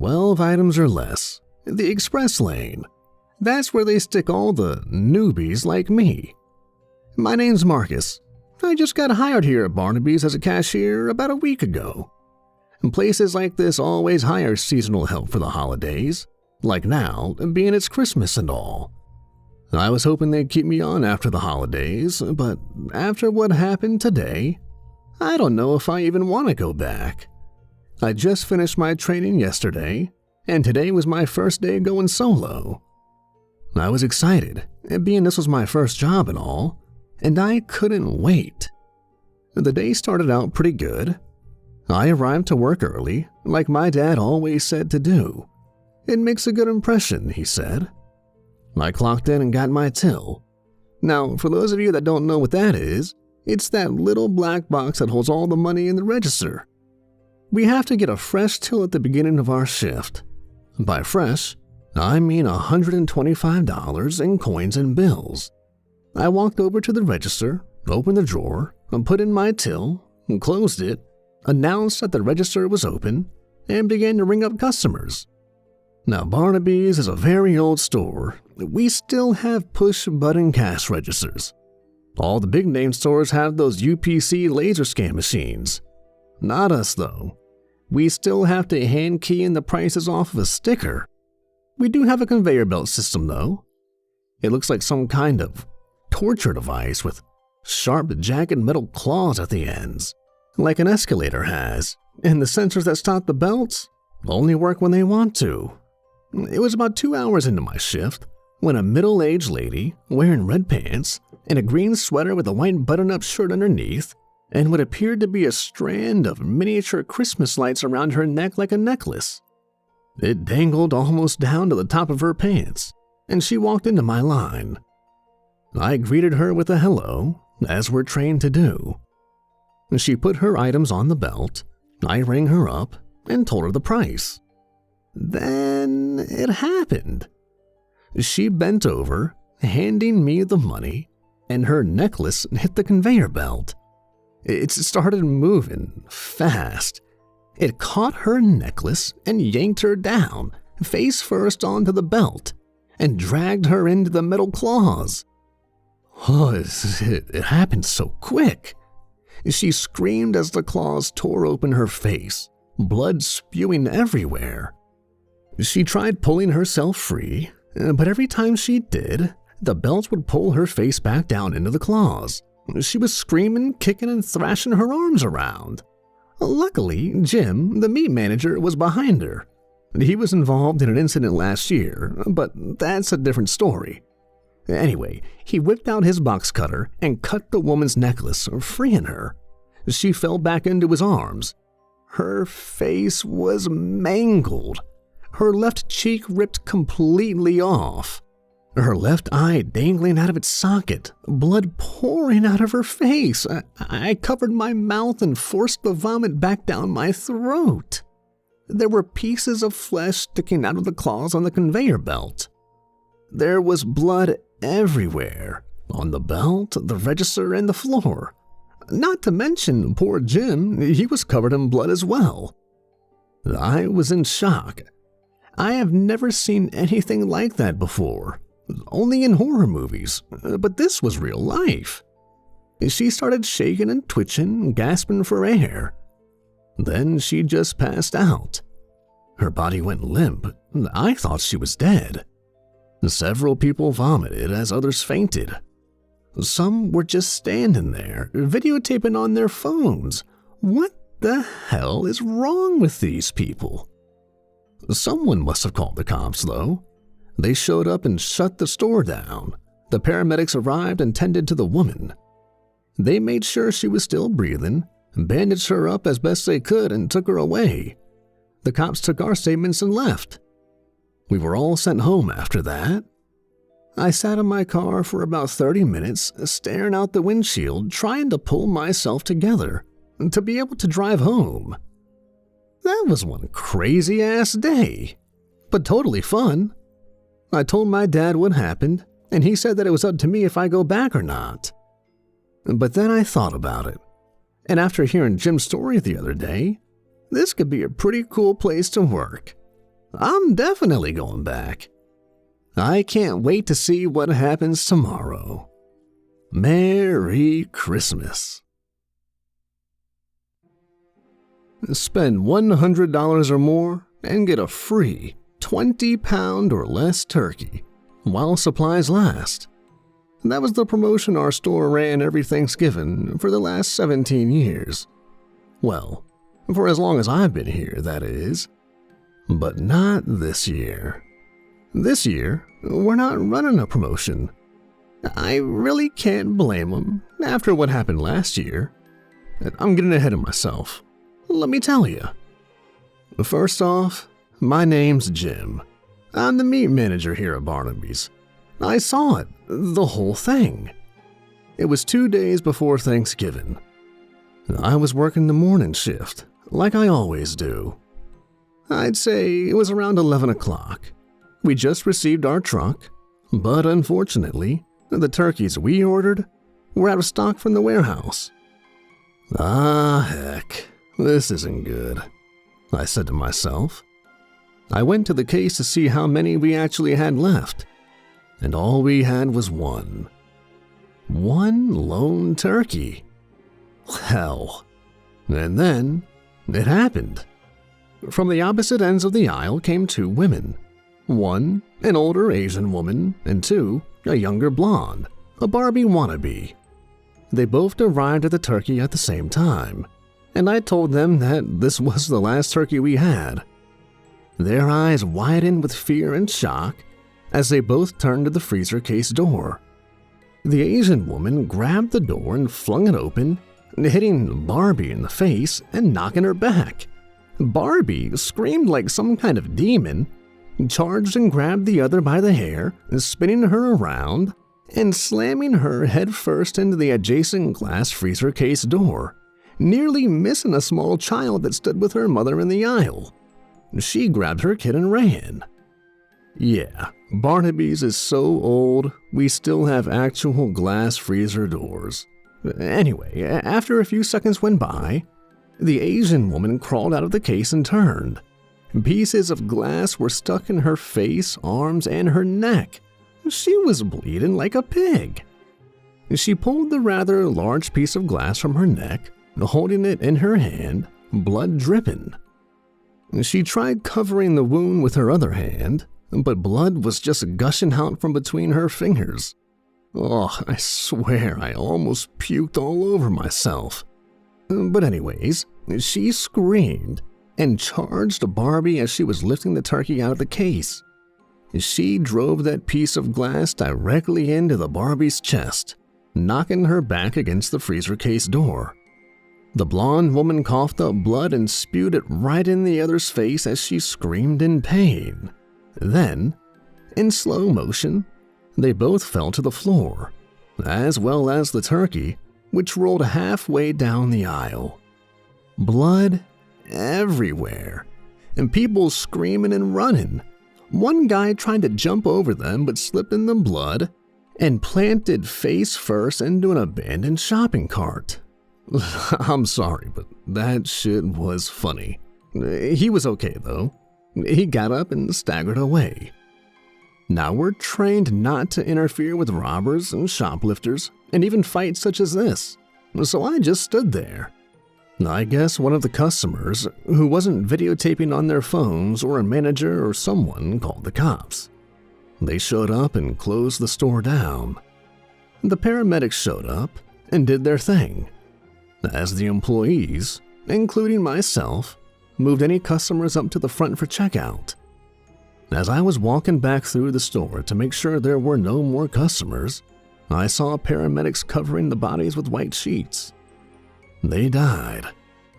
12 items or less. The express lane. That's where they stick all the newbies like me. My name's Marcus. I just got hired here at Barnaby's as a cashier about a week ago. And places like this always hire seasonal help for the holidays, like now, being it's Christmas and all. I was hoping they'd keep me on after the holidays, but after what happened today, I don't know if I even want to go back. I just finished my training yesterday, and today was my first day going solo. I was excited, being this was my first job and all, and I couldn't wait. The day started out pretty good. I arrived to work early, like my dad always said to do. It makes a good impression, he said. I clocked in and got my till. Now, for those of you that don't know what that is, it's that little black box that holds all the money in the register. We have to get a fresh till at the beginning of our shift. By fresh, I mean $125 in coins and bills. I walked over to the register, opened the drawer, and put in my till, and closed it, announced that the register was open, and began to ring up customers. Now, Barnaby's is a very old store. We still have push-button cash registers. All the big-name stores have those UPC laser scan machines. Not us, though. We still have to hand key in the prices off of a sticker. We do have a conveyor belt system, though. It looks like some kind of torture device with sharp, jagged metal claws at the ends, like an escalator has, and the sensors that stop the belts only work when they want to. It was about 2 hours into my shift when a middle-aged lady wearing red pants and a green sweater with a white button-up shirt underneath and what appeared to be a strand of miniature Christmas lights around her neck like a necklace. It dangled almost down to the top of her pants, and she walked into my line. I greeted her with a hello, as we're trained to do. She put her items on the belt, I rang her up, and told her the price. Then it happened. She bent over, handing me the money, and her necklace hit the conveyor belt. It started moving fast. It caught her necklace and yanked her down, face first onto the belt, and dragged her into the metal claws. Oh, it happened so quick. She screamed as the claws tore open her face, blood spewing everywhere. She tried pulling herself free, but every time she did, the belt would pull her face back down into the claws. She was screaming, kicking, and thrashing her arms around. Luckily, Jim, the meat manager, was behind her. He was involved in an incident last year, but that's a different story. Anyway, he whipped out his box cutter and cut the woman's necklace, freeing her. She fell back into his arms. Her face was mangled. Her left cheek ripped completely off. Her left eye dangling out of its socket, blood pouring out of her face. I covered my mouth and forced the vomit back down my throat. There were pieces of flesh sticking out of the claws on the conveyor belt. There was blood everywhere, on the belt, the register, and the floor. Not to mention poor Jim, he was covered in blood as well. I was in shock. I have never seen anything like that before, only in horror movies, but this was real life. She started shaking and twitching, gasping for air. Then she just passed out. Her body went limp. I thought she was dead. Several people vomited as others fainted. Some were just standing there, videotaping on their phones. What the hell is wrong with these people? Someone must have called the cops, though. They showed up and shut the store down. The paramedics arrived and tended to the woman. They made sure she was still breathing, bandaged her up as best they could, and took her away. The cops took our statements and left. We were all sent home after that. I sat in my car for about 30 minutes, staring out the windshield, trying to pull myself together to be able to drive home. That was one crazy-ass day, but totally fun. I told my dad what happened, and he said that it was up to me if I go back or not. But then I thought about it, and after hearing Jim's story the other day, this could be a pretty cool place to work. I'm definitely going back. I can't wait to see what happens tomorrow. Merry Christmas. Spend $100 or more and get a free 20-pound or less turkey while supplies last. That was the promotion our store ran every Thanksgiving for the last 17 years. Well, for as long as I've been here, that is. But not this year. This year, we're not running a promotion. I really can't blame them after what happened last year. I'm getting ahead of myself. Let me tell you. First off, my name's Jim. I'm the meat manager here at Barnaby's. I saw it, the whole thing. It was 2 days before Thanksgiving. I was working the morning shift, like I always do. I'd say it was around 11 o'clock. We just received our truck, but unfortunately, the turkeys we ordered were out of stock from the warehouse. Ah, heck, this isn't good, I said to myself. I went to the case to see how many we actually had left, and all we had was one. One lone turkey. Hell. And then it happened. From the opposite ends of the aisle came two women. One, an older Asian woman, and two, a younger blonde, a Barbie wannabe. They both arrived at the turkey at the same time, and I told them that this was the last turkey we had. Their eyes widened with fear and shock as they both turned to the freezer case door. The Asian woman grabbed the door and flung it open, hitting Barbie in the face and knocking her back. Barbie screamed like some kind of demon, charged and grabbed the other by the hair, spinning her around and slamming her headfirst into the adjacent glass freezer case door, nearly missing a small child that stood with her mother in the aisle. She grabbed her kid and ran. Yeah, Barnaby's is so old, we still have actual glass freezer doors. Anyway, after a few seconds went by, the Asian woman crawled out of the case and turned. Pieces of glass were stuck in her face, arms, and her neck. She was bleeding like a pig. She pulled the rather large piece of glass from her neck, holding it in her hand, blood dripping. She tried covering the wound with her other hand, but blood was just gushing out from between her fingers. Oh, I swear I almost puked all over myself. But anyways, she screamed and charged Barbie as she was lifting the turkey out of the case. She drove that piece of glass directly into the Barbie's chest, knocking her back against the freezer case door. The blonde woman coughed up blood and spewed it right in the other's face as she screamed in pain. Then, in slow motion, they both fell to the floor, as well as the turkey, which rolled halfway down the aisle. Blood everywhere, and people screaming and running. One guy tried to jump over them but slipped in the blood and planted face first into an abandoned shopping cart. I'm sorry, but that shit was funny. He was okay though. He got up and staggered away. Now we're trained not to interfere with robbers and shoplifters and even fights such as this, so I just stood there. I guess one of the customers, who wasn't videotaping on their phones, or a manager or someone, called the cops. They showed up and closed the store down. The paramedics showed up and did their thing, as the employees, including myself, moved any customers up to the front for checkout. As I was walking back through the store to make sure there were no more customers, I saw paramedics covering the bodies with white sheets. They died,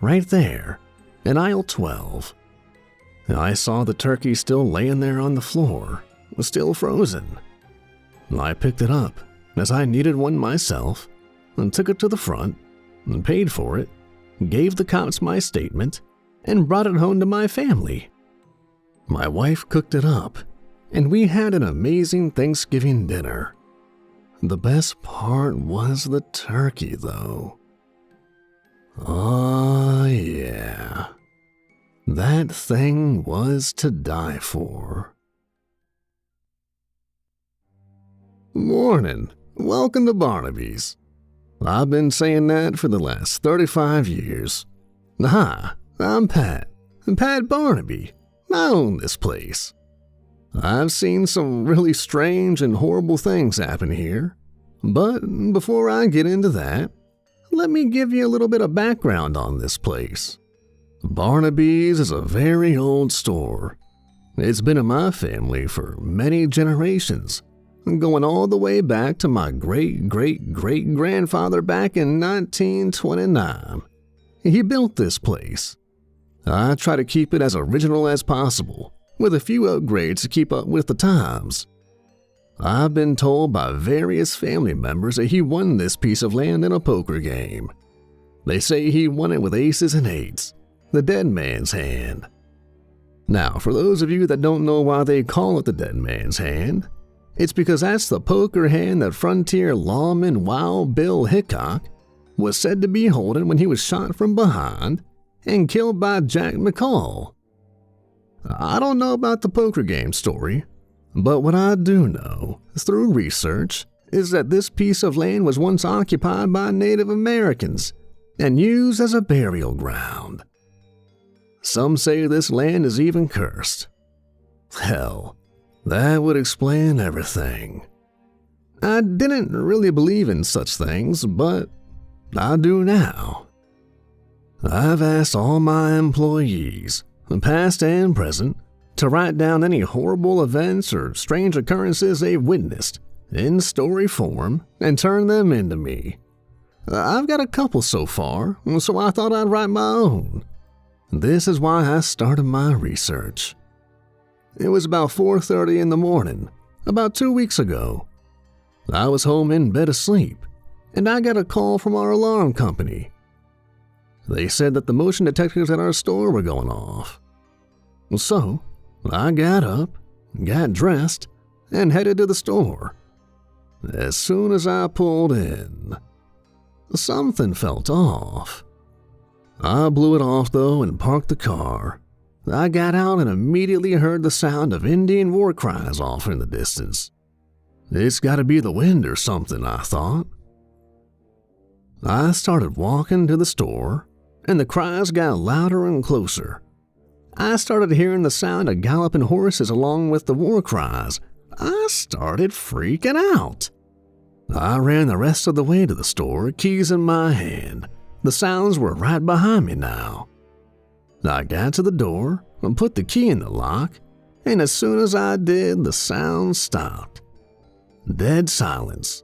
right there, in aisle 12. I saw the turkey still laying there on the floor, still frozen. I picked it up, as I needed one myself, and took it to the front, and paid for it, gave the cops my statement, and brought it home to my family. My wife cooked it up, and we had an amazing Thanksgiving dinner. The best part was the turkey, though. Oh, yeah. That thing was to die for. Morning. Welcome to Barnaby's. I've been saying that for the last 35 years. Hi, I'm Pat Barnaby. I own this place. I've seen some really strange and horrible things happen here. But before I get into that, let me give you a little bit of background on this place. Barnaby's is a very old store. It's been in my family for many generations, going all the way back to my great-great-great-grandfather back in 1929. He built this place. I try to keep it as original as possible, with a few upgrades to keep up with the times. I've been told by various family members that he won this piece of land in a poker game. They say he won it with aces and eights, the dead man's hand. Now, for those of you that don't know why they call it the dead man's hand, it's because that's the poker hand that frontier lawman Wild Bill Hickok was said to be holding when he was shot from behind and killed by Jack McCall. I don't know about the poker game story, but what I do know, through research, is that this piece of land was once occupied by Native Americans and used as a burial ground. Some say this land is even cursed. Hell, that would explain everything. I didn't really believe in such things, but I do now. I've asked all my employees, past and present, to write down any horrible events or strange occurrences they've witnessed in story form and turn them into me. I've got a couple so far, so I thought I'd write my own. This is why I started my research. It was about 4:30 in the morning, about 2 weeks ago. I was home in bed asleep, and I got a call from our alarm company. They said that the motion detectors at our store were going off. So, I got up, got dressed, and headed to the store. As soon as I pulled in, something felt off. I blew it off though and parked the car. I got out and immediately heard the sound of Indian war cries off in the distance. It's gotta be the wind or something, I thought. I started walking to the store, and the cries got louder and closer. I started hearing the sound of galloping horses along with the war cries. I started freaking out. I ran the rest of the way to the store, keys in my hand. The sounds were right behind me now. I got to the door and put the key in the lock, and as soon as I did, the sound stopped. Dead silence.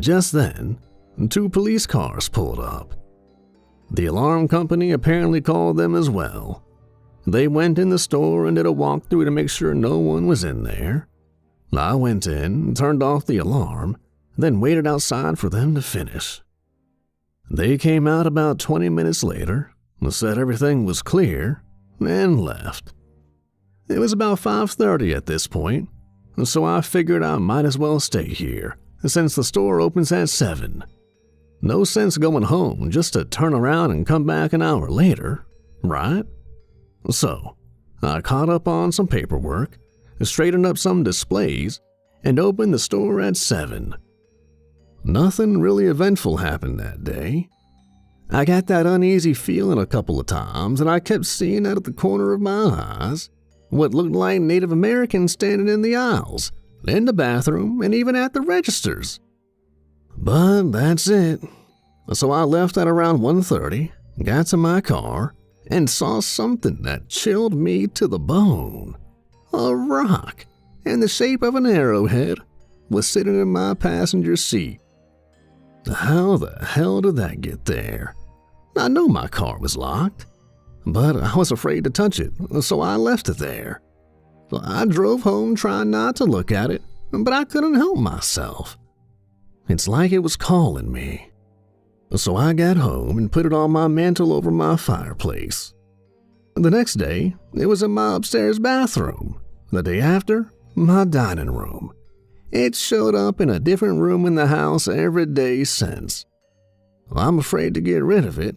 Just then, 2 police cars pulled up. The alarm company apparently called them as well. They went in the store and did a walkthrough to make sure no one was in there. I went in, turned off the alarm, then waited outside for them to finish. They came out about 20 minutes later, said everything was clear, and left. It was about 5:30 at this point, so I figured I might as well stay here, since the store opens at 7. No sense going home just to turn around and come back an hour later, right? So, I caught up on some paperwork, straightened up some displays, and opened the store at 7. Nothing really eventful happened that day. I got that uneasy feeling a couple of times, and I kept seeing out of the corner of my eyes what looked like Native Americans standing in the aisles, in the bathroom, and even at the registers. But that's it. So I left at around 1:30, got to my car, and saw something that chilled me to the bone. A rock, in the shape of an arrowhead, was sitting in my passenger seat. How the hell did that get there? I know my car was locked, but I was afraid to touch it, so I left it there. I drove home trying not to look at it, but I couldn't help myself. It's like it was calling me. So I got home and put it on my mantle over my fireplace. The next day, it was in my upstairs bathroom. The day after, my dining room. It showed up in a different room in the house every day since. I'm afraid to get rid of it,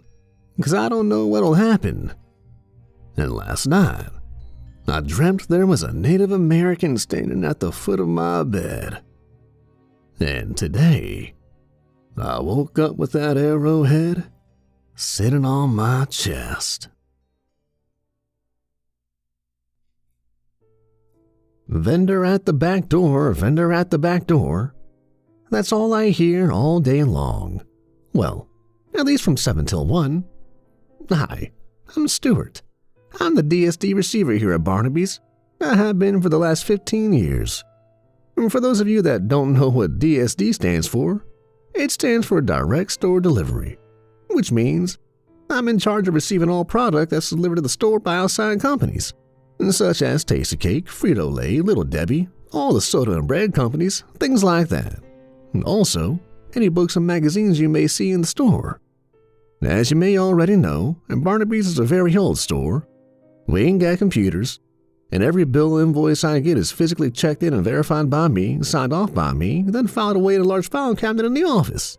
because I don't know what'll happen. And last night, I dreamt there was a Native American standing at the foot of my bed. And today, I woke up with that arrowhead sitting on my chest. Vendor at the back door, vendor at the back door. That's all I hear all day long. Well, at least from 7 till 1. Hi, I'm Stuart. I'm the DSD Receiver here at Barnaby's. I have been for the last 15 years. And for those of you that don't know what DSD stands for, it stands for Direct Store Delivery, which means I'm in charge of receiving all product that's delivered to the store by outside companies, such as Tastykake, Frito-Lay, Little Debbie, all the soda and bread companies, things like that. And also, any books and magazines you may see in the store. As you may already know, Barnaby's is a very old store. We ain't got computers, and every bill invoice I get is physically checked in and verified by me, signed off by me, then filed away in a large file cabinet in the office.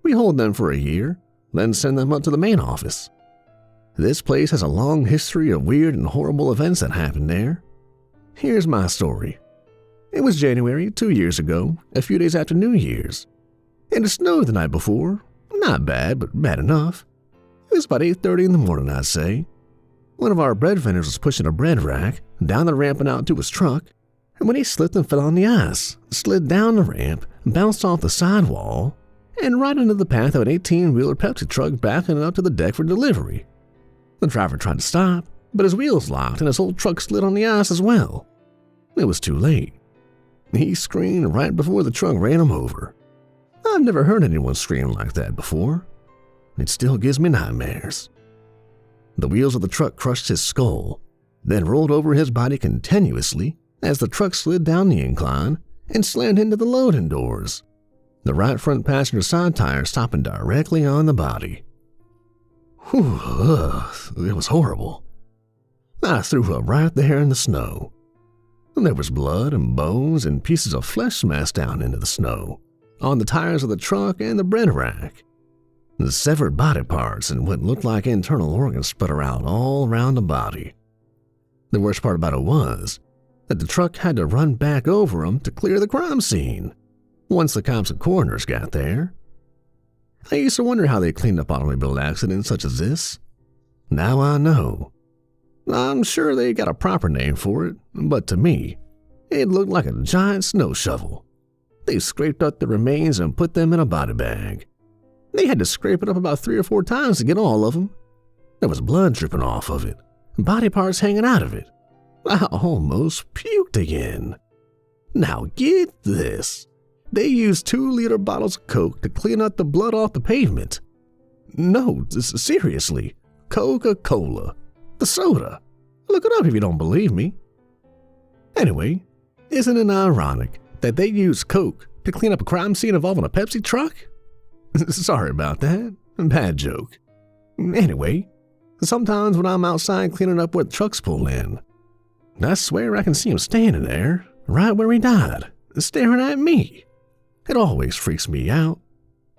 We hold them for a year, then send them up to the main office. This place has a long history of weird and horrible events that happened there. Here's my story. It was January 2 years ago, a few days after New Year's. And it snowed the night before. Not bad, but bad enough. It was about 8:30 in the morning, I'd say. One of our bread vendors was pushing a bread rack down the ramp and out to his truck, and when he slipped and fell on the ice, slid down the ramp, bounced off the sidewall, and right into the path of an 18-wheeler Pepsi truck backing up to the deck for delivery. The driver tried to stop, but his wheels locked and his whole truck slid on the ice as well. It was too late. He screamed right before the truck ran him over. I've never heard anyone scream like that before. It still gives me nightmares. The wheels of the truck crushed his skull, then rolled over his body continuously as the truck slid down the incline and slammed into the loading doors, the right front passenger side tire stopping directly on the body. Whew, it was horrible. I threw up right there in the snow. There was blood and bones and pieces of flesh smashed down into the snow, on the tires of the truck and the bread rack. The severed body parts and what looked like internal organs spread around all around the body. The worst part about it was that the truck had to run back over them to clear the crime scene, once the cops and coroners got there. I used to wonder how they cleaned up automobile accidents such as this. Now I know. I'm sure they got a proper name for it, but to me, it looked like a giant snow shovel. They scraped up the remains and put them in a body bag. They had to scrape it up about 3 or 4 times to get all of them. There was blood dripping off of it, body parts hanging out of it. I almost puked again. Now get this. They used 2-liter bottles of Coke to clean up the blood off the pavement. No, seriously, Coca-Cola. The soda. Look it up if you don't believe me. Anyway, isn't it ironic that they used Coke to clean up a crime scene involving a Pepsi truck? Sorry about that. Bad joke. Anyway, sometimes when I'm outside cleaning up where the trucks pull in, I swear I can see him standing there, right where he died, staring at me. It always freaks me out.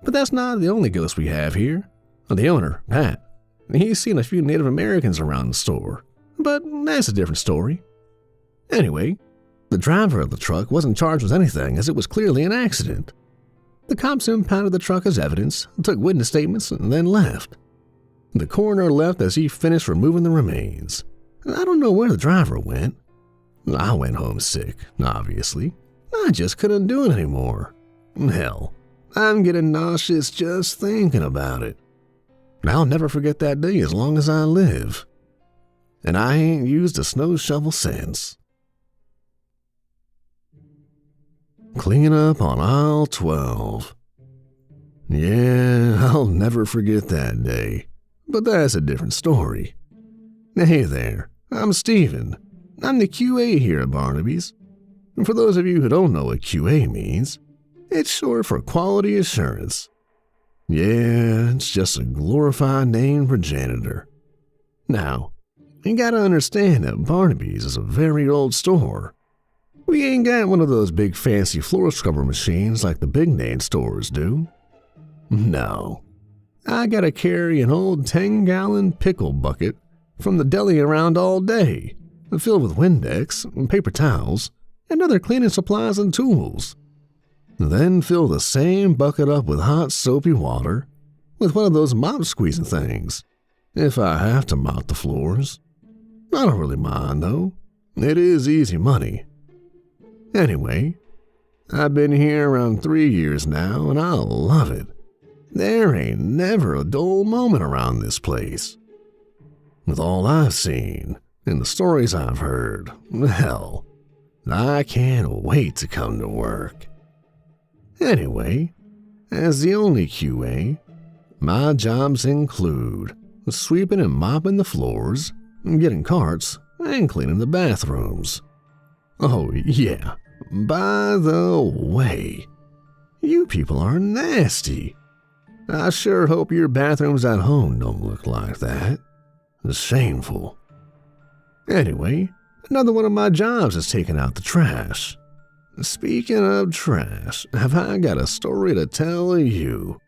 But that's not the only ghost we have here. The owner, Pat, he's seen a few Native Americans around the store, but that's a different story. Anyway, the driver of the truck wasn't charged with anything as it was clearly an accident. The cops impounded the truck as evidence, took witness statements, and then left. The coroner left as he finished removing the remains. I don't know where the driver went. I went home sick, obviously. I just couldn't do it anymore. Hell, I'm getting nauseous just thinking about it. I'll never forget that day as long as I live. And I ain't used a snow shovel since. Cleaning up on aisle 12. Yeah, I'll never forget that day. But that's a different story. Hey there, I'm Steven. I'm the QA here at Barnaby's. And for those of you who don't know what QA means, it's short for Quality Assurance. Yeah, it's just a glorified name for janitor. Now, you gotta understand that Barnaby's is a very old store. We ain't got one of those big fancy floor scrubber machines like the big name stores do. No, I gotta carry an old 10-gallon pickle bucket from the deli around all day, filled with Windex, paper towels, and other cleaning supplies and tools. Then fill the same bucket up with hot soapy water with one of those mop squeezing things, if I have to mop the floors. I don't really mind, though. It is easy money. Anyway, I've been here around 3 years now, and I love it. There ain't never a dull moment around this place. With all I've seen and the stories I've heard, hell, I can't wait to come to work. Anyway, as the only QA, my jobs include sweeping and mopping the floors, getting carts, and cleaning the bathrooms. Oh yeah, by the way, you people are nasty. I sure hope your bathrooms at home don't look like that. It's shameful. Anyway, another one of my jobs is taking out the trash. Speaking of trash, have I got a story to tell you?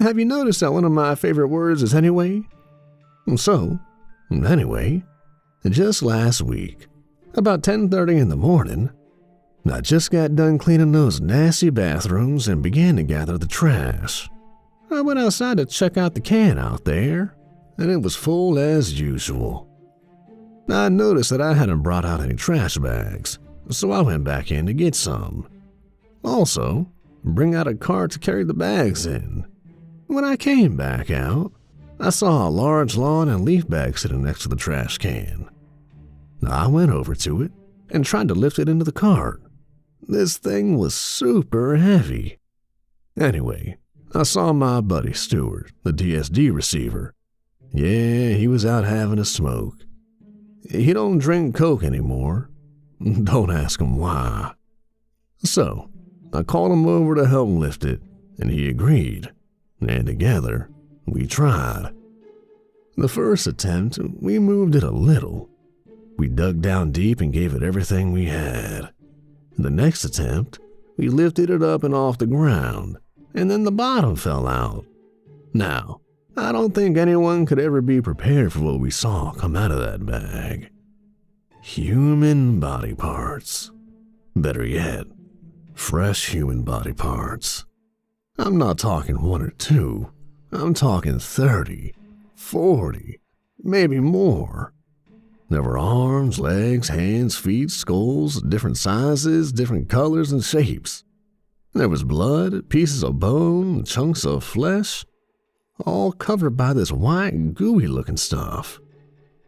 Have you noticed that one of my favorite words is anyway? So, anyway, just last week, about 10:30 in the morning, I just got done cleaning those nasty bathrooms and began to gather the trash. I went outside to check out the can out there, and it was full as usual. I noticed that I hadn't brought out any trash bags, so I went back in to get some. Also, bring out a cart to carry the bags in. When I came back out, I saw a large lawn and leaf bag sitting next to the trash can. I went over to it and tried to lift it into the cart. This thing was super heavy. Anyway, I saw my buddy Stuart, the DSD Receiver. Yeah, he was out having a smoke. He don't drink Coke anymore. Don't ask him why. So, I called him over to help lift it, and he agreed. And together, we tried. The first attempt, we moved it a little. We dug down deep and gave it everything we had. The next attempt, we lifted it up and off the ground, and then the bottom fell out. Now, I don't think anyone could ever be prepared for what we saw come out of that bag. Human body parts. Better yet, fresh human body parts. I'm not talking 1 or 2. I'm talking 30, 40, maybe more. There were arms, legs, hands, feet, skulls, different sizes, different colors and shapes. There was blood, pieces of bone, chunks of flesh, all covered by this white, gooey-looking stuff.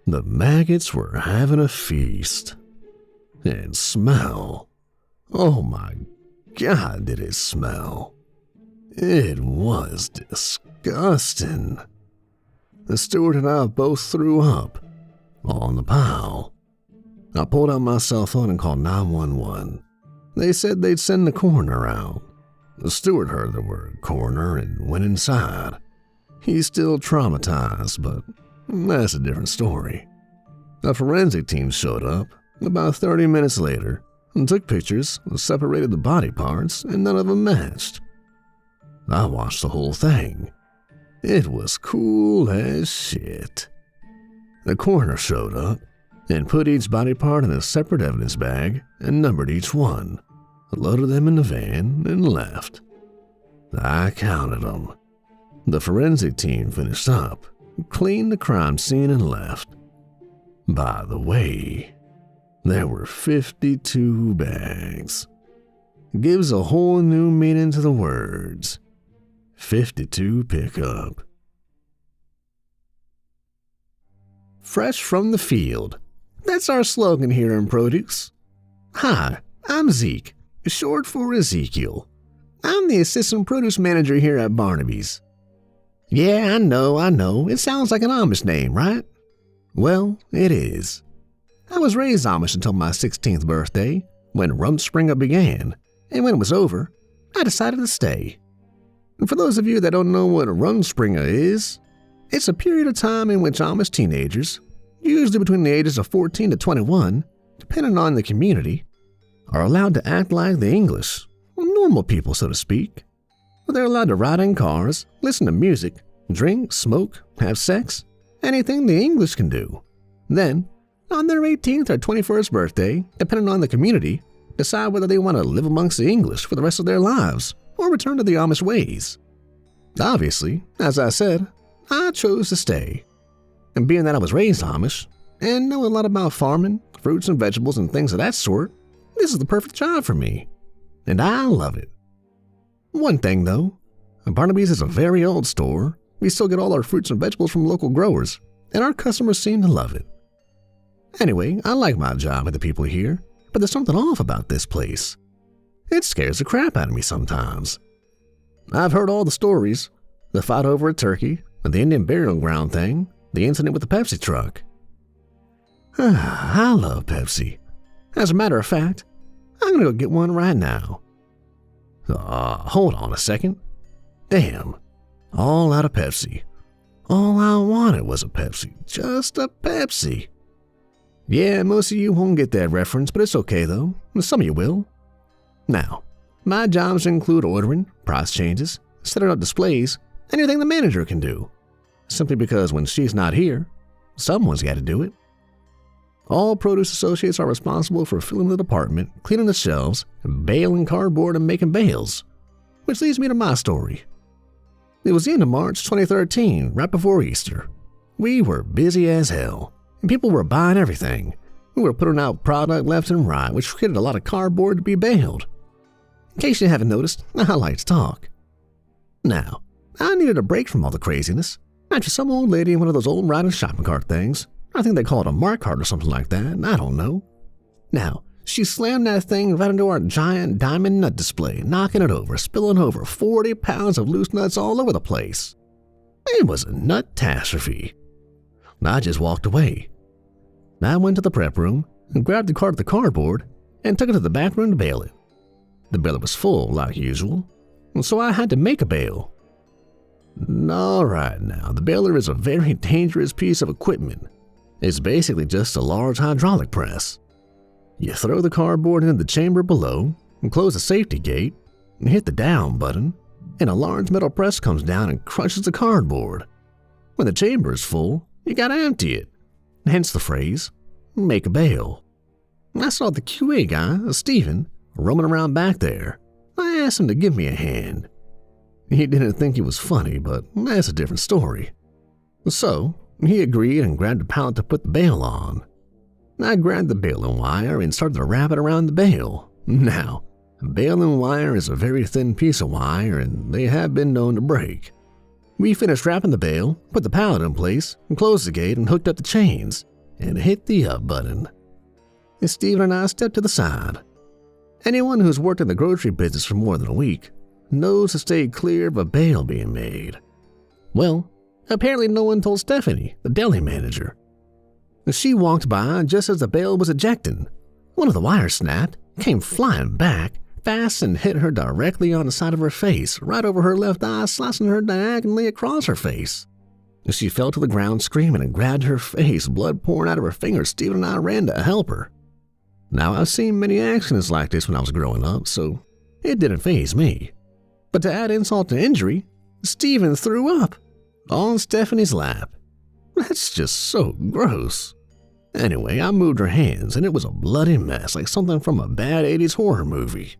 The maggots were having a feast. And smell. Oh my God, did it smell. It was disgusting. The steward and I both threw up on the pile. I pulled out my cell phone and called 911. They said they'd send the coroner out. The steward heard the word coroner and went inside. He's still traumatized, but that's a different story. A forensic team showed up about 30 minutes later and took pictures, separated the body parts, and none of them matched. I watched the whole thing. It was cool as shit. The coroner showed up and put each body part in a separate evidence bag and numbered each one, loaded them in the van, and left. I counted them. The forensic team finished up, cleaned the crime scene, and left. By the way, there were 52 bags. Gives a whole new meaning to the words. 52 pickup. Fresh from the field. That's our slogan here in produce. Hi, I'm Zeke, short for Ezekiel. I'm the assistant produce manager here at Barnaby's. Yeah, I know. It sounds like an Amish name, right? Well, it is. I was raised Amish until my 16th birthday, when Rumspringa began, and when it was over, I decided to stay. And for those of you that don't know what Rumspringa is, it's a period of time in which Amish teenagers, usually between the ages of 14 to 21, depending on the community, are allowed to act like the English, normal people so to speak. They're allowed to ride in cars, listen to music, drink, smoke, have sex, anything the English can do, Then, on their 18th or 21st birthday, depending on the community, decide whether they want to live amongst the English for the rest of their lives or return to the Amish ways. Obviously, as I said, I chose to stay. And being that I was raised Amish and know a lot about farming, fruits and vegetables and things of that sort, this is the perfect job for me. And I love it. One thing though, Barnaby's is a very old store. We still get all our fruits and vegetables from local growers, and our customers seem to love it. Anyway, I like my job and the people here, but there's something off about this place. It scares the crap out of me sometimes. I've heard all the stories, the fight over a turkey, the Indian burial ground thing, the incident with the Pepsi truck. I love Pepsi. As a matter of fact, I'm gonna go get one right now. Hold on a second. Damn, all out of Pepsi. All I wanted was a Pepsi, just a Pepsi. Yeah, most of you won't get that reference, but it's okay though. Some of you will. Now, my jobs include ordering, price changes, setting up displays, anything the manager can do. Simply because when she's not here, someone's got to do it. All produce associates are responsible for filling the department, cleaning the shelves, baling cardboard, and making bales. Which leads me to my story. It was the end of March 2013, right before Easter. We were busy as hell, and people were buying everything. We were putting out product left and right, which created a lot of cardboard to be baled. In case you haven't noticed, I like to talk. Now, I needed a break from all the craziness. After some old lady in one of those old riding shopping cart things. I think they call it a mark cart or something like that, I don't know. Now, she slammed that thing right into our giant diamond nut display, knocking it over, spilling over 40 pounds of loose nuts all over the place. It was a nut-tastrophe. I just walked away. I went to the prep room and grabbed the cart of the cardboard and took it to the back room to bale it. The baler was full, like usual, and so I had to make a bale. All right now, the baler is a very dangerous piece of equipment. It's basically just a large hydraulic press. You throw the cardboard into the chamber below and close the safety gate and hit the down button, and a large metal press comes down and crushes the cardboard. When the chamber is full, you gotta empty it. Hence the phrase, make a bale. I saw the QA guy, Stephen, roaming around back there. I asked him to give me a hand. He didn't think it was funny, but that's a different story. So, he agreed and grabbed a pallet to put the bale on. I grabbed the baling wire and started to wrap it around the bale. Now, baling wire is a very thin piece of wire and they have been known to break. We finished wrapping the bale, put the pallet in place, and closed the gate and hooked up the chains, and hit the up button. And Stephen and I stepped to the side. Anyone who's worked in the grocery business for more than a week knows to stay clear of a bale being made. Well, apparently no one told Stephanie, the deli manager. She walked by just as the bale was ejecting. One of the wires snapped, came flying back, fast and hit her directly on the side of her face, right over her left eye, slicing her diagonally across her face. She fell to the ground screaming and grabbed her face, blood pouring out of her fingers. Stephen and I ran to help her. Now, I've seen many accidents like this when I was growing up, so it didn't faze me. But to add insult to injury, Stephen threw up on Stephanie's lap. That's just so gross. Anyway, I moved her hands, and it was a bloody mess, like something from a bad 80s horror movie.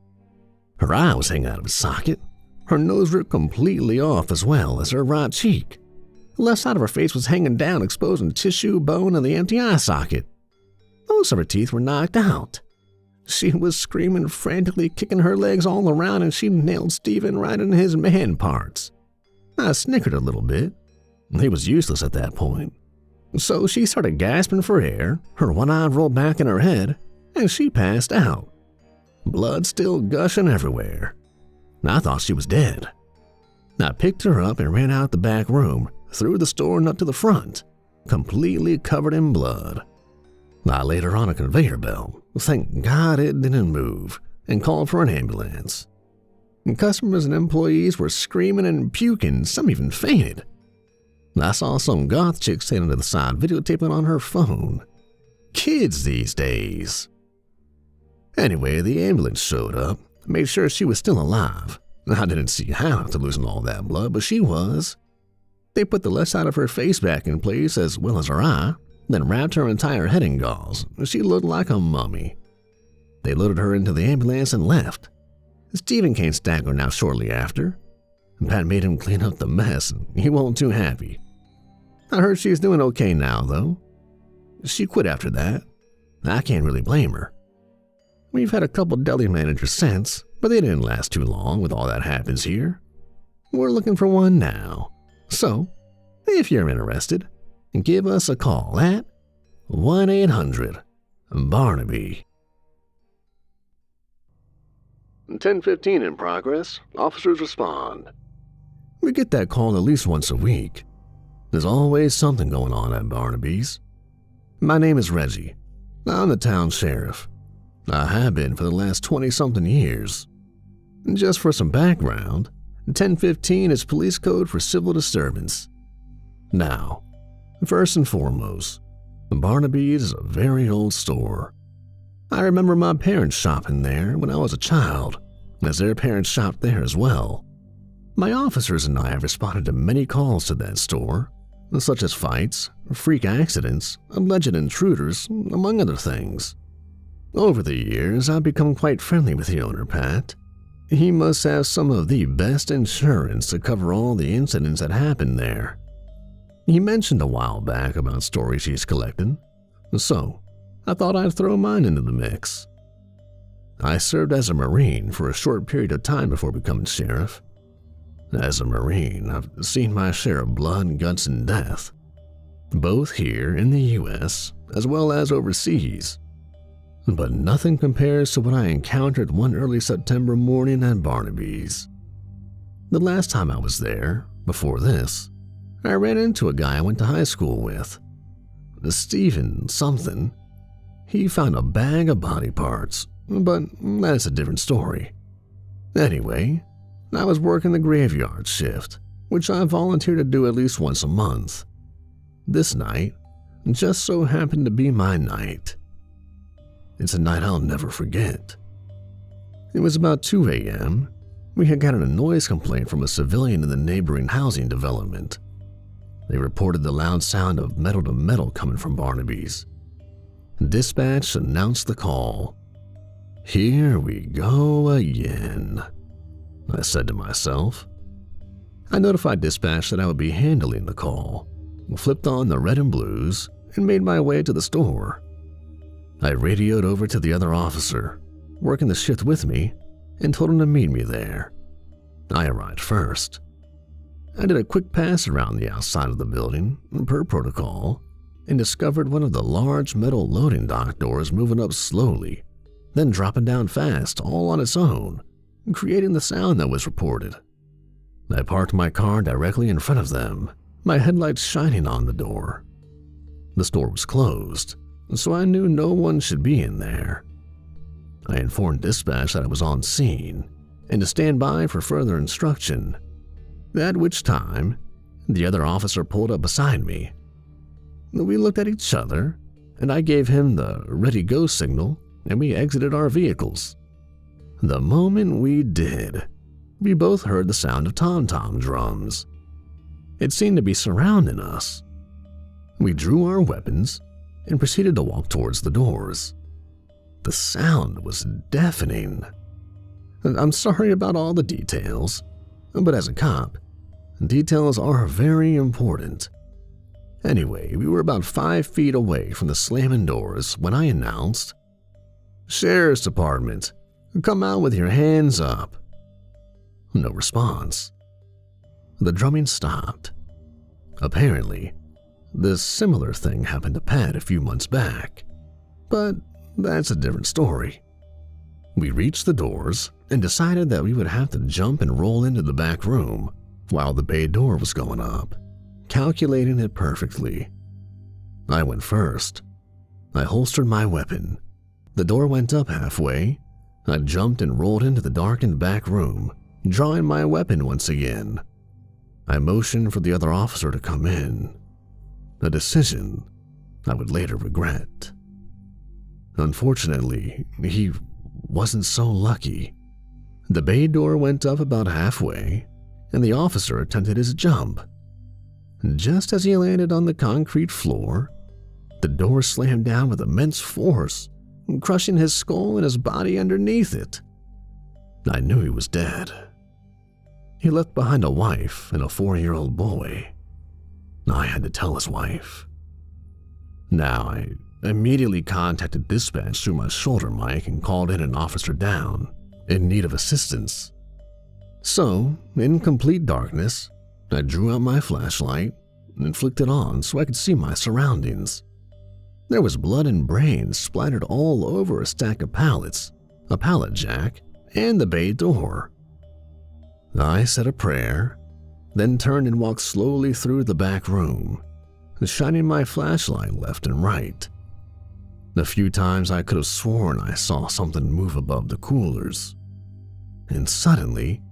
Her eye was hanging out of its socket. Her nose ripped completely off as well as her right cheek. The left side of her face was hanging down, exposing tissue, bone, and the empty eye socket. Most of her teeth were knocked out. She was screaming frantically, kicking her legs all around, and she nailed Stephen right in his man parts. I snickered a little bit. He was useless at that point. So she started gasping for air, her one eye rolled back in her head, and she passed out. Blood still gushing everywhere. I thought she was dead. I picked her up and ran out the back room, through the store and up to the front, completely covered in blood. I laid her on a conveyor belt, thank God it didn't move, and called for an ambulance. And customers and employees were screaming and puking, some even fainted. I saw some goth chick standing to the side videotaping on her phone. Kids these days. Anyway, the ambulance showed up, made sure she was still alive. I didn't see how to loosen all that blood, but she was. They put the left side of her face back in place as well as her eye, then wrapped her entire head in gauze. She looked like a mummy. They loaded her into the ambulance and left. Stephen came staggering out shortly after. Pat made him clean up the mess, and he wasn't too happy. I heard she's doing okay now, though. She quit after that. I can't really blame her. We've had a couple deli managers since, but they didn't last too long with all that happens here. We're looking for one now. So, if you're interested, give us a call at 1-800-BARNABY. 10:15 in progress. Officers respond. We get that call at least once a week. There's always something going on at Barnaby's. My name is Reggie. I'm the town sheriff. I have been for the last 20-something years. Just for some background, 1015 is police code for civil disturbance. Now, first and foremost, Barnaby's is a very old store. I remember my parents shopping there when I was a child, as their parents shopped there as well. My officers and I have responded to many calls to that store, such as fights, freak accidents, alleged intruders, among other things. Over the years, I've become quite friendly with the owner, Pat. He must have some of the best insurance to cover all the incidents that happened there. He mentioned a while back about stories he's collected, so I thought I'd throw mine into the mix. I served as a Marine for a short period of time before becoming sheriff. As a Marine, I've seen my share of blood, guts, and death, both here in the U.S. as well as overseas. But nothing compares to what I encountered one early September morning at Barnaby's. The last time I was there, before this, I ran into a guy I went to high school with. Stephen something. He found a bag of body parts, but that's a different story. Anyway, I was working the graveyard shift, which I volunteered to do at least once a month. This night just so happened to be my night. It's a night I'll never forget. It was about 2 a.m. We had gotten a noise complaint from a civilian in the neighboring housing development. They reported the loud sound of metal to metal coming from Barnaby's. Dispatch announced the call. Here we go again, I said to myself. I notified dispatch that I would be handling the call, flipped on the red and blues, and made my way to the store. I radioed over to the other officer, working the shift with me, and told him to meet me there. I arrived first. I did a quick pass around the outside of the building, per protocol, and discovered one of the large metal loading dock doors moving up slowly, then dropping down fast all on its own, creating the sound that was reported. I parked my car directly in front of them, my headlights shining on the door. The store was closed, so I knew no one should be in there. I informed dispatch that I was on scene and to stand by for further instruction, at which time the other officer pulled up beside me. We looked at each other, and I gave him the ready-go signal, and we exited our vehicles. The moment we did, we both heard the sound of tom-tom drums. It seemed to be surrounding us. We drew our weapons and proceeded to walk towards the doors. The sound was deafening. I'm sorry about all the details, but as a cop, details are very important. Anyway, we were about 5 feet away from the slamming doors when I announced, "Sheriff's Department, come out with your hands up." No response. The drumming stopped. Apparently, this similar thing happened to Pat a few months back, but that's a different story. We reached the doors and decided that we would have to jump and roll into the back room while the bay door was going up, calculating it perfectly. I went first. I holstered my weapon. The door went up halfway. I jumped and rolled into the darkened back room, drawing my weapon once again. I motioned for the other officer to come in, a decision I would later regret. Unfortunately, he wasn't so lucky. The bay door went up about halfway, and the officer attempted his jump. Just as he landed on the concrete floor, The door slammed down with immense force, crushing his skull and his body underneath it. I knew he was dead. He left behind a wife and a 4-year-old boy. I had to tell his wife. Now, I immediately contacted dispatch through my shoulder mic and called in an officer down, in need of assistance. So, in complete darkness, I drew out my flashlight and flicked it on so I could see my surroundings. There was blood and brains splattered all over a stack of pallets, a pallet jack, and the bay door. I said a prayer, then turned and walked slowly through the back room, shining my flashlight left and right. A few times I could have sworn I saw something move above the coolers. And suddenly,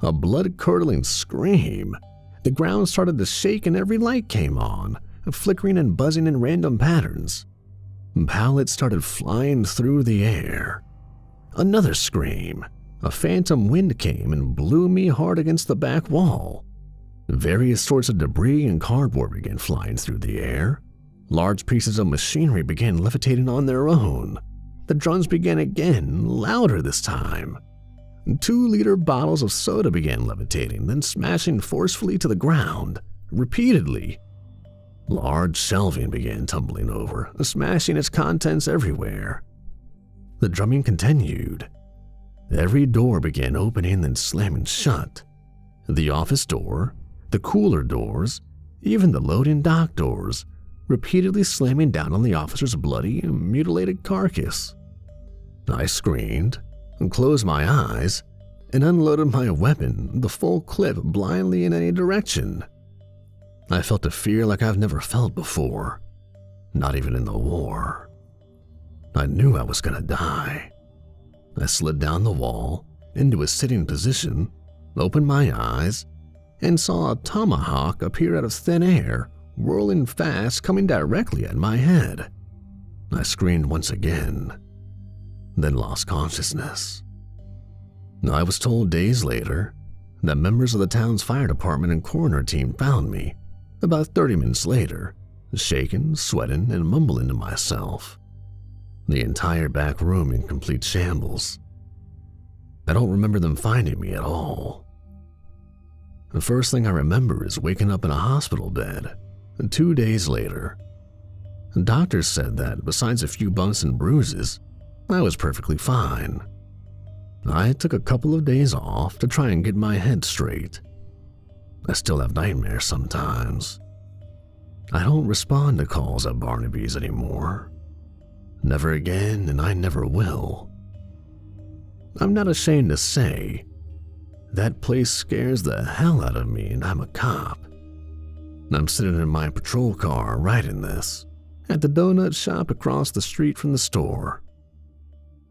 a blood-curdling scream. The ground started to shake and every light came on, flickering and buzzing in random patterns. Pallets started flying through the air. Another scream. A phantom wind came and blew me hard against the back wall. Various sorts of debris and cardboard began flying through the air. Large pieces of machinery began levitating on their own. The drums began again, louder this time. 2-liter bottles of soda began levitating, then smashing forcefully to the ground, repeatedly. Large shelving began tumbling over, smashing its contents everywhere. The drumming continued. Every door began opening and slamming shut. The office door, the cooler doors, even the loading dock doors, repeatedly slamming down on the officer's bloody and mutilated carcass. I screamed, and closed my eyes, and unloaded my weapon, the full clip, blindly in any direction. I felt a fear like I've never felt before, not even in the war. I knew I was gonna die. I slid down the wall, into a sitting position, opened my eyes, and saw a tomahawk appear out of thin air, whirling fast, coming directly at my head. I screamed once again, then lost consciousness. I was told days later that members of the town's fire department and coroner team found me, about 30 minutes later, shaking, sweating, and mumbling to myself. The entire back room in complete shambles. I don't remember them finding me at all. The first thing I remember is waking up in a hospital bed, 2 days later. Doctors said that besides a few bumps and bruises, I was perfectly fine. I took a couple of days off to try and get my head straight. I still have nightmares sometimes. I don't respond to calls at Barnaby's anymore. Never again, and I never will. I'm not ashamed to say, that place scares the hell out of me, and I'm a cop. I'm sitting in my patrol car writing this, at the donut shop across the street from the store.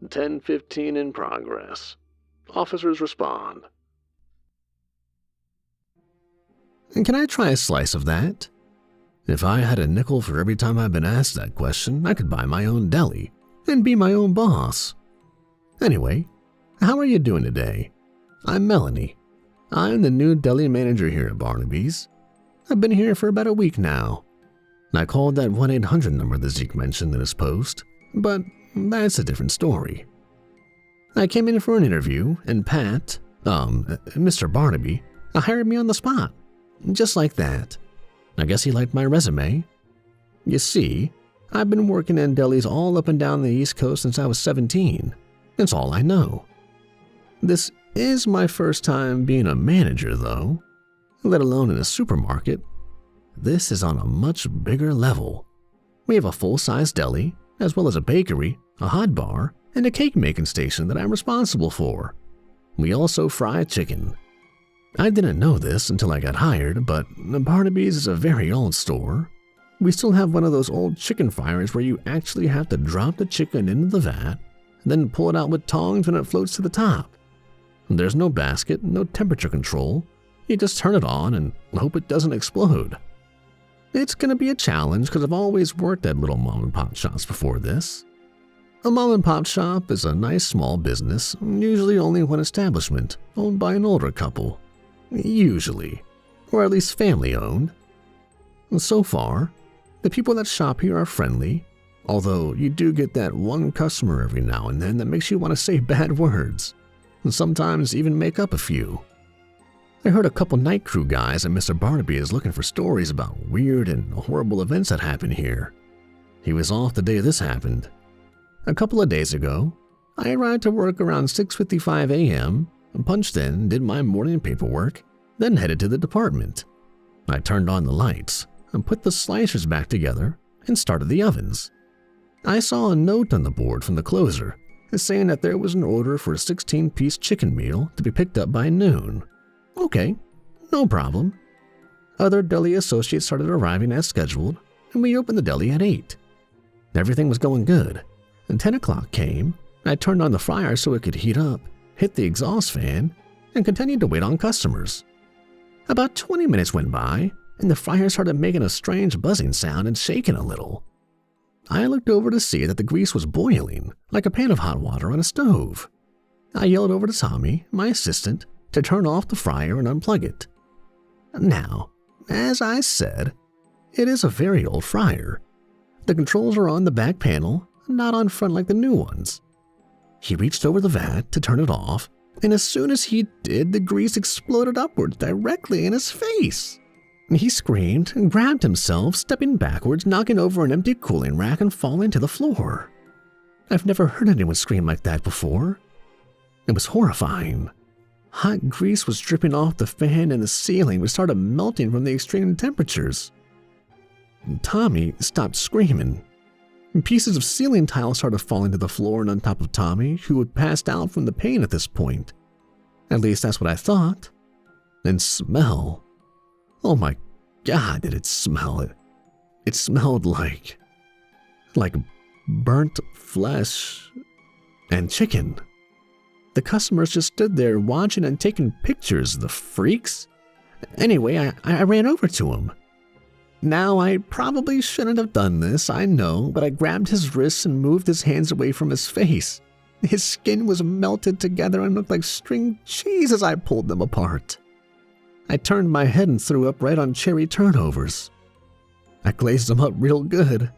10:15 in progress. Officers respond. And can I try a slice of that? If I had a nickel for every time I've been asked that question, I could buy my own deli and be my own boss. Anyway, how are you doing today? I'm Melanie. I'm the new deli manager here at Barnaby's. I've been here for about a week now. I called that 1-800 number that Zeke mentioned in his post, but that's a different story. I came in for an interview, and Pat, Mr. Barnaby, hired me on the spot. Just like that. I guess he liked my resume. You see, I've been working in delis all up and down the East Coast since I was 17. That's all I know. This is my first time being a manager, though, let alone in a supermarket. This is on a much bigger level. We have a full-size deli, as well as a bakery, a hot bar, and a cake-making station that I'm responsible for. We also fry chicken. I didn't know this until I got hired, but Barnaby's is a very old store. We still have one of those old chicken fryers where you actually have to drop the chicken into the vat, then pull it out with tongs when it floats to the top. There's no basket, no temperature control. You just turn it on and hope it doesn't explode. It's gonna be a challenge because I've always worked at little mom-and-pop shops before this. A mom-and-pop shop is a nice small business, usually only one establishment, owned by an older couple. Usually, or at least family-owned. So far, The people that shop here are friendly, although you do get that one customer every now and then that makes you want to say bad words, and sometimes even make up a few. I heard a couple night crew guys that Mr. Barnaby is looking for stories about weird and horrible events that happen here. He was off the day this happened. A couple of days ago, I arrived to work around 6:55 a.m., and punched in, did my morning paperwork, then headed to the department. I turned on the lights and put the slicers back together and started the ovens. I saw a note on the board from the closer saying that there was an order for a 16-piece chicken meal to be picked up by noon. Okay, no problem. Other deli associates started arriving as scheduled, and we opened the deli at 8. Everything was going good, and 10 o'clock came. I turned on the fryer so it could heat up, hit the exhaust fan, and continued to wait on customers. About 20 minutes went by, and the fryer started making a strange buzzing sound and shaking a little. I looked over to see that the grease was boiling, like a pan of hot water on a stove. I yelled over to Tommy, my assistant, to turn off the fryer and unplug it. Now, as I said, it is a very old fryer. The controls are on the back panel, not on front like the new ones. He reached over the vat to turn it off, and as soon as he did, the grease exploded upwards directly in his face. He screamed and grabbed himself, stepping backwards, knocking over an empty cooling rack and falling to the floor. I've never heard anyone scream like that before. It was horrifying. Hot grease was dripping off the fan and the ceiling, which started melting from the extreme temperatures. Tommy stopped screaming. Pieces of ceiling tile started falling to the floor and on top of Tommy, who had passed out from the pain at this point. At least that's what I thought. And smell. Oh my God, did it smell it. It smelled like burnt flesh and chicken. The customers just stood there watching and taking pictures, the freaks. Anyway, I ran over to him. Now, I probably shouldn't have done this, I know, but I grabbed his wrists and moved his hands away from his face. His skin was melted together and looked like string cheese as I pulled them apart. I turned my head and threw up right on cherry turnovers. I glazed them up real good.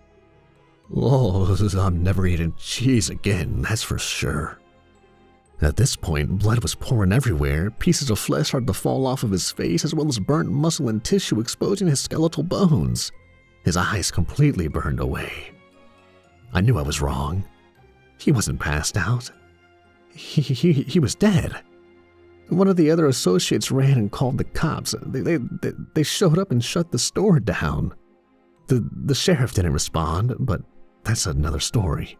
Oh, I'm never eating cheese again, that's for sure. At this point, blood was pouring everywhere, pieces of flesh started to fall off of his face, as well as burnt muscle and tissue exposing his skeletal bones. His eyes completely burned away. I knew I was wrong. He wasn't passed out. He was dead. One of the other associates ran and called the cops. They showed up and shut the store down. The sheriff didn't respond, but that's another story.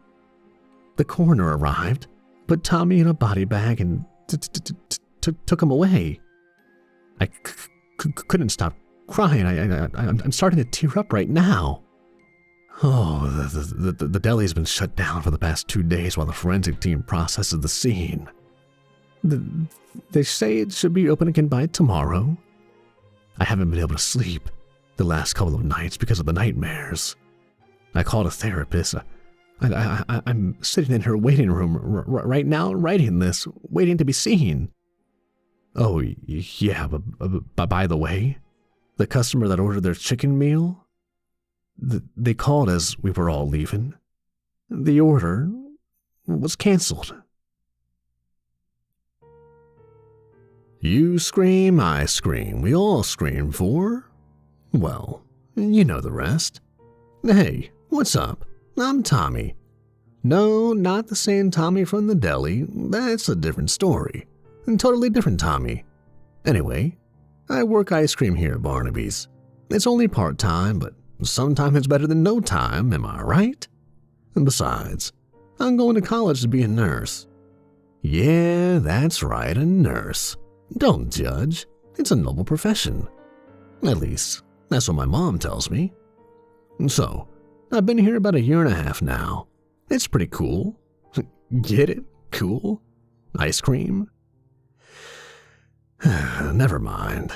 The coroner arrived, put Tommy in a body bag and took him away. I couldn't stop crying. I'm starting to tear up right now. Oh, the deli's been shut down for the past 2 days while the forensic team processes the scene. They say it should be open again by tomorrow. I haven't been able to sleep the last couple of nights because of the nightmares. I called a therapist. I'm sitting in her waiting room right now writing this, waiting to be seen. Oh, yeah, but by the way, the customer that ordered their chicken meal, they called as we were all leaving. The order was canceled. You scream, I scream, we all scream for, well, you know the rest. Hey, what's up? I'm Tommy. No, not the same Tommy from the deli. That's a different story. A totally different Tommy. Anyway, I work ice cream here at Barnaby's. It's only part-time, but sometimes it's better than no time, am I right? And besides, I'm going to college to be a nurse. Yeah, that's right, a nurse. Don't judge. It's a noble profession. At least, that's what my mom tells me. So, I've been here about 1.5 years now. It's pretty cool. Get it? Cool? Ice cream? Never mind.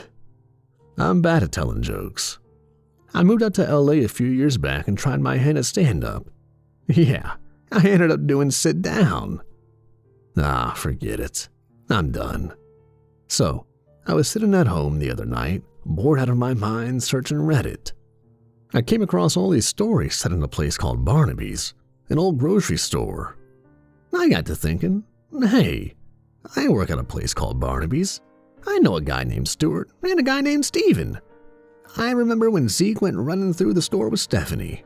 I'm bad at telling jokes. I moved out to LA a few years back and tried my hand at stand-up. Yeah, I ended up doing sit down. Ah, forget it. I'm done. So, I was sitting at home the other night, bored out of my mind, searching Reddit. I came across all these stories set in a place called Barnaby's, an old grocery store. I got to thinking, hey, I work at a place called Barnaby's. I know a guy named Stuart and a guy named Steven. I remember when Zeke went running through the store with Stephanie.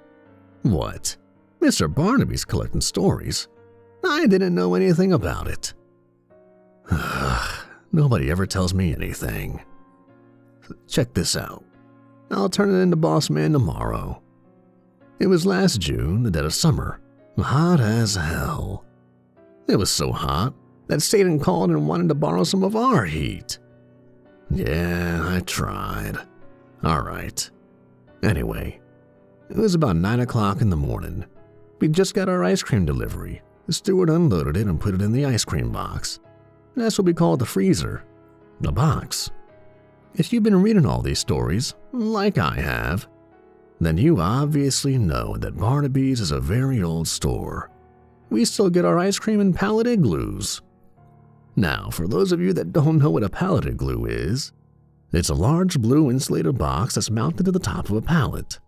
What? Mr. Barnaby's collecting stories? I didn't know anything about it. Nobody ever tells me anything. Check this out. I'll turn it into Boss Man tomorrow. It was last June, the dead of summer. Hot as hell. It was so hot that Satan called and wanted to borrow some of our heat. Yeah, I tried. All right. Anyway, it was about 9 o'clock in the morning. We just got our ice cream delivery. The steward unloaded it and put it in the ice cream box. That's what we call the freezer. The box. If you've been reading all these stories, like I have, then you obviously know that Barnaby's is a very old store. We still get our ice cream in pallet igloos. Now, for those of you that don't know what a pallet igloo is, it's a large blue insulated box that's mounted to the top of a pallet.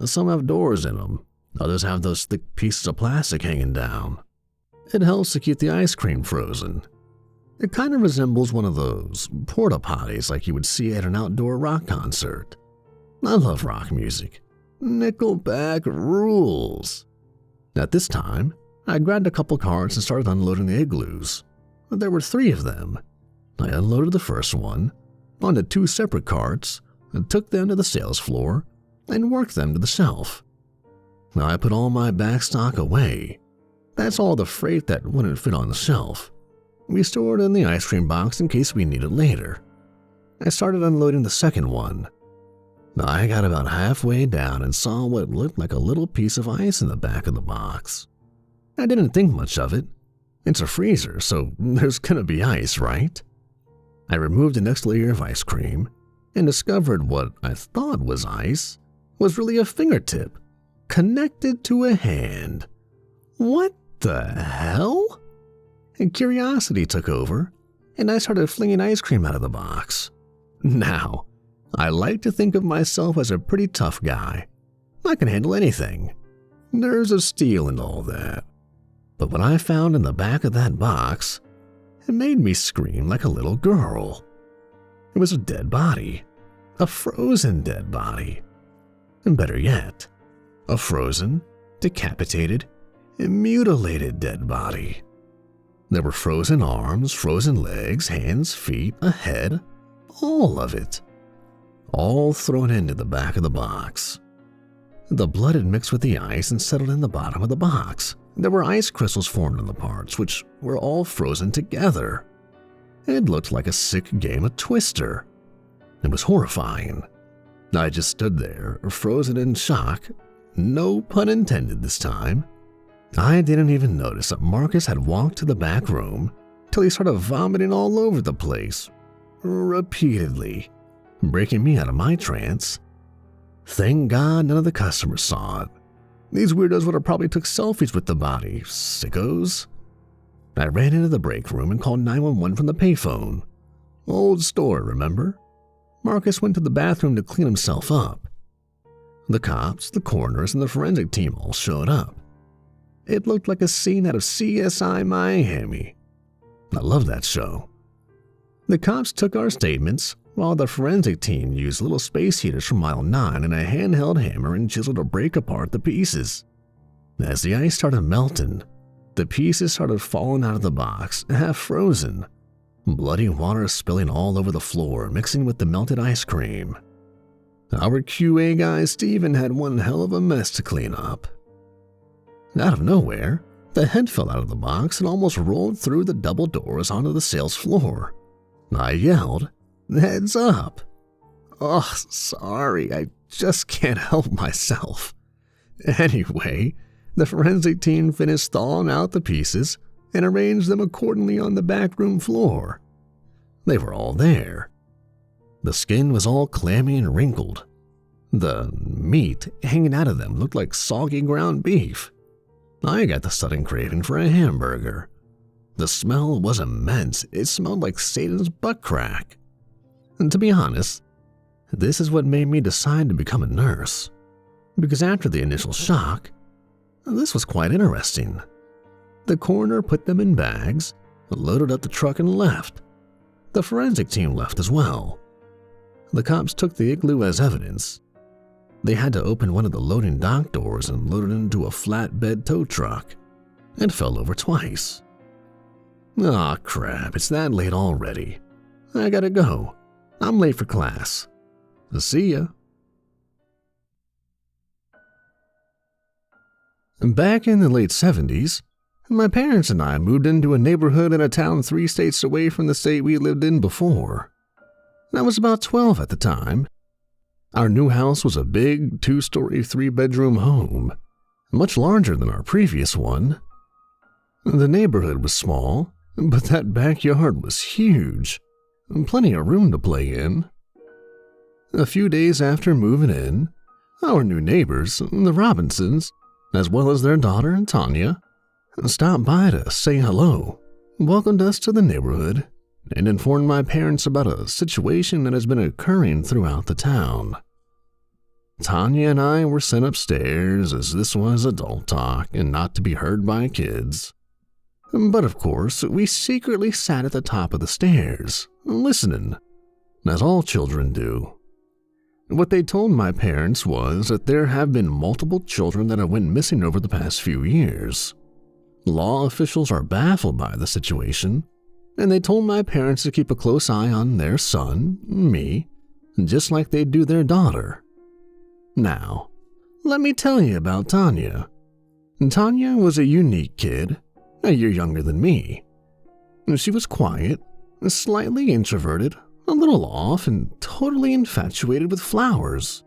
Some have doors in them, others have those thick pieces of plastic hanging down. It helps to keep the ice cream frozen. It kind of resembles one of those porta potties like you would see at an outdoor rock concert. I love rock music. Nickelback rules. At this time, I grabbed a couple carts and started unloading the igloos. There were 3 of them. I unloaded the first one onto 2 separate carts and took them to the sales floor and worked them to the shelf. Now I put all my back stock away. That's all the freight that wouldn't fit on the shelf. We stored it in the ice cream box in case we need it later. I started unloading the second one. I got about halfway down and saw what looked like a little piece of ice in the back of the box. I didn't think much of it. It's a freezer, so there's gonna be ice, right? I removed the next layer of ice cream and discovered what I thought was ice was really a fingertip connected to a hand. What the hell? And curiosity took over, and I started flinging ice cream out of the box. Now, I like to think of myself as a pretty tough guy. I can handle anything. Nerves of steel and all that. But what I found in the back of that box, it made me scream like a little girl. It was a dead body. A frozen dead body. And better yet, a frozen, decapitated, and mutilated dead body. There were frozen arms, frozen legs, hands, feet, a head, all of it. All thrown into the back of the box. The blood had mixed with the ice and settled in the bottom of the box. There were ice crystals formed in the parts, which were all frozen together. It looked like a sick game of Twister. It was horrifying. I just stood there, frozen in shock. No pun intended this time. I didn't even notice that Marcus had walked to the back room till he started vomiting all over the place, repeatedly, breaking me out of my trance. Thank God none of the customers saw it. These weirdos would have probably took selfies with the body, sickos. I ran into the break room and called 911 from the payphone. Old store, remember? Marcus went to the bathroom to clean himself up. The cops, the coroners, and the forensic team all showed up. It looked like a scene out of CSI Miami. I love that show. The cops took our statements, while the forensic team used little space heaters from Mile 9 and a handheld hammer and chisel to break apart the pieces. As the ice started melting, the pieces started falling out of the box, half frozen, bloody water spilling all over the floor, mixing with the melted ice cream. Our QA guy Steven had one hell of a mess to clean up. Out of nowhere, the head fell out of the box and almost rolled through the double doors onto the sales floor. I yelled, "Heads up!" Oh, sorry, I just can't help myself. Anyway, the forensic team finished thawing out the pieces and arranged them accordingly on the backroom floor. They were all there. The skin was all clammy and wrinkled. The meat hanging out of them looked like soggy ground beef. I got the sudden craving for a hamburger. The smell was immense. It smelled like Satan's butt crack. And to be honest, this is what made me decide to become a nurse. because after the initial shock, this was quite interesting. The coroner put them in bags, loaded up the truck and left. The forensic team left as well. The cops took the igloo as evidence. They had to open one of the loading dock doors and load it into a flatbed tow truck. It fell over twice. Aw, crap, it's that late already. I gotta go. I'm late for class. See ya. Back in the late 70s, my parents and I moved into a neighborhood in a town 3 states away from the state we lived in before. I was about 12 at the time. Our new house was a big 2-story 3-bedroom home, much larger than our previous one. The neighborhood was small, but that backyard was huge, plenty of room to play in. A few days after moving in, our new neighbors, the Robinsons, as well as their daughter Tanya, stopped by to say hello, welcomed us to the neighborhood, and informed my parents about a situation that has been occurring throughout the town. Tanya and I were sent upstairs as this was adult talk and not to be heard by kids. But of course, we secretly sat at the top of the stairs, listening, as all children do. What they told my parents was that there have been multiple children that have went missing over the past few years. Law officials are baffled by the situation, and they told my parents to keep a close eye on their son, me, just like they do their daughter. Now, let me tell you about Tanya. Tanya was a unique kid, a year younger than me. She was quiet, slightly introverted, a little off, and totally infatuated with flowers.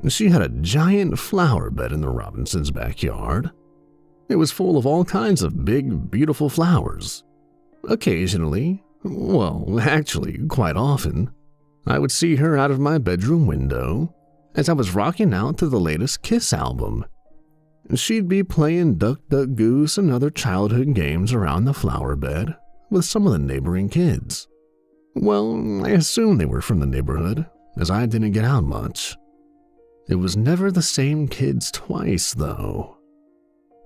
She had a giant flower bed in the Robinsons' backyard. It was full of all kinds of big, beautiful flowers. Occasionally, well, actually, quite often, I would see her out of my bedroom window as I was rocking out to the latest Kiss album. She'd be playing Duck Duck Goose and other childhood games around the flower bed with some of the neighboring kids. Well, I assumed they were from the neighborhood, as I didn't get out much. It was never the same kids twice, though.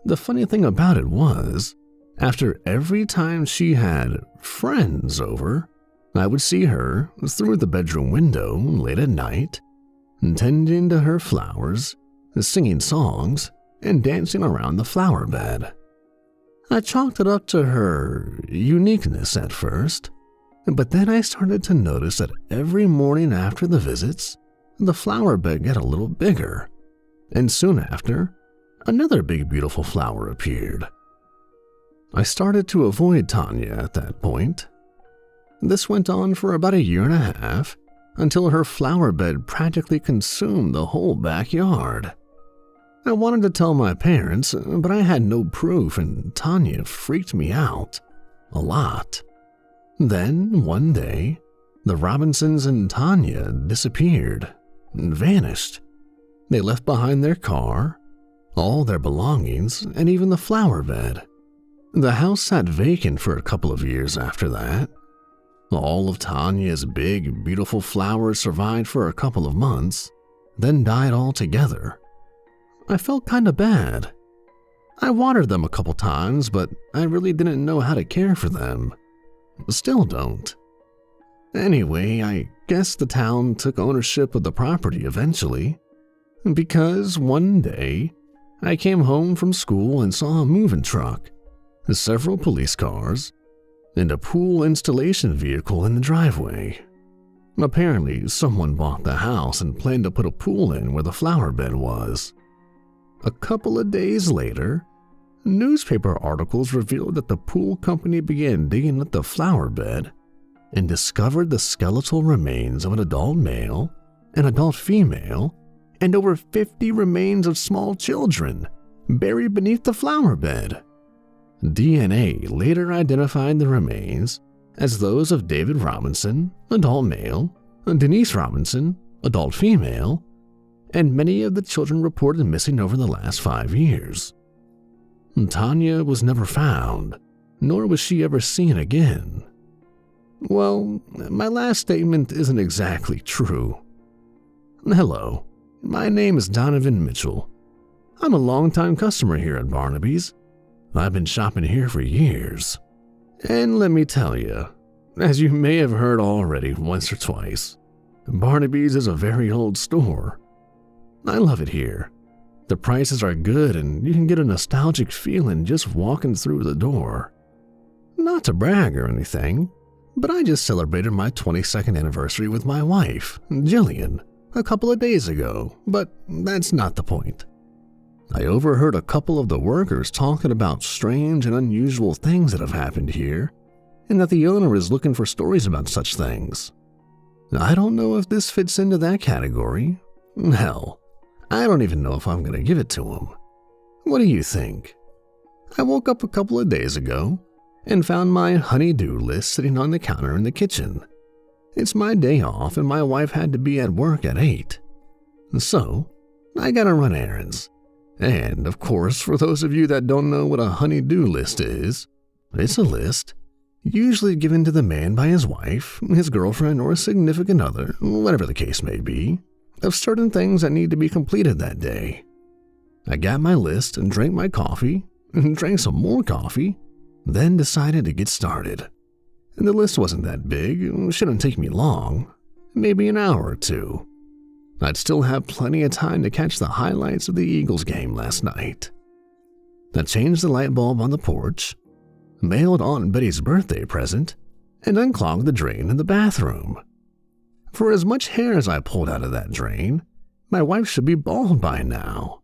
The funny thing about it was, after every time she had friends over, I would see her through the bedroom window late at night, tending to her flowers, singing songs, and dancing around the flower bed. I chalked it up to her uniqueness at first, but then I started to notice that every morning after the visits, the flower bed got a little bigger, and soon after, another big beautiful flower appeared. I started to avoid Tanya at that point. This went on for about 1.5 years, until her flower bed practically consumed the whole backyard. I wanted to tell my parents, but I had no proof, and Tanya freaked me out a lot. Then, one day, the Robinsons and Tanya disappeared and vanished. They left behind their car, all their belongings, and even the flower bed. The house sat vacant for a couple of years after that. All of Tanya's big, beautiful flowers survived for a couple of months, then died altogether. I felt kinda bad. I watered them a couple times, but I really didn't know how to care for them. Still don't. Anyway, I guess the town took ownership of the property eventually, because one day I came home from school and saw a moving truck, several police cars, and a pool installation vehicle in the driveway. Apparently, someone bought the house and planned to put a pool in where the flower bed was. A couple of days later, newspaper articles revealed that the pool company began digging up the flower bed and discovered the skeletal remains of an adult male, an adult female, and over 50 remains of small children buried beneath the flower bed. DNA later identified the remains as those of David Robinson, adult male, Denise Robinson, adult female, and many of the children reported missing over the last 5 years. Tanya was never found, nor was she ever seen again. Well, my last statement isn't exactly true. Hello, My name is Donovan Mitchell. I'm a longtime customer here at Barnaby's. I've been shopping here for years. And let me tell you, as you may have heard already once or twice, Barnaby's is a very old store. I love it here. The prices are good and you can get a nostalgic feeling just walking through the door. Not to brag or anything, but I just celebrated my 22nd anniversary with my wife, Jillian, a couple of days ago, but that's not the point. I overheard a couple of the workers talking about strange and unusual things that have happened here, and that the owner is looking for stories about such things. I don't know if this fits into that category. Hell, I don't even know if I'm going to give it to him. What do you think? I woke up a couple of days ago and found my honey-do list sitting on the counter in the kitchen. It's my day off and my wife had to be at work at 8. So, I gotta run errands. And, of course, for those of you that don't know what a honey-do list is, it's a list, usually given to the man by his wife, his girlfriend, or a significant other, whatever the case may be, of certain things that need to be completed that day. I got my list and drank my coffee, and drank some more coffee, then decided to get started. And the list wasn't that big, it shouldn't take me long, maybe an hour or two. I'd still have plenty of time to catch the highlights of the Eagles game last night. I changed the light bulb on the porch, mailed Aunt Betty's birthday present, and unclogged the drain in the bathroom. For as much hair as I pulled out of that drain, my wife should be bald by now.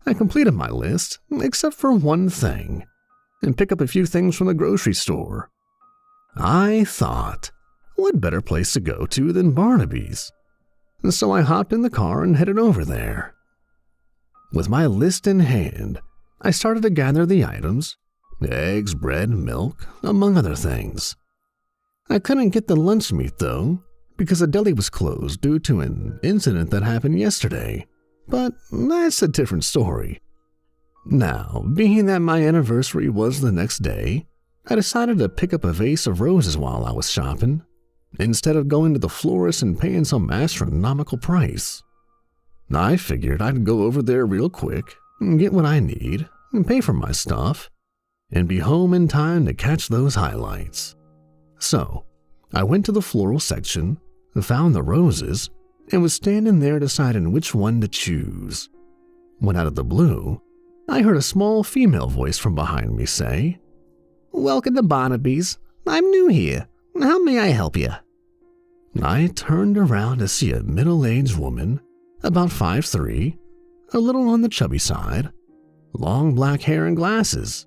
I completed my list, except for one thing, and pick up a few things from the grocery store. I thought, what better place to go to than Barnaby's? So I hopped in the car and headed over there. With my list in hand, I started to gather the items, eggs, bread, milk, among other things. I couldn't get the lunch meat though, because the deli was closed due to an incident that happened yesterday, but that's a different story. Now, being that my anniversary was the next day, I decided to pick up a vase of roses while I was shopping, instead of going to the florist and paying some astronomical price. I figured I'd go over there real quick, and get what I need, and pay for my stuff, and be home in time to catch those highlights. So, I went to the floral section, found the roses, and was standing there deciding which one to choose. When out of the blue, I heard a small female voice from behind me say, "Welcome to Barnaby's. I'm new here. How may I help you?" I turned around to see a middle-aged woman, about 5'3", a little on the chubby side, long black hair and glasses.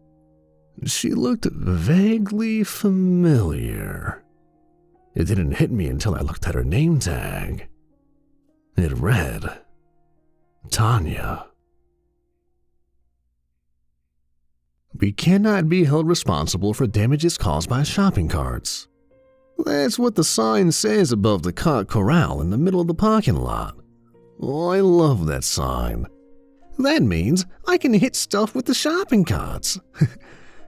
She looked vaguely familiar. It didn't hit me until I looked at her name tag. It read, Tanya. We cannot be held responsible for damages caused by shopping carts. That's what the sign says above the cart corral in the middle of the parking lot. Oh, I love that sign. That means I can hit stuff with the shopping carts.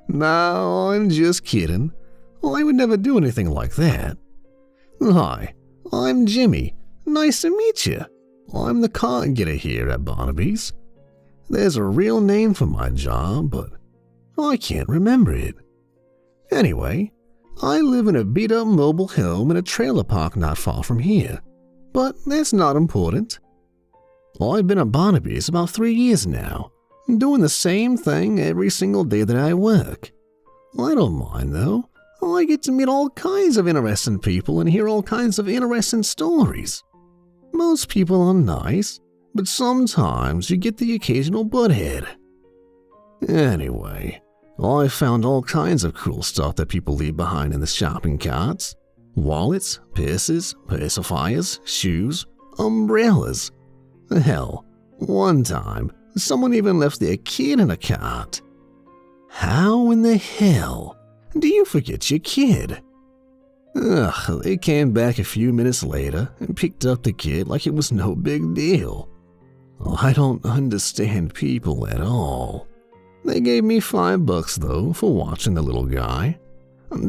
No, I'm just kidding. I would never do anything like that. Hi, I'm Jimmy. Nice to meet you. I'm the cart getter here at Barnaby's. There's a real name for my job, but I can't remember it. Anyway, I live in a beat-up mobile home in a trailer park not far from here, but that's not important. I've been at Barnaby's about 3 years now, doing the same thing every single day that I work. I don't mind though. I get to meet all kinds of interesting people and hear all kinds of interesting stories. Most people are nice, but sometimes you get the occasional butthead. Anyway, I found all kinds of cool stuff that people leave behind in the shopping carts. Wallets, purses, pacifiers, shoes, umbrellas. Hell, one time, someone even left their kid in a cart. How in the hell do you forget your kid? They came back a few minutes later and picked up the kid like it was no big deal. I don't understand people at all. They gave me $5 though for watching the little guy.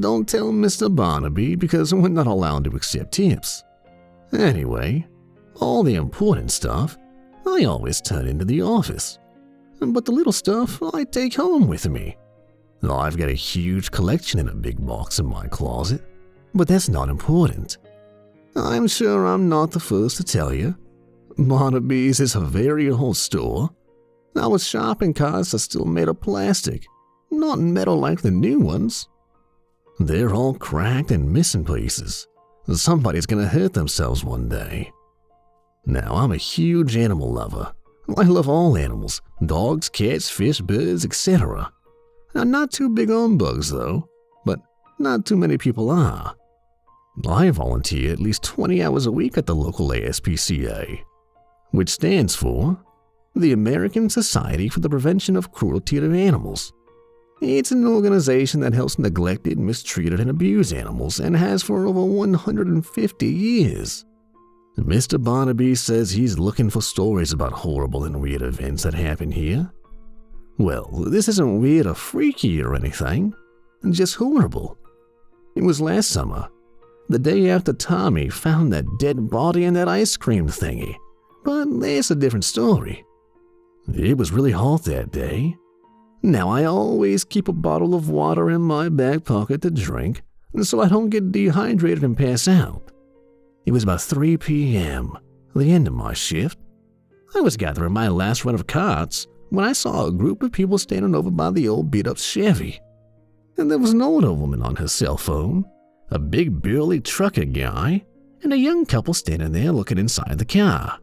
Don't tell Mr. Barnaby because we're not allowed to accept tips. Anyway, all the important stuff I always turn into the office. But the little stuff I take home with me. I've got a huge collection in a big box in my closet, but that's not important. I'm sure I'm not the first to tell you. Barnaby's is a very old store. Our shopping carts are still made of plastic, not metal like the new ones. They're all cracked and missing pieces. Somebody's gonna hurt themselves one day. Now, I'm a huge animal lover. I love all animals, dogs, cats, fish, birds, etc. I'm not too big on bugs though, but not too many people are. I volunteer at least 20 hours a week at the local ASPCA, which stands for the American Society for the Prevention of Cruelty to Animals. It's an organization that helps neglected, mistreated, and abused animals and has for over 150 years. Mr. Barnaby says he's looking for stories about horrible and weird events that happen here. Well, this isn't weird or freaky or anything, just horrible. It was last summer, the day after Tommy found that dead body in that ice cream thingy, but that's a different story. It was really hot that day. Now, I always keep a bottle of water in my back pocket to drink, so I don't get dehydrated and pass out. It was about 3 p.m., the end of my shift. I was gathering my last run of carts when I saw a group of people standing over by the old beat-up Chevy. And there was an older woman on her cell phone, a big burly trucker guy, and a young couple standing there looking inside the car.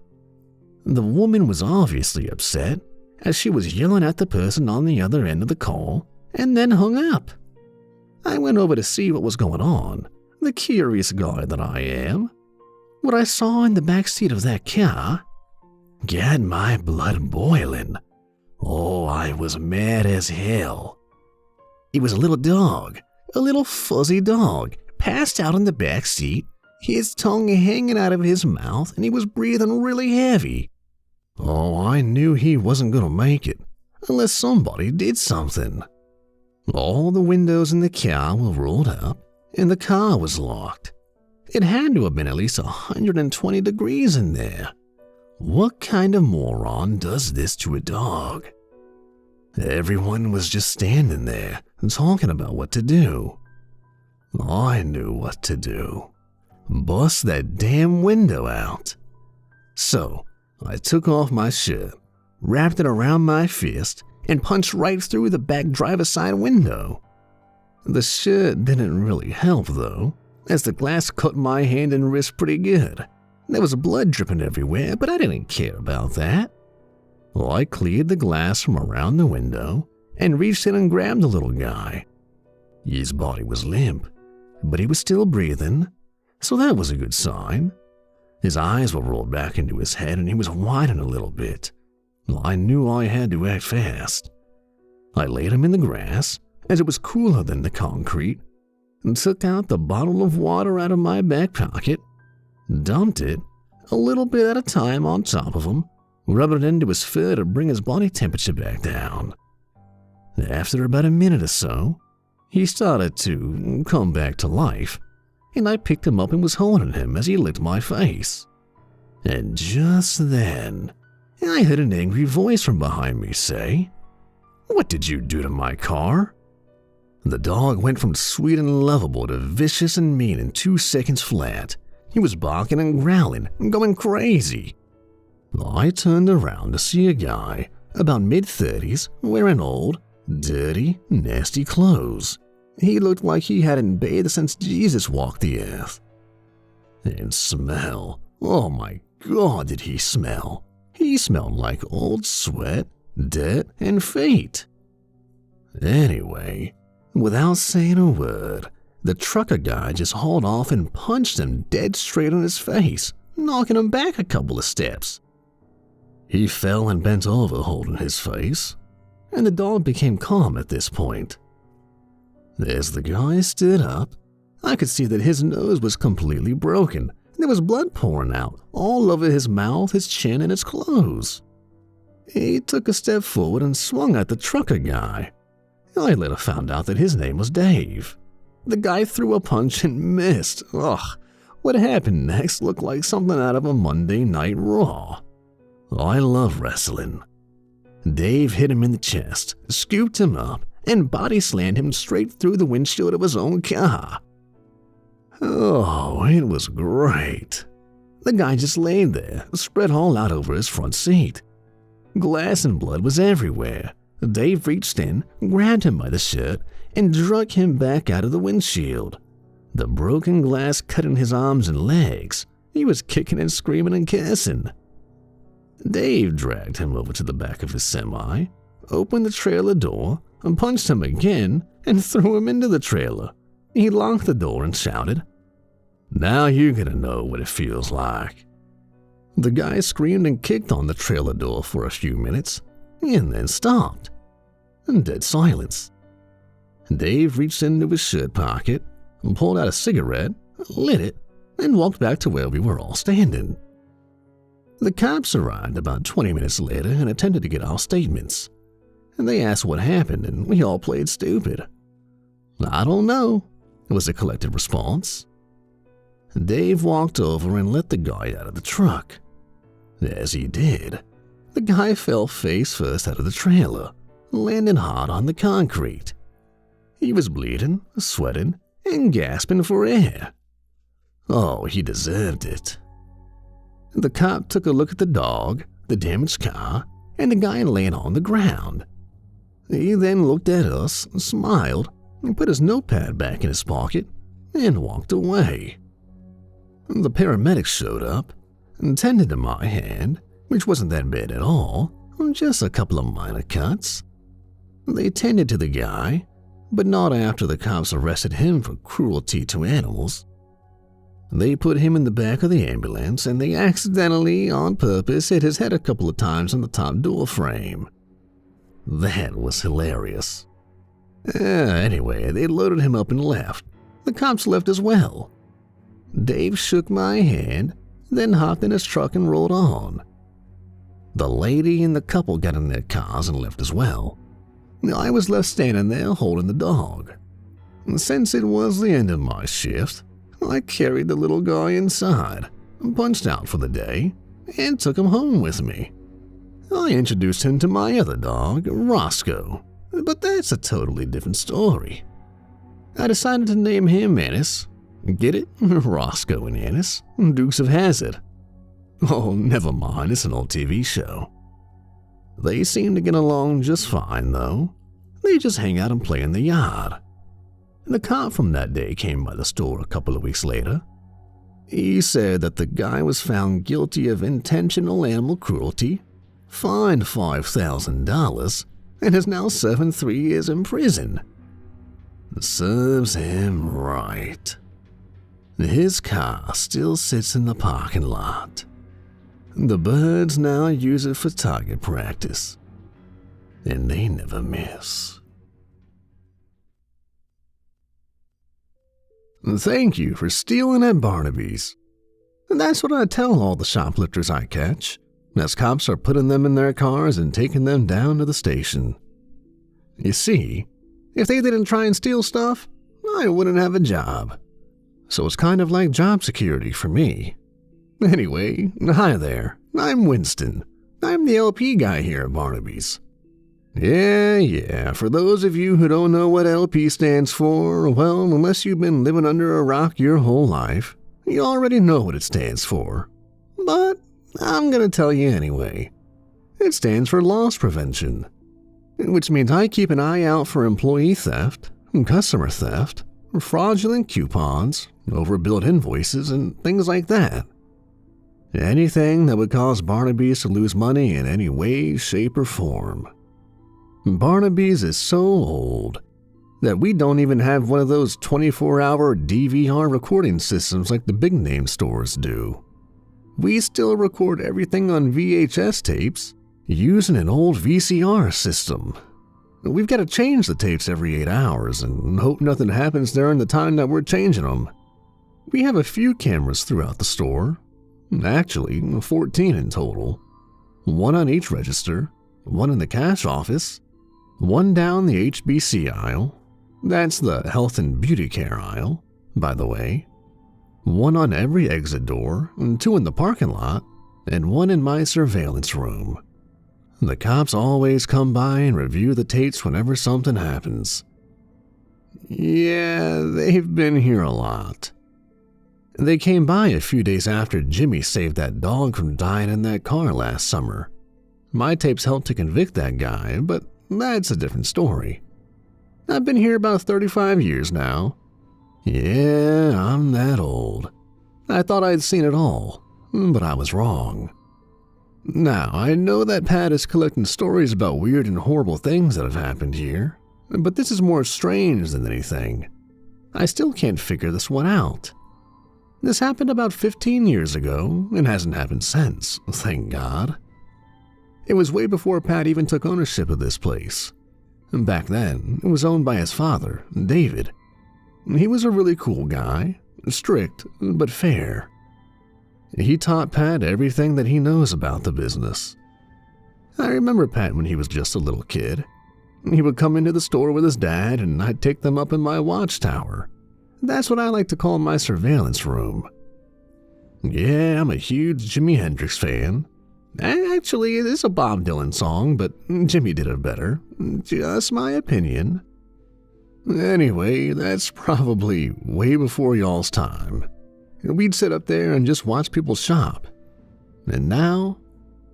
The woman was obviously upset, as she was yelling at the person on the other end of the call, and then hung up. I went over to see what was going on, the curious guy that I am. What I saw in the back seat of that car got my blood boiling. Oh, I was mad as hell. It was a little dog, a little fuzzy dog, passed out in the back seat, his tongue hanging out of his mouth, and he was breathing really heavy. Oh, I knew he wasn't going to make it, unless somebody did something. All the windows in the car were rolled up, and the car was locked. It had to have been at least 120 degrees in there. What kind of moron does this to a dog? Everyone was just standing there and talking about what to do. I knew what to do. Bust that damn window out. So, I took off my shirt, wrapped it around my fist, and punched right through the back driver's side window. The shirt didn't really help though, as the glass cut my hand and wrist pretty good. There was blood dripping everywhere, but I didn't care about that. Well, I cleared the glass from around the window and reached in and grabbed the little guy. His body was limp, but he was still breathing, so that was a good sign. His eyes were rolled back into his head and he was whining a little bit. I knew I had to act fast. I laid him in the grass, as it was cooler than the concrete, and took out the bottle of water out of my back pocket, dumped it, a little bit at a time on top of him, rubbed it into his fur to bring his body temperature back down. After about a minute or so, he started to come back to life, and I picked him up and was holding him as he licked my face. And just then, I heard an angry voice from behind me say, "What did you do to my car?" The dog went from sweet and lovable to vicious and mean in 2 seconds flat. He was barking and growling and going crazy. I turned around to see a guy about mid-30s wearing old, dirty, nasty clothes. He looked like he hadn't bathed since Jesus walked the earth. And smell. Oh my God, did he smell. He smelled like old sweat, dirt, and feet. Anyway, without saying a word, the trucker guy just hauled off and punched him dead straight on his face, knocking him back a couple of steps. He fell and bent over holding his face, and the dog became calm at this point. As the guy stood up, I could see that his nose was completely broken. There was blood pouring out all over his mouth, his chin, and his clothes. He took a step forward and swung at the trucker guy. I later found out that his name was Dave. The guy threw a punch and missed. Ugh, what happened next looked like something out of a Monday Night Raw. I love wrestling. Dave hit him in the chest, scooped him up, and body slammed him straight through the windshield of his own car. Oh, it was great. The guy just laid there, spread all out over his front seat. Glass and blood was everywhere. Dave reached in, grabbed him by the shirt, and dragged him back out of the windshield. The broken glass cut in his arms and legs. He was kicking and screaming and cursing. Dave dragged him over to the back of his semi, opened the trailer door, and punched him again and threw him into the trailer. He locked the door and shouted, "Now you're gonna know what it feels like." The guy screamed and kicked on the trailer door for a few minutes, and then stopped. Dead silence. Dave reached into his shirt pocket and pulled out a cigarette, lit it, and walked back to where we were all standing. The cops arrived about 20 minutes later and attempted to get our statements. They asked what happened, and we all played stupid. "I don't know," was the collected response. Dave walked over and let the guy out of the truck. As he did, the guy fell face first out of the trailer, landing hard on the concrete. He was bleeding, sweating, and gasping for air. Oh, he deserved it. The cop took a look at the dog, the damaged car, and the guy laying on the ground. He then looked at us, smiled, and put his notepad back in his pocket, and walked away. The paramedics showed up and tended to my hand, which wasn't that bad at all, just a couple of minor cuts. They tended to the guy, but not after the cops arrested him for cruelty to animals. They put him in the back of the ambulance, and they accidentally, on purpose, hit his head a couple of times on the top door frame. That was hilarious. Anyway, they loaded him up and left. The cops left as well. Dave shook my hand, then hopped in his truck and rolled on. The lady and the couple got in their cars and left as well. I was left standing there holding the dog. Since it was the end of my shift, I carried the little guy inside, punched out for the day, and took him home with me. I introduced him to my other dog, Roscoe, but that's a totally different story. I decided to name him Ennis. Get it? Roscoe and Ennis, Dukes of Hazzard. Oh, never mind, it's an old TV show. They seem to get along just fine, though. They just hang out and play in the yard. The cop from that day came by the store a couple of weeks later. He said that the guy was found guilty of intentional animal cruelty, fined $5,000, and is now serving 3 years in prison. Serves him right. His car still sits in the parking lot. The birds now use it for target practice, and they never miss. Thank you for stealing at Barnaby's. That's what I tell all the shoplifters I catch, as cops are putting them in their cars and taking them down to the station. You see, if they didn't try and steal stuff, I wouldn't have a job. So it's kind of like job security for me. Anyway, hi there, I'm Winston. I'm the LP guy here at Barnaby's. Yeah, for those of you who don't know what LP stands for, well, unless you've been living under a rock your whole life, you already know what it stands for. But I'm gonna tell you anyway. It stands for loss prevention, which means I keep an eye out for employee theft, customer theft, fraudulent coupons, overbilled invoices, and things like that. Anything that would cause Barnaby's to lose money in any way, shape, or form. Barnaby's is so old that we don't even have one of those 24-hour DVR recording systems like the big-name stores do. We still record everything on VHS tapes using an old VCR system. We've got to change the tapes every 8 hours and hope nothing happens during the time that we're changing them. We have a few cameras throughout the store, actually 14 in total. One on each register, one in the cash office, one down the HBC aisle, that's the health and beauty care aisle, by the way, one on every exit door, and 2 in the parking lot, and one in my surveillance room. The cops always come by and review the tapes whenever something happens. Yeah, they've been here a lot. They came by a few days after Jimmy saved that dog from dying in that car last summer. My tapes helped to convict that guy, but that's a different story. I've been here about 35 years now. Yeah, I'm that old. I thought I'd seen it all, but I was wrong. Now, I know that Pat is collecting stories about weird and horrible things that have happened here, but this is more strange than anything. I still can't figure this one out. This happened about 15 years ago and hasn't happened since, thank God. It was way before Pat even took ownership of this place. Back then, it was owned by his father, David. He was a really cool guy, strict but fair. He taught Pat everything that he knows about the business. I remember Pat when he was just a little kid. He would come into the store with his dad and I'd take them up in my watchtower. That's what I like to call my surveillance room. Yeah, I'm a huge Jimi Hendrix fan. Actually, it is a Bob Dylan song, but Jimmy did it better. Just my opinion. Anyway, that's probably way before y'all's time. We'd sit up there and just watch people shop. And now,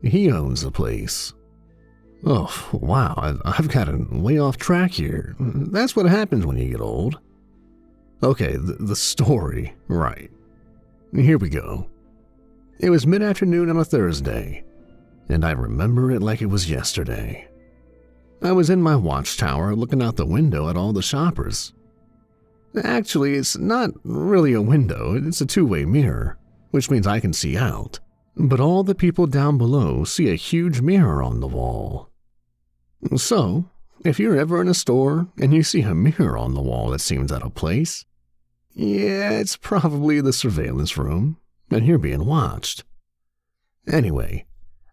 he owns the place. Oh, wow, I've gotten way off track here. That's what happens when you get old. Okay, the story, right. Here we go. It was mid-afternoon on a Thursday, and I remember it like it was yesterday. I was in my watchtower looking out the window at all the shoppers. Actually, it's not really a window, it's a two-way mirror, which means I can see out. But all the people down below see a huge mirror on the wall. So, if you're ever in a store and you see a mirror on the wall that seems out of place, yeah, it's probably the surveillance room, and you're being watched. Anyway,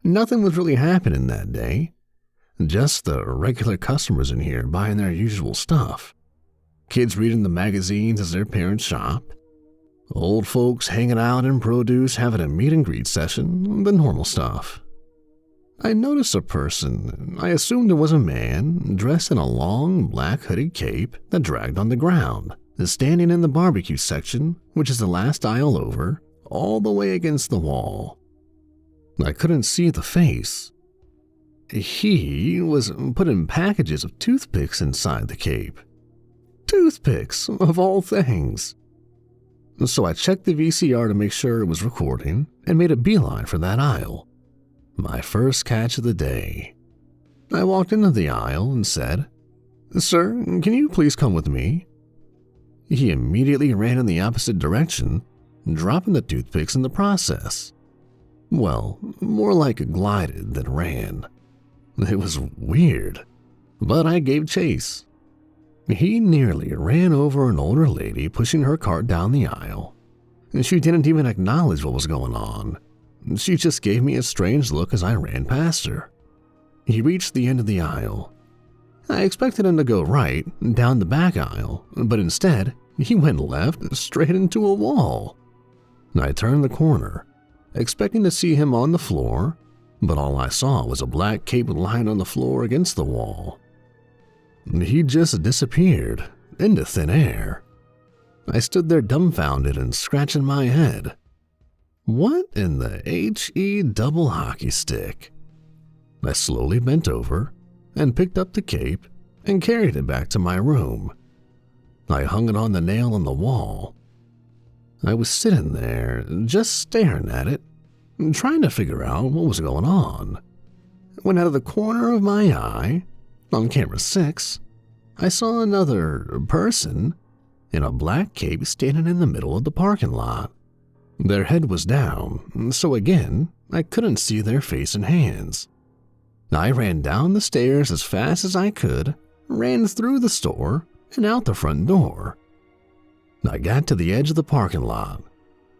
nothing was really happening that day. Just the regular customers in here buying their usual stuff. Kids reading the magazines as their parents shop. Old folks hanging out in produce having a meet and greet session, the normal stuff. I noticed a person, I assumed it was a man, dressed in a long black hooded cape that dragged on the ground, standing in the barbecue section, which is the last aisle over, all the way against the wall. I couldn't see the face. He was putting packages of toothpicks inside the cape. Toothpicks, of all things. So I checked the VCR to make sure it was recording and made a beeline for that aisle. My first catch of the day. I walked into the aisle and said, "Sir, can you please come with me?" He immediately ran in the opposite direction, dropping the toothpicks in the process. Well, more like glided than ran. It was weird, but I gave chase. He nearly ran over an older lady pushing her cart down the aisle. She didn't even acknowledge what was going on. She just gave me a strange look as I ran past her. He reached the end of the aisle. I expected him to go right, down the back aisle, but instead, he went left, straight into a wall. I turned the corner, expecting to see him on the floor, but all I saw was a black cape lying on the floor against the wall. He just disappeared into thin air. I stood there dumbfounded and scratching my head. What in the H-E double hockey stick? I slowly bent over and picked up the cape and carried it back to my room. I hung it on the nail on the wall. I was sitting there, just staring at it, trying to figure out what was going on, when out of the corner of my eye, on camera 6, I saw another person in a black cape standing in the middle of the parking lot. Their head was down, so again, I couldn't see their face and hands. I ran down the stairs as fast as I could, ran through the store, and out the front door. I got to the edge of the parking lot.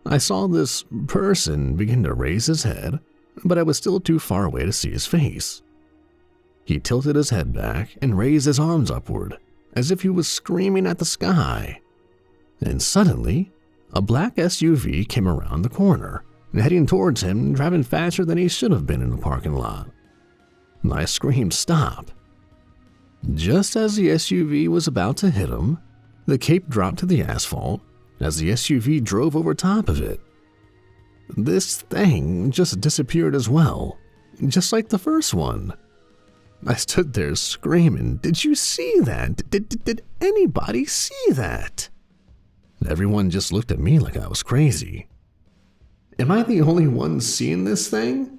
I saw this person begin to raise his head, but I was still too far away to see his face. He tilted his head back and raised his arms upward, as if he was screaming at the sky. And suddenly, a black SUV came around the corner, heading towards him, driving faster than he should have been in the parking lot. I screamed, "Stop!" Just as the SUV was about to hit him, the cape dropped to the asphalt as the SUV drove over top of it. This thing just disappeared as well, just like the first one. I stood there screaming, "Did you see that? Did anybody see that?" Everyone just looked at me like I was crazy. Am I the only one seeing this thing?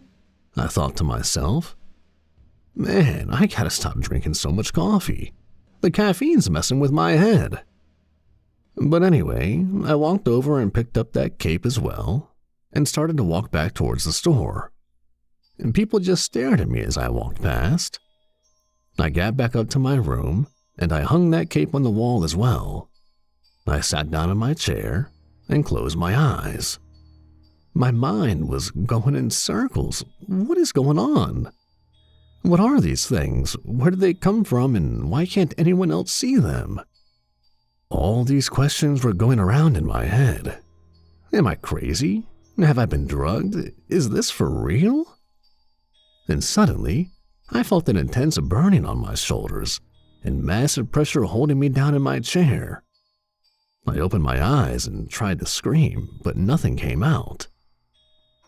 I thought to myself. Man, I gotta stop drinking so much coffee. The caffeine's messing with my head. But anyway, I walked over and picked up that cape as well and started to walk back towards the store. And people just stared at me as I walked past. I got back up to my room and I hung that cape on the wall as well. I sat down in my chair and closed my eyes. My mind was going in circles. What is going on? What are these things? Where did they come from, and why can't anyone else see them? All these questions were going around in my head. Am I crazy? Have I been drugged? Is this for real? And suddenly, I felt an intense burning on my shoulders and massive pressure holding me down in my chair. I opened my eyes and tried to scream, but nothing came out.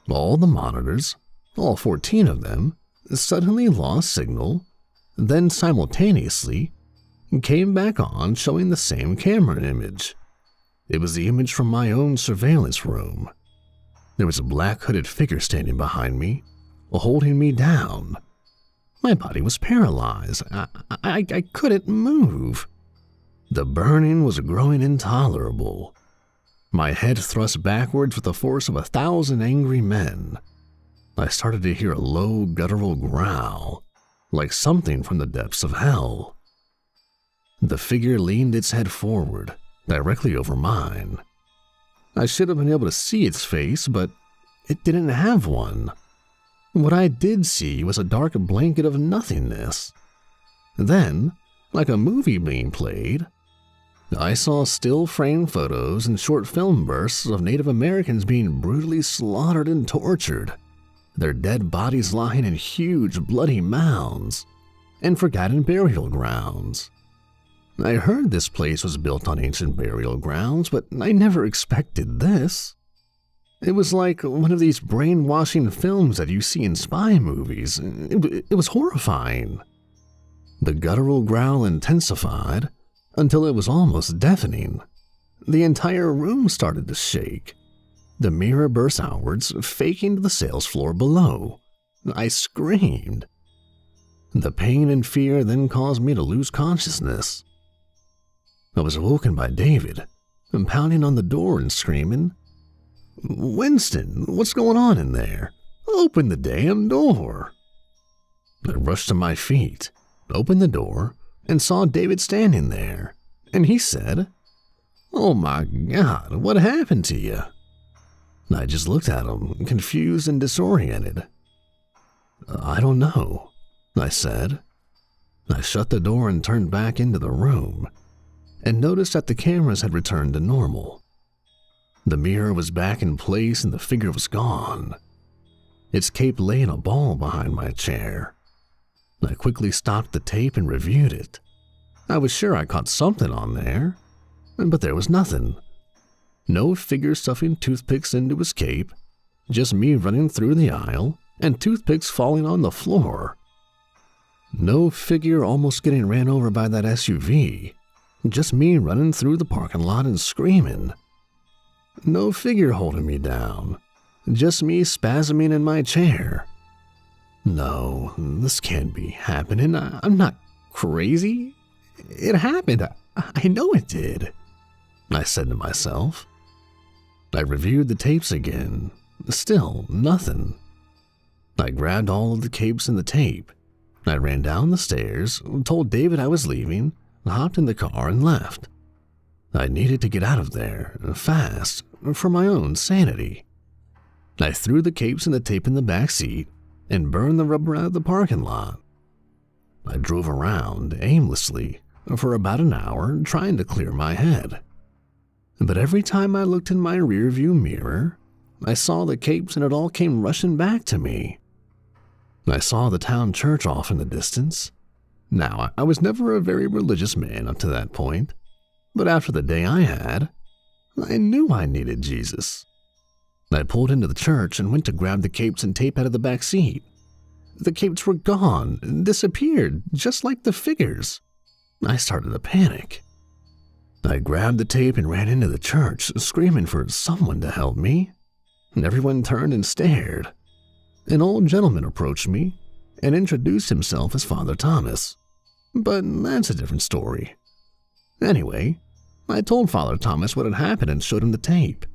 All the monitors, all 14 of them, suddenly lost signal, then simultaneously came back on showing the same camera image. It was the image from my own surveillance room. There was a black hooded figure standing behind me, holding me down. My body was paralyzed. I couldn't move. The burning was growing intolerable. My head thrust backwards with the force of 1,000 angry men. I started to hear a low, guttural growl, like something from the depths of hell. The figure leaned its head forward, directly over mine. I should have been able to see its face, but it didn't have one. What I did see was a dark blanket of nothingness. Then, like a movie being played, I saw still frame photos and short film bursts of Native Americans being brutally slaughtered and tortured, their dead bodies lying in huge bloody mounds and forgotten burial grounds. I heard this place was built on ancient burial grounds, but I never expected this. It was like one of these brainwashing films that you see in spy movies. It was horrifying. The guttural growl intensified until it was almost deafening. The entire room started to shake. The mirror burst outwards, faking to the sales floor below. I screamed. The pain and fear then caused me to lose consciousness. I was awoken by David, pounding on the door and screaming, "Winston, what's going on in there? Open the damn door." I rushed to my feet, opened the door, and saw David standing there, and he said, "Oh my God, what happened to you?" I just looked at him, confused and disoriented. "I don't know," I said. I shut the door and turned back into the room, and noticed that the cameras had returned to normal. The mirror was back in place and the figure was gone. Its cape lay in a ball behind my chair. I quickly stopped the tape and reviewed it. I was sure I caught something on there, but there was nothing. No figure stuffing toothpicks into his cape, just me running through the aisle and toothpicks falling on the floor. No figure almost getting ran over by that SUV, just me running through the parking lot and screaming. No figure holding me down, just me spasming in my chair. No, this can't be happening. I'm not crazy. It happened. I know it did, I said to myself. I reviewed the tapes again. Still nothing. I grabbed all of the capes and the tape. I ran down the stairs, told David I was leaving, hopped in the car and left. I needed to get out of there, fast, for my own sanity. I threw the capes and the tape in the back seat and burned the rubber out of the parking lot. I drove around aimlessly for about an hour trying to clear my head. But every time I looked in my rearview mirror, I saw the capes and it all came rushing back to me. I saw the town church off in the distance. Now, I was never a very religious man up to that point, but after the day I had, I knew I needed Jesus. I pulled into the church and went to grab the capes and tape out of the back seat. The capes were gone, disappeared, just like the figures. I started to panic. I grabbed the tape and ran into the church, screaming for someone to help me. Everyone turned and stared. An old gentleman approached me and introduced himself as Father Thomas. But that's a different story. Anyway, I told Father Thomas what had happened and showed him the tape.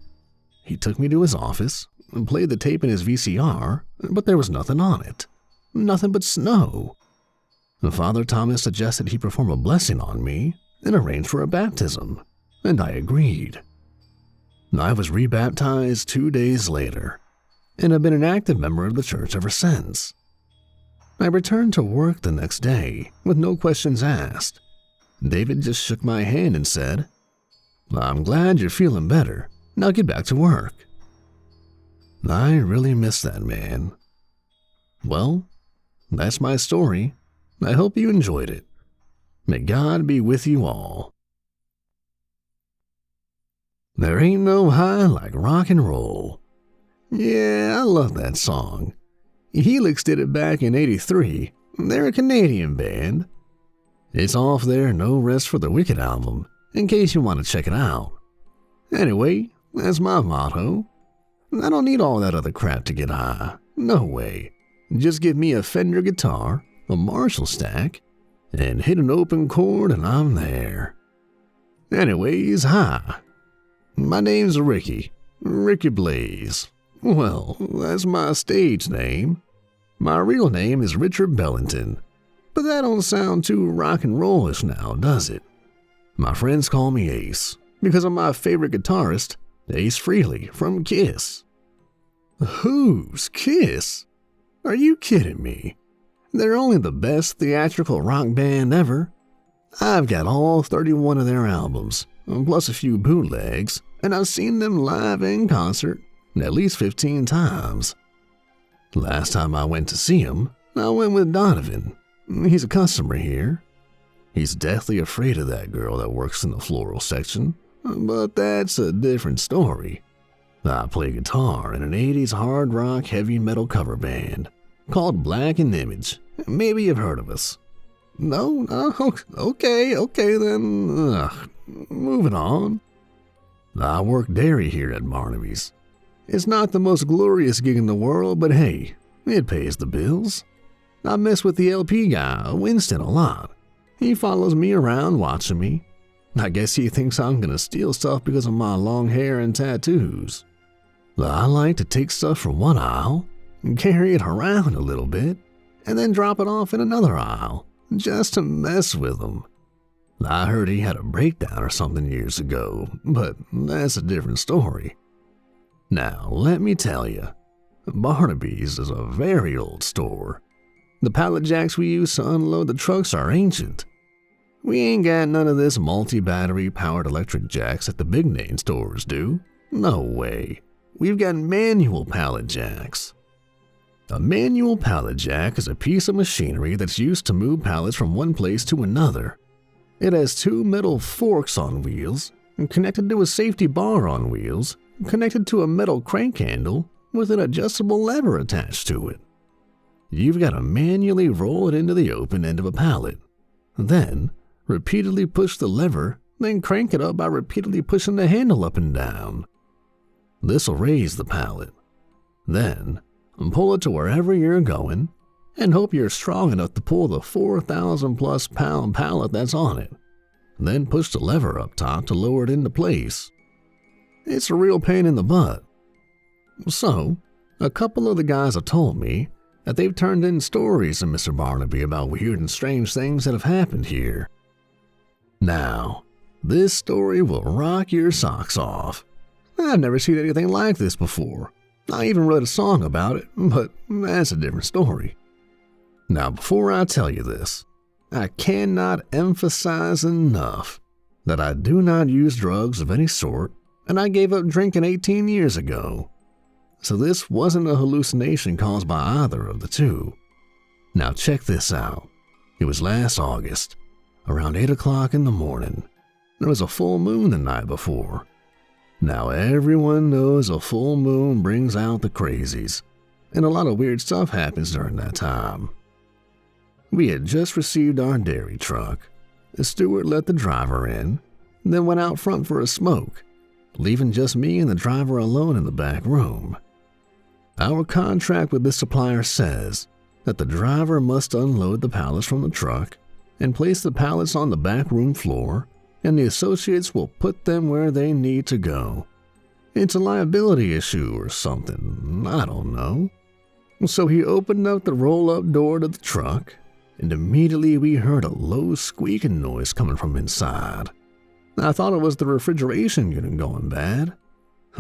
He took me to his office and played the tape in his VCR, but there was nothing on it. Nothing but snow. Father Thomas suggested he perform a blessing on me and arrange for a baptism, and I agreed. I was rebaptized 2 days later, and have been an active member of the church ever since. I returned to work the next day with no questions asked. David just shook my hand and said, "I'm glad you're feeling better. Now get back to work." I really miss that man. Well, that's my story. I hope you enjoyed it. May God be with you all. There ain't no high like rock and roll. Yeah, I love that song. Helix did it back in '83. They're a Canadian band. It's off their No Rest for the Wicked album, in case you want to check it out. Anyway, that's my motto. I don't need all that other crap to get high. No way. Just give me a Fender guitar, a Marshall stack, and hit an open chord and I'm there. Anyways, hi. My name's Ricky. Ricky Blaze. Well, that's my stage name. My real name is Richard Bellington. But that don't sound too rock and rollish now, does it? My friends call me Ace, because of my favorite guitarist, Ace Frehley from Kiss. Who's Kiss? Are you kidding me? They're only the best theatrical rock band ever. I've got all 31 of their albums, plus a few bootlegs, and I've seen them live in concert at least 15 times. Last time I went to see him, I went with Donovan. He's a customer here. He's deathly afraid of that girl that works in the floral section, but that's a different story. I play guitar in an 80s hard rock heavy metal cover band called Black and Image. Maybe you've heard of us. No? Okay then. Moving on. I work dairy here at Barnaby's. It's not the most glorious gig in the world, but hey, it pays the bills. I mess with the LP guy, Winston, a lot. He follows me around watching me. I guess he thinks I'm gonna steal stuff because of my long hair and tattoos. I like to take stuff from one aisle and carry it around a little bit and then drop it off in another aisle just to mess with him. I heard he had a breakdown or something years ago, but that's a different story. Now, let me tell you, Barnaby's is a very old store. The pallet jacks we use to unload the trucks are ancient. We ain't got none of this multi-battery powered electric jacks that the big name stores do. No way. We've got manual pallet jacks. A manual pallet jack is a piece of machinery that's used to move pallets from one place to another. It has two metal forks on wheels, connected to a safety bar on wheels, connected to a metal crank handle with an adjustable lever attached to it. You've got to manually roll it into the open end of a pallet. Then, repeatedly push the lever, then crank it up by repeatedly pushing the handle up and down. This'll raise the pallet. Then, pull it to wherever you're going, and hope you're strong enough to pull the 4,000+ pound pallet that's on it. Then push the lever up top to lower it into place. It's a real pain in the butt. So, a couple of the guys have told me that they've turned in stories to Mr. Barnaby about weird and strange things that have happened here. Now, this story will rock your socks off. I've never seen anything like this before. I even wrote a song about it, but that's a different story. Now, before I tell you this, I cannot emphasize enough that I do not use drugs of any sort, and I gave up drinking 18 years ago. so this wasn't a hallucination caused by either of the two. Now check this out. It was last August, around 8 o'clock in the morning. There was a full moon the night before. Now everyone knows a full moon brings out the crazies, and a lot of weird stuff happens during that time. We had just received our dairy truck. The steward let the driver in, then went out front for a smoke, leaving just me and the driver alone in the back room. Our contract with this supplier says that the driver must unload the pallets from the truck and place the pallets on the back room floor, and the associates will put them where they need to go. It's a liability issue or something, I don't know. So he opened up the roll-up door to the truck, and immediately we heard a low squeaking noise coming from inside. I thought it was the refrigeration unit going bad,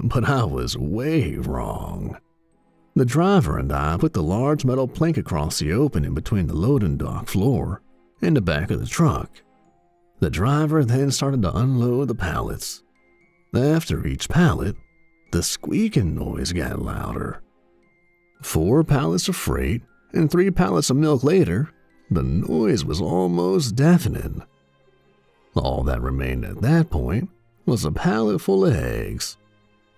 but I was way wrong. The driver and I put the large metal plank across the opening between the loading dock floor and the back of the truck. The driver then started to unload the pallets. After each pallet, the squeaking noise got louder. 4 pallets of freight and 3 pallets of milk later, the noise was almost deafening. All that remained at that point was a pallet full of eggs.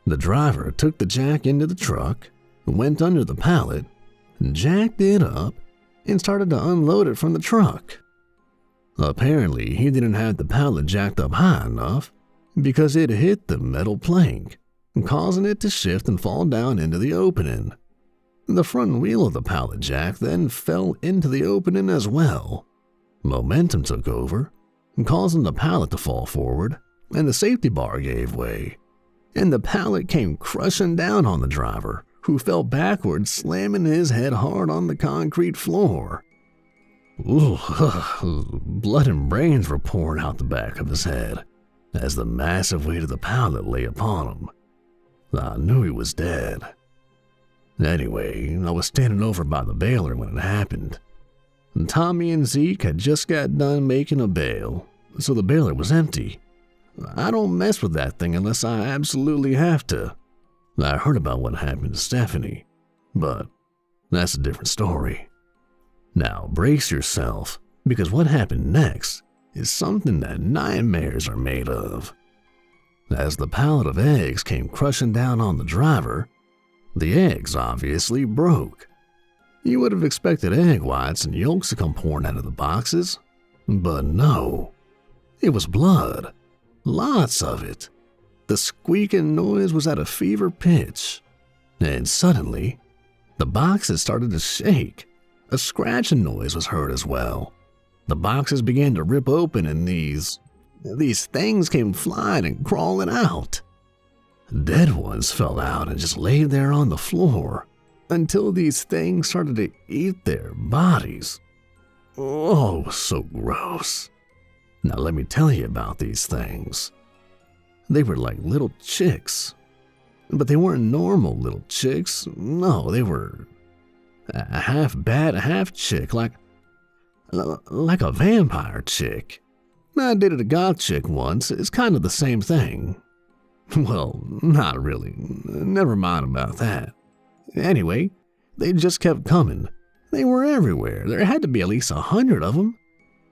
The driver took the jack into the truck, went under the pallet, jacked it up, and started to unload it from the truck. Apparently, he didn't have the pallet jacked up high enough because it hit the metal plank, causing it to shift and fall down into the opening. The front wheel of the pallet jack then fell into the opening as well. Momentum took over, causing the pallet to fall forward, and the safety bar gave way, and the pallet came crushing down on the driver, who fell backwards, slamming his head hard on the concrete floor. Ooh, blood and brains were pouring out the back of his head as the massive weight of the pallet lay upon him. I knew he was dead. Anyway, I was standing over by the baler when it happened. Tommy and Zeke had just got done making a bale, so the baler was empty. I don't mess with that thing unless I absolutely have to. I heard about what happened to Stephanie, but that's a different story. Now brace yourself, because what happened next is something that nightmares are made of. As the pallet of eggs came crushing down on the driver, the eggs obviously broke. You would have expected egg whites and yolks to come pouring out of the boxes, but no. It was blood. Lots of it. The squeaking noise was at a fever pitch, and suddenly, the boxes started to shake. A scratching noise was heard as well. The boxes began to rip open, and these things came flying and crawling out. Dead ones fell out and just laid there on the floor until these things started to eat their bodies. Oh, so gross. Now let me tell you about these things. They were like little chicks. But they weren't normal little chicks. No, they were a half bat, half chick, like a vampire chick. I dated a goth chick once. It's kind of the same thing. Well, not really. Never mind about that. Anyway, they just kept coming. They were everywhere. There had to be at least 100 of them.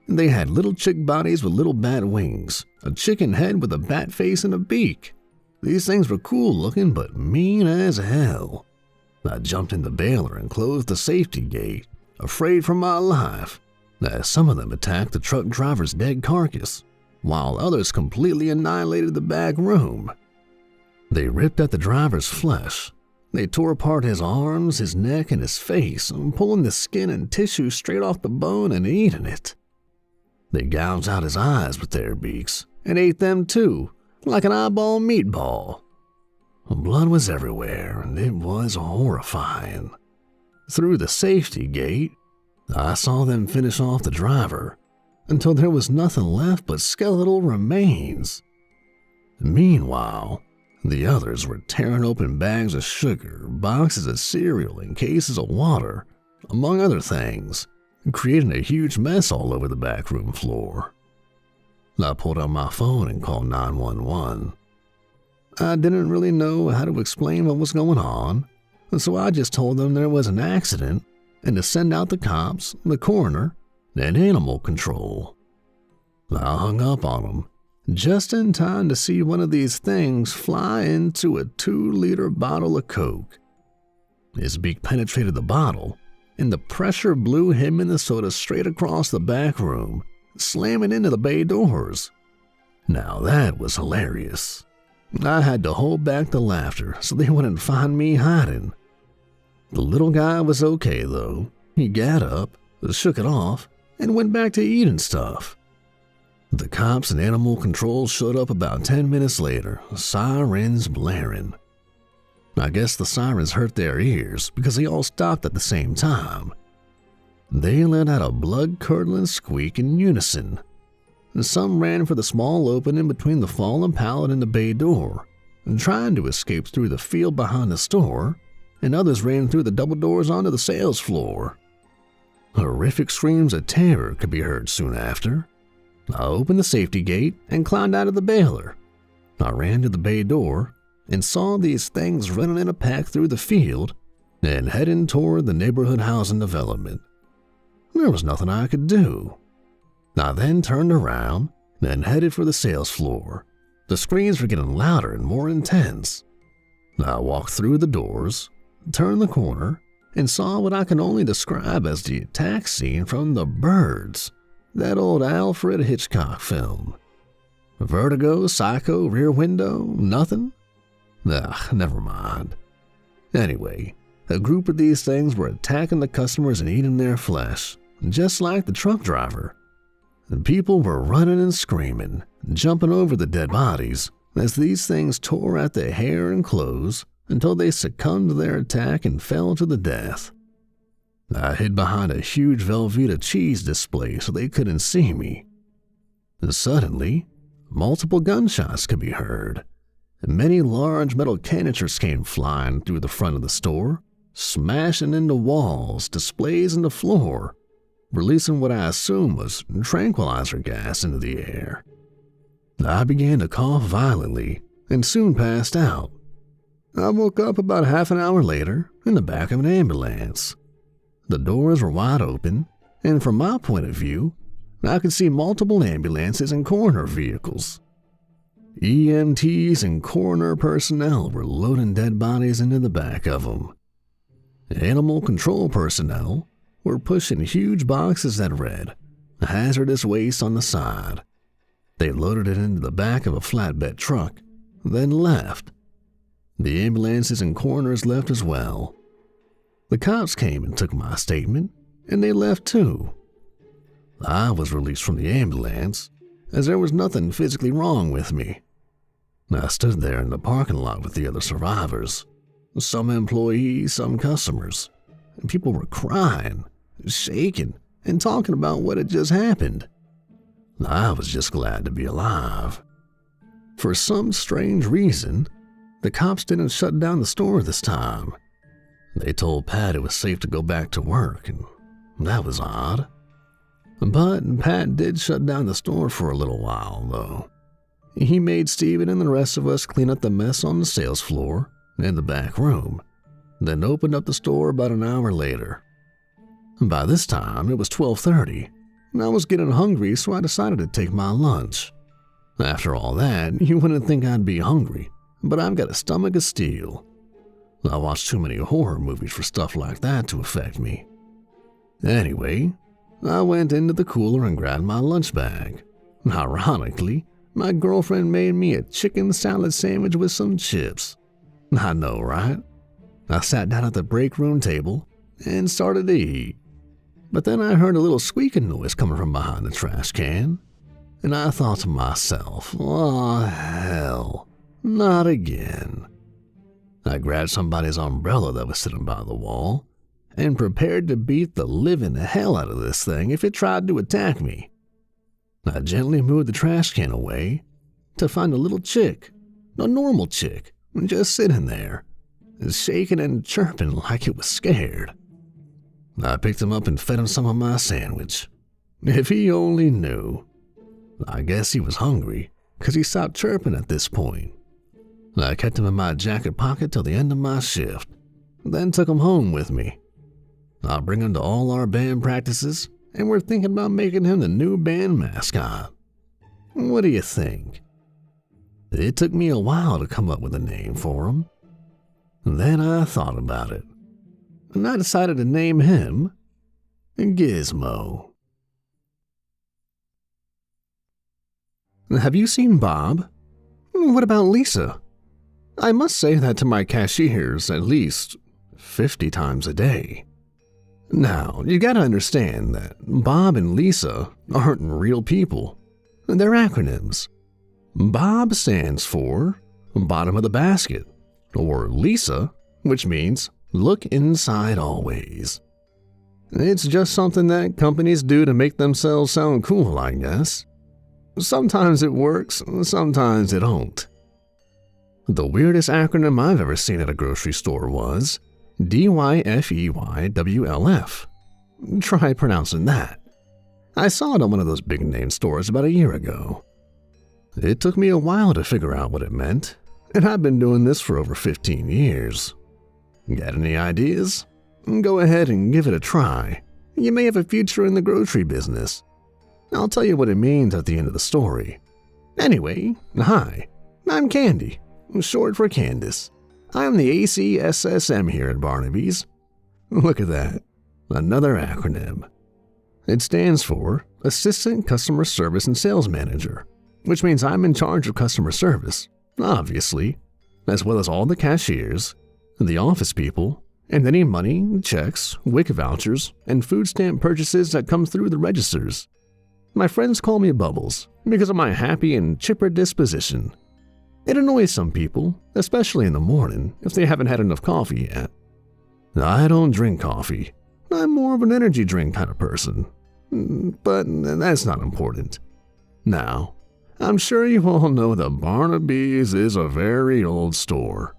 They had little chick bodies with little bat wings, a chicken head with a bat face and a beak. These things were cool looking, but mean as hell. I jumped in the baler and closed the safety gate, afraid for my life, as some of them attacked the truck driver's dead carcass, while others completely annihilated the back room. They ripped at the driver's flesh. They tore apart his arms, his neck, and his face, pulling the skin and tissue straight off the bone and eating it. They gouged out his eyes with their beaks and ate them too, like an eyeball meatball. Blood was everywhere, and it was horrifying. Through the safety gate, I saw them finish off the driver until there was nothing left but skeletal remains. Meanwhile, the others were tearing open bags of sugar, boxes of cereal, and cases of water, among other things, creating a huge mess all over the backroom floor. I pulled out my phone and called 911. I didn't really know how to explain what was going on, so I just told them there was an accident and to send out the cops, the coroner, and animal control. I hung up on them just in time to see one of these things fly into a 2-liter bottle of Coke. His beak penetrated the bottle, and the pressure blew him and the soda straight across the back room, slamming into the bay doors. Now that was hilarious. I had to hold back the laughter so they wouldn't find me hiding. The little guy was okay though. He got up, shook it off, and went back to eating stuff. The cops and animal control showed up about 10 minutes later, sirens blaring. I guess the sirens hurt their ears because they all stopped at the same time. They let out a blood-curdling squeak in unison. Some ran for the small opening between the fallen pallet and the bay door, trying to escape through the field behind the store, and others ran through the double doors onto the sales floor. Horrific screams of terror could be heard soon after. I opened the safety gate and climbed out of the baler. I ran to the bay door and saw these things running in a pack through the field and heading toward the neighborhood housing development. There was nothing I could do. I then turned around and headed for the sales floor. The screams were getting louder and more intense. I walked through the doors, turned the corner, and saw what I can only describe as the attack scene from The Birds, that old Alfred Hitchcock film. Vertigo, Psycho, Rear Window, nothing? Never mind. Anyway, a group of these things were attacking the customers and eating their flesh, just like the truck driver. And people were running and screaming, jumping over the dead bodies as these things tore at their hair and clothes until they succumbed to their attack and fell to the death. I hid behind a huge Velveeta cheese display so they couldn't see me. Suddenly, multiple gunshots could be heard, and many large metal canisters came flying through the front of the store, smashing into walls, displays, and the floor, releasing what I assumed was tranquilizer gas into the air. I began to cough violently and soon passed out. I woke up about half an hour later in the back of an ambulance. The doors were wide open, and from my point of view, I could see multiple ambulances and coroner vehicles. EMTs and coroner personnel were loading dead bodies into the back of them. Animal control personnel were pushing huge boxes that read "hazardous waste" on the side. They loaded it into the back of a flatbed truck, then left. The ambulances and coroners left as well. The cops came and took my statement, and they left too. I was released from the ambulance, as there was nothing physically wrong with me. I stood there in the parking lot with the other survivors, some employees, some customers, and people were crying, shaking, and talking about what had just happened. I was just glad to be alive. For some strange reason, the cops didn't shut down the store this time. They told Pat it was safe to go back to work, and that was odd. But Pat did shut down the store for a little while, though. He made Steven and the rest of us clean up the mess on the sales floor and the back room, then opened up the store about an hour later. By this time, it was 12:30, and I was getting hungry, so I decided to take my lunch. After all that, you wouldn't think I'd be hungry, but I've got a stomach of steel. I watched too many horror movies for stuff like that to affect me. Anyway, I went into the cooler and grabbed my lunch bag. Ironically, my girlfriend made me a chicken salad sandwich with some chips. I know, right? I sat down at the break room table and started to eat. But then I heard a little squeaking noise coming from behind the trash can, and I thought to myself, oh hell, not again. I grabbed somebody's umbrella that was sitting by the wall and prepared to beat the living hell out of this thing if it tried to attack me. I gently moved the trash can away to find a little chick, a normal chick, just sitting there, shaking and chirping like it was scared. I picked him up and fed him some of my sandwich. If he only knew. I guess he was hungry, because he stopped chirping at this point. I kept him in my jacket pocket till the end of my shift. then took him home with me. I'll bring him to all our band practices, and we're thinking about making him the new band mascot. What do you think? It took me a while to come up with a name for him. Then I thought about it, and I decided to name him Gizmo. Have you seen Bob? What about Lisa? I must say that to my cashiers at least 50 times a day. Now, you gotta understand that Bob and Lisa aren't real people. They're acronyms. Bob stands for bottom of the basket, or Lisa, which means look inside always. It's just something that companies do to make themselves sound cool, I guess. Sometimes it works, sometimes it don't. The weirdest acronym I've ever seen at a grocery store was DYFEYWLF. Try pronouncing that. I saw it on one of those big name stores about a year ago. It took me a while to figure out what it meant, and I've been doing this for over 15 years. Got any ideas? Go ahead and give it a try. You may have a future in the grocery business. I'll tell you what it means at the end of the story. Anyway, hi, I'm Candy, short for Candace. I'm the ACSSM here at Barnaby's. Look at that, another acronym. It stands for Assistant Customer Service and Sales Manager, which means I'm in charge of customer service, obviously, as well as all the cashiers, the office people, and any money, checks, WIC vouchers, and food stamp purchases that come through the registers. My friends call me Bubbles because of my happy and chipper disposition. It annoys some people, especially in the morning, if they haven't had enough coffee yet. I don't drink coffee. I'm more of an energy drink kind of person. But that's not important. Now, I'm sure you all know that Barnaby's is a very old store.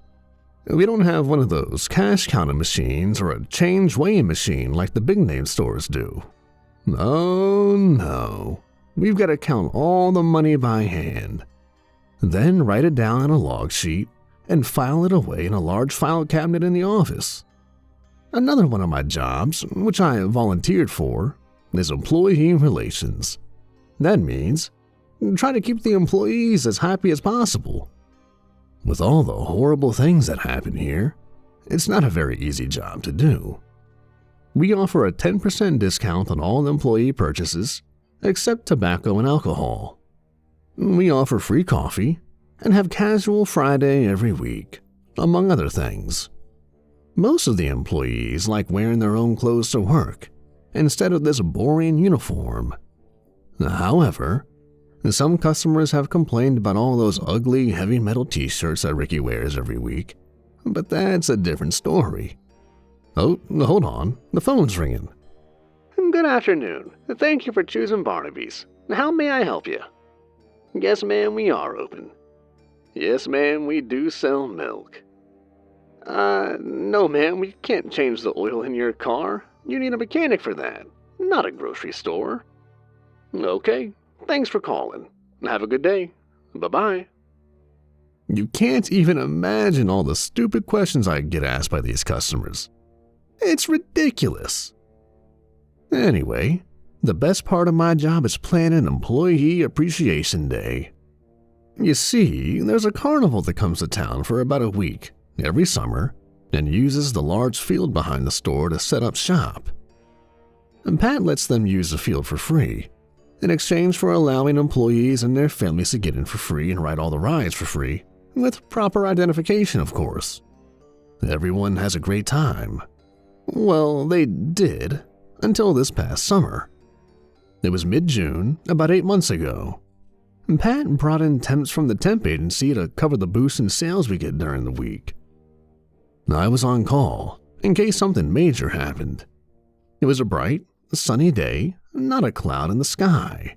We don't have one of those cash counting machines or a change weighing machine like the big name stores do. Oh no, we've got to count all the money by hand, then write it down on a log sheet and file it away in a large file cabinet in the office. Another one of my jobs, which I volunteered for, is employee relations. That means try to keep the employees as happy as possible. With all the horrible things that happen here, it's not a very easy job to do. We offer a 10% discount on all employee purchases, except tobacco and alcohol. We offer free coffee and have casual Friday every week, among other things. Most of the employees like wearing their own clothes to work, instead of this boring uniform. However, some customers have complained about all those ugly heavy metal t-shirts that Ricky wears every week, but that's a different story. Oh, hold on, the phone's ringing. Good afternoon. Thank you for choosing Barnaby's. How may I help you? Yes, ma'am, we are open. Yes, ma'am, we do sell milk. No, ma'am, we can't change the oil in your car. You need a mechanic for that, not a grocery store. Okay, thanks for calling. Have a good day. Bye-bye. You can't even imagine all the stupid questions I get asked by these customers. It's ridiculous. Anyway, the best part of my job is planning Employee Appreciation Day. You see, there's a carnival that comes to town for about a week every summer and uses the large field behind the store to set up shop. And Pat lets them use the field for free, in exchange for allowing employees and their families to get in for free and ride all the rides for free, with proper identification, of course. Everyone has a great time. Well, they did, until this past summer. It was mid-June, about 8 months ago. Pat brought in temps from the temp agency to cover the boost in sales we get during the week. I was on call, in case something major happened. It was a bright, sunny day, not a cloud in the sky.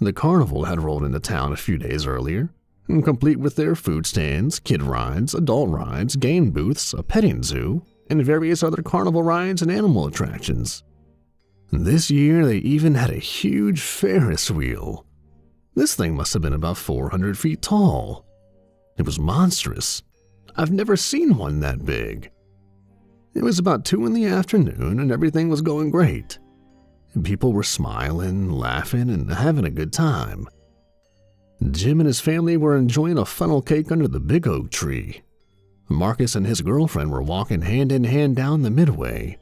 The carnival had rolled into town a few days earlier, complete with their food stands, kid rides, adult rides, game booths, a petting zoo, and various other carnival rides and animal attractions. This year, they even had a huge Ferris wheel. This thing must have been about 400 feet tall. It was monstrous. I've never seen one that big. It was about 2 in the afternoon and everything was going great. People were smiling, laughing, and having a good time. Jim and his family were enjoying a funnel cake under the big oak tree. Marcus and his girlfriend were walking hand in hand down the midway.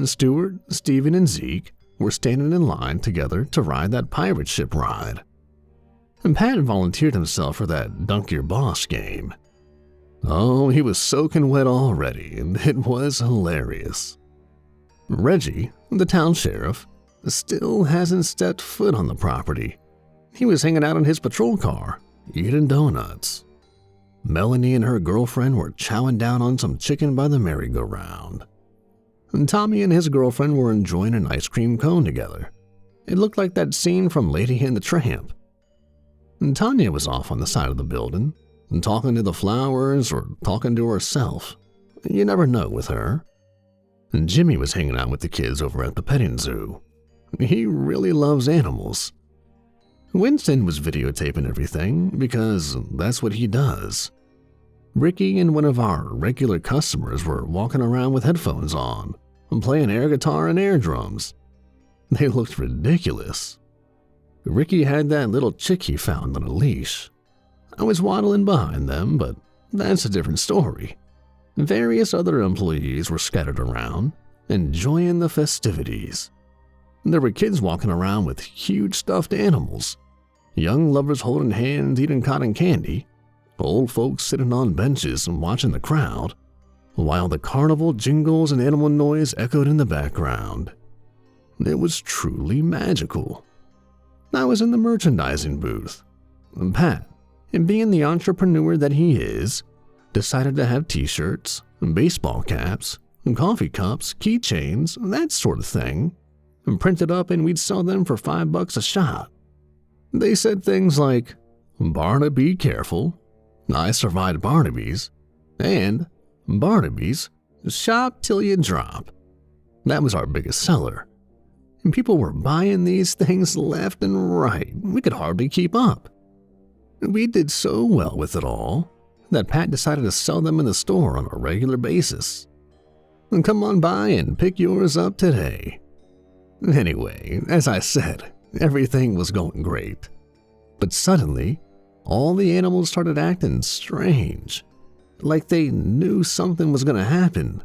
Stuart, Stephen, and Zeke were standing in line together to ride that pirate ship ride. And Pat volunteered himself for that Dunk Your Boss game. Oh, he was soaking wet already, and it was hilarious. Reggie, the town sheriff, still hasn't stepped foot on the property. He was hanging out in his patrol car, eating donuts. Melanie and her girlfriend were chowing down on some chicken by the merry-go-round. And Tommy and his girlfriend were enjoying an ice cream cone together. It looked like that scene from Lady and the Tramp. And Tanya was off on the side of the building, and talking to the flowers or talking to herself. You never know with her. And Jimmy was hanging out with the kids over at the petting zoo. He really loves animals. Winston was videotaping everything because that's what he does. Ricky and one of our regular customers were walking around with headphones on and playing air guitar and air drums. They looked ridiculous. Ricky had that little chick he found on a leash. I was waddling behind them, but that's a different story. Various other employees were scattered around, enjoying the festivities. There were kids walking around with huge stuffed animals, young lovers holding hands eating cotton candy, old folks sitting on benches and watching the crowd, while the carnival jingles and animal noise echoed in the background. It was truly magical. I was in the merchandising booth. Pat, and being the entrepreneur that he is, decided to have t-shirts, baseball caps, coffee cups, keychains, that sort of thing, and printed up and we'd sell them for $5 a shot. They said things like, "Barnaby, careful," "I survived Barnaby's," and "Barnaby's, shop till you drop." That was our biggest seller. And people were buying these things left and right. We could hardly keep up. We did so well with it all that Pat decided to sell them in the store on a regular basis. And come on by and pick yours up today. Anyway, as I said, everything was going great. But suddenly, all the animals started acting strange, like they knew something was going to happen.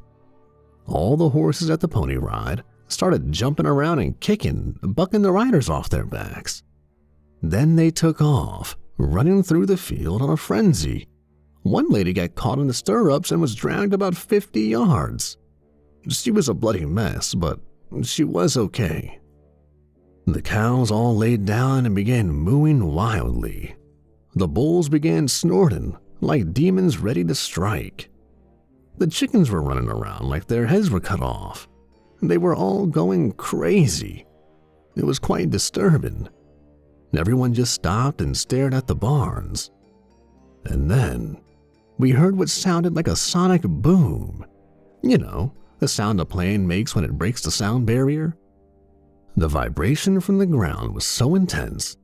All the horses at the pony ride started jumping around and kicking, bucking the riders off their backs. Then they took off, running through the field on a frenzy. One lady got caught in the stirrups and was dragged about 50 yards. She was a bloody mess, but she was okay. The cows all laid down and began mooing wildly. The bulls began snorting like demons ready to strike. The chickens were running around like their heads were cut off. They were all going crazy. It was quite disturbing. Everyone just stopped and stared at the barns. And then we heard what sounded like a sonic boom. You know, the sound a plane makes when it breaks the sound barrier. The vibration from the ground was so intense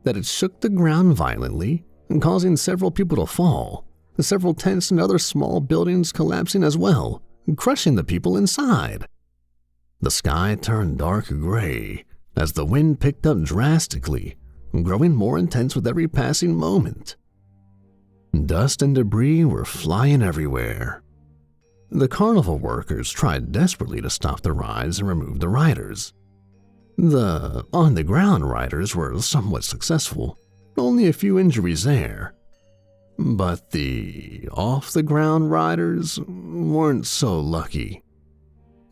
that it shook the ground violently and causing several people to fall, and several tents and other small buildings collapsing as well, crushing the people inside. The sky turned dark gray as the wind picked up drastically, growing more intense with every passing moment. Dust and debris were flying everywhere. The carnival workers tried desperately to stop the rides and remove the riders. The on-the-ground riders were somewhat successful, only a few injuries there. But the off-the-ground riders weren't so lucky.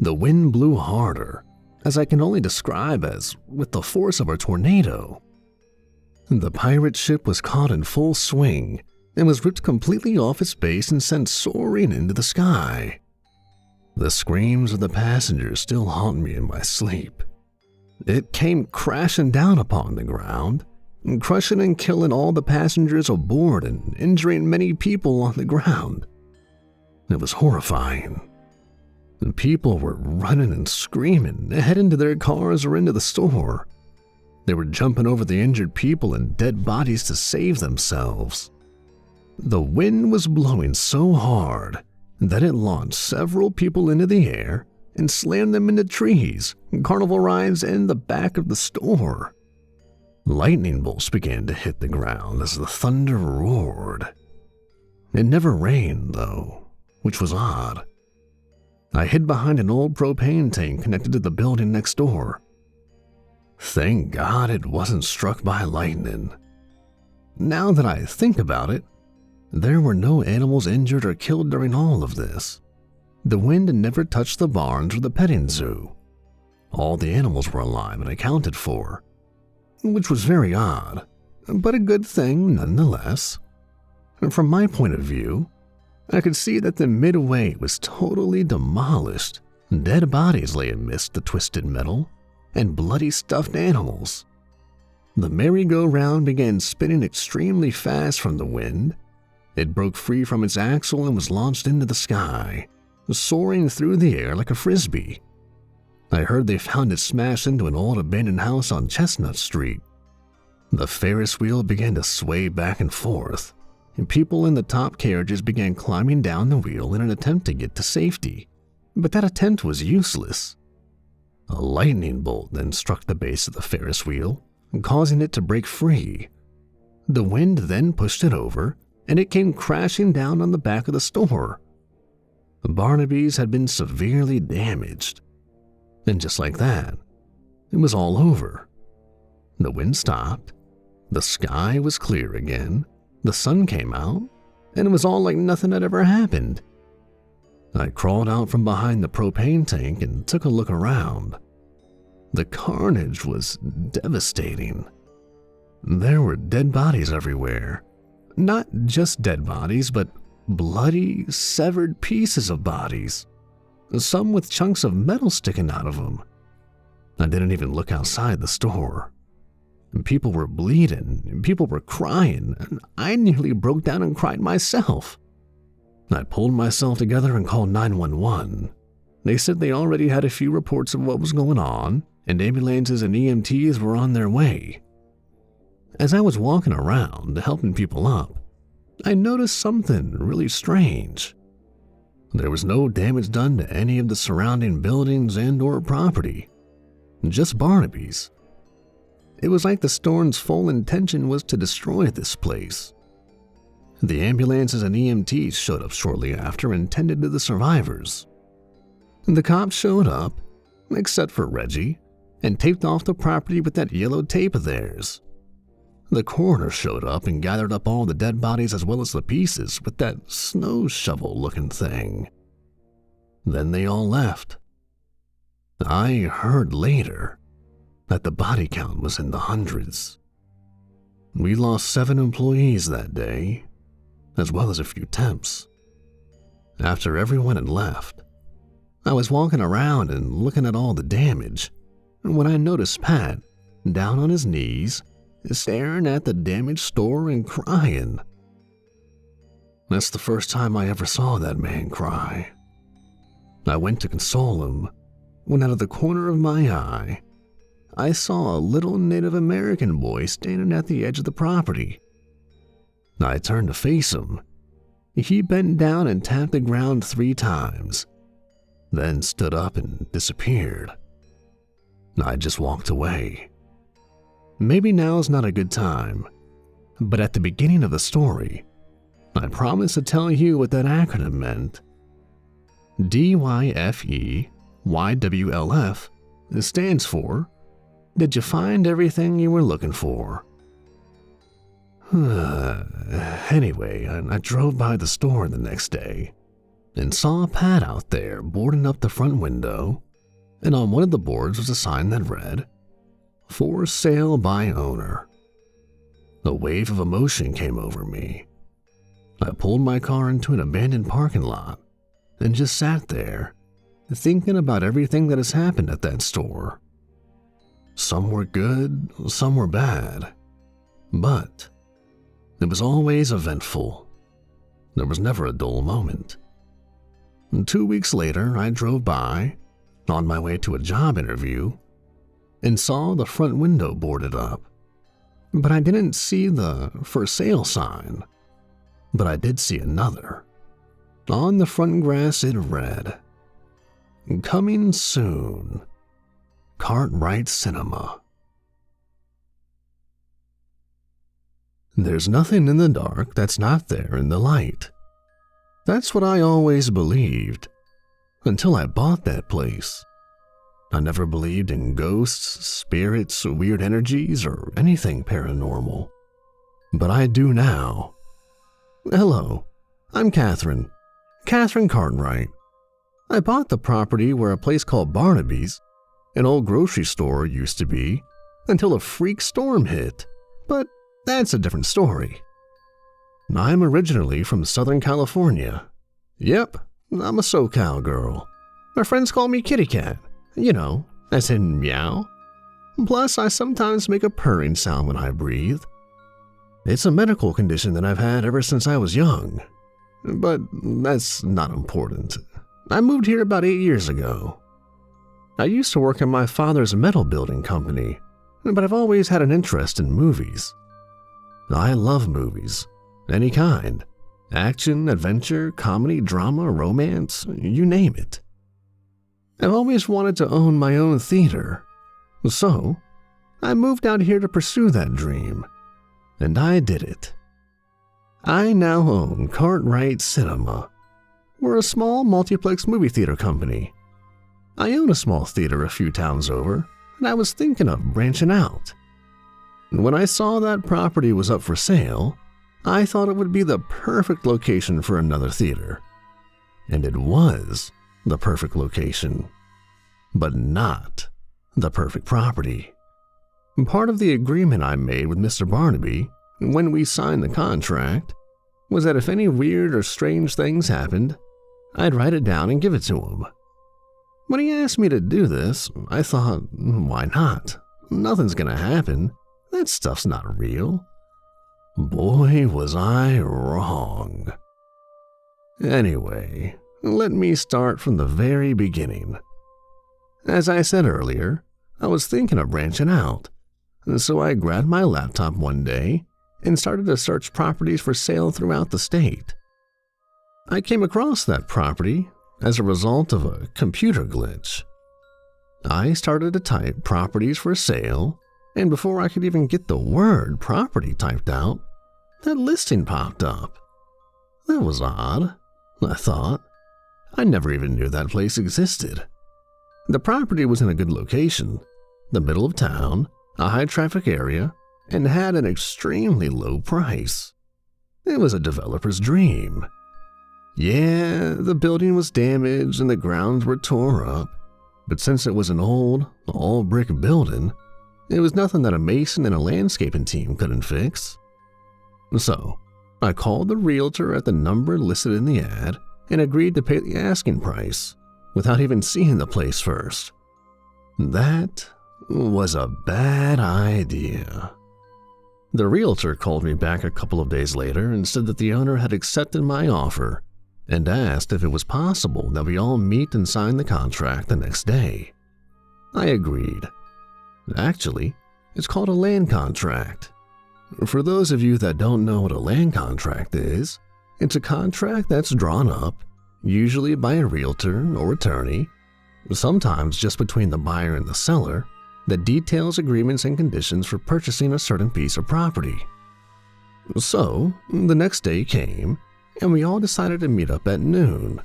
The wind blew harder, as I can only describe as with the force of a tornado. The pirate ship was caught in full swing and was ripped completely off its base and sent soaring into the sky. The screams of the passengers still haunt me in my sleep. It came crashing down upon the ground, crushing and killing all the passengers aboard and injuring many people on the ground. It was horrifying. And people were running and screaming, heading to their cars or into the store. They were jumping over the injured people and dead bodies to save themselves. The wind was blowing so hard, Then it launched several people into the air and slammed them into trees, carnival rides, and the back of the store. Lightning bolts began to hit the ground as the thunder roared. It never rained, though, which was odd. I hid behind an old propane tank connected to the building next door. Thank God it wasn't struck by lightning. Now that I think about it, there were no animals injured or killed during all of this. The wind never touched the barns or the petting zoo. All the animals were alive and accounted for, which was very odd, but a good thing nonetheless. From my point of view, I could see that the midway was totally demolished. Dead bodies lay amidst the twisted metal and bloody stuffed animals. The merry-go-round began spinning extremely fast from the wind. It broke free from its axle and was launched into the sky, soaring through the air like a frisbee. I heard they found it smashed into an old abandoned house on Chestnut Street. The Ferris wheel began to sway back and forth, and people in the top carriages began climbing down the wheel in an attempt to get to safety. But that attempt was useless. A lightning bolt then struck the base of the Ferris wheel, causing it to break free. The wind then pushed it over, and it came crashing down on the back of the store. Barnaby's had been severely damaged. And just like that, it was all over. The wind stopped, the sky was clear again, the sun came out, and it was all like nothing had ever happened. I crawled out from behind the propane tank and took a look around. The carnage was devastating. There were dead bodies everywhere. Not just dead bodies, but bloody, severed pieces of bodies. Some with chunks of metal sticking out of them. I didn't even look outside the store. People were bleeding, people were crying, and I nearly broke down and cried myself. I pulled myself together and called 911. They said they already had a few reports of what was going on, and ambulances and EMTs were on their way. As I was walking around, helping people up, I noticed something really strange. There was no damage done to any of the surrounding buildings and/or property, just Barnaby's. It was like the storm's full intention was to destroy this place. The ambulances and EMTs showed up shortly after and tended to the survivors. The cops showed up, except for Reggie, and taped off the property with that yellow tape of theirs. The coroner showed up and gathered up all the dead bodies as well as the pieces with that snow shovel-looking thing. Then they all left. I heard later that the body count was in the hundreds. We lost 7 employees that day, as well as a few temps. After everyone had left, I was walking around and looking at all the damage when I noticed Pat down on his knees, staring at the damaged store and crying. That's the first time I ever saw that man cry. I went to console him when out of the corner of my eye, I saw a little Native American boy standing at the edge of the property. I turned to face him. He bent down and tapped the ground 3 times, then stood up and disappeared. I just walked away. Maybe now's not a good time, but at the beginning of the story, I promised to tell you what that acronym meant. DYFEYWLF stands for, Did you find everything you were looking for? Anyway, I drove by the store the next day and saw Pat out there boarding up the front window, and on one of the boards was a sign that read, For sale by owner. A wave of emotion came over me. I pulled my car into an abandoned parking lot and just sat there, thinking about everything that has happened at that store. Some were good, some were bad, but it was always eventful. There was never a dull moment. 2 weeks later, I drove by, on my way to a job interview, and saw the front window boarded up. But I didn't see the for sale sign, but I did see another. On the front grass it read, "Coming soon. Cartwright Cinema." There's nothing in the dark that's not there in the light. That's what I always believed, until I bought that place. I never believed in ghosts, spirits, weird energies, or anything paranormal. But I do now. Hello, I'm Catherine Cartwright. I bought the property where a place called Barnaby's, an old grocery store, used to be, until a freak storm hit. But that's a different story. I'm originally from Southern California. Yep, I'm a SoCal girl. My friends call me Kitty Cat, as in meow. Plus, I sometimes make a purring sound when I breathe. It's a medical condition that I've had ever since I was young. But that's not important. I moved here about 8 years ago. I used to work in my father's metal building company, but I've always had an interest in movies. I love movies, any kind. Action, adventure, comedy, drama, romance, you name it. I've always wanted to own my own theater. So, I moved out here to pursue that dream. And I did it. I now own Cartwright Cinema. We're a small multiplex movie theater company. I own a small theater a few towns over, and I was thinking of branching out. When I saw that property was up for sale, I thought it would be the perfect location for another theater. And it was the perfect location, but not the perfect property. Part of the agreement I made with Mr. Barnaby when we signed the contract was that if any weird or strange things happened, I'd write it down and give it to him. When he asked me to do this, I thought, why not? Nothing's gonna happen. That stuff's not real. Boy, was I wrong. Anyway, let me start from the very beginning. As I said earlier, I was thinking of branching out, so I grabbed my laptop one day and started to search properties for sale throughout the state. I came across that property as a result of a computer glitch. I started to type properties for sale, and before I could even get the word property typed out, that listing popped up. That was odd, I thought. I never even knew that place existed. The property was in a good location, the middle of town, a high-traffic area, and had an extremely low price. It was a developer's dream. Yeah, the building was damaged and the grounds were tore up, but since it was an old, all-brick building, it was nothing that a mason and a landscaping team couldn't fix. So, I called the realtor at the number listed in the ad and agreed to pay the asking price without even seeing the place first. That was a bad idea. The realtor called me back a couple of days later and said that the owner had accepted my offer and asked if it was possible that we all meet and sign the contract the next day. I agreed. Actually, it's called a land contract. For those of you that don't know what a land contract is, it's a contract that's drawn up, usually by a realtor or attorney, sometimes just between the buyer and the seller, that details agreements and conditions for purchasing a certain piece of property. So, the next day came, and we all decided to meet up at noon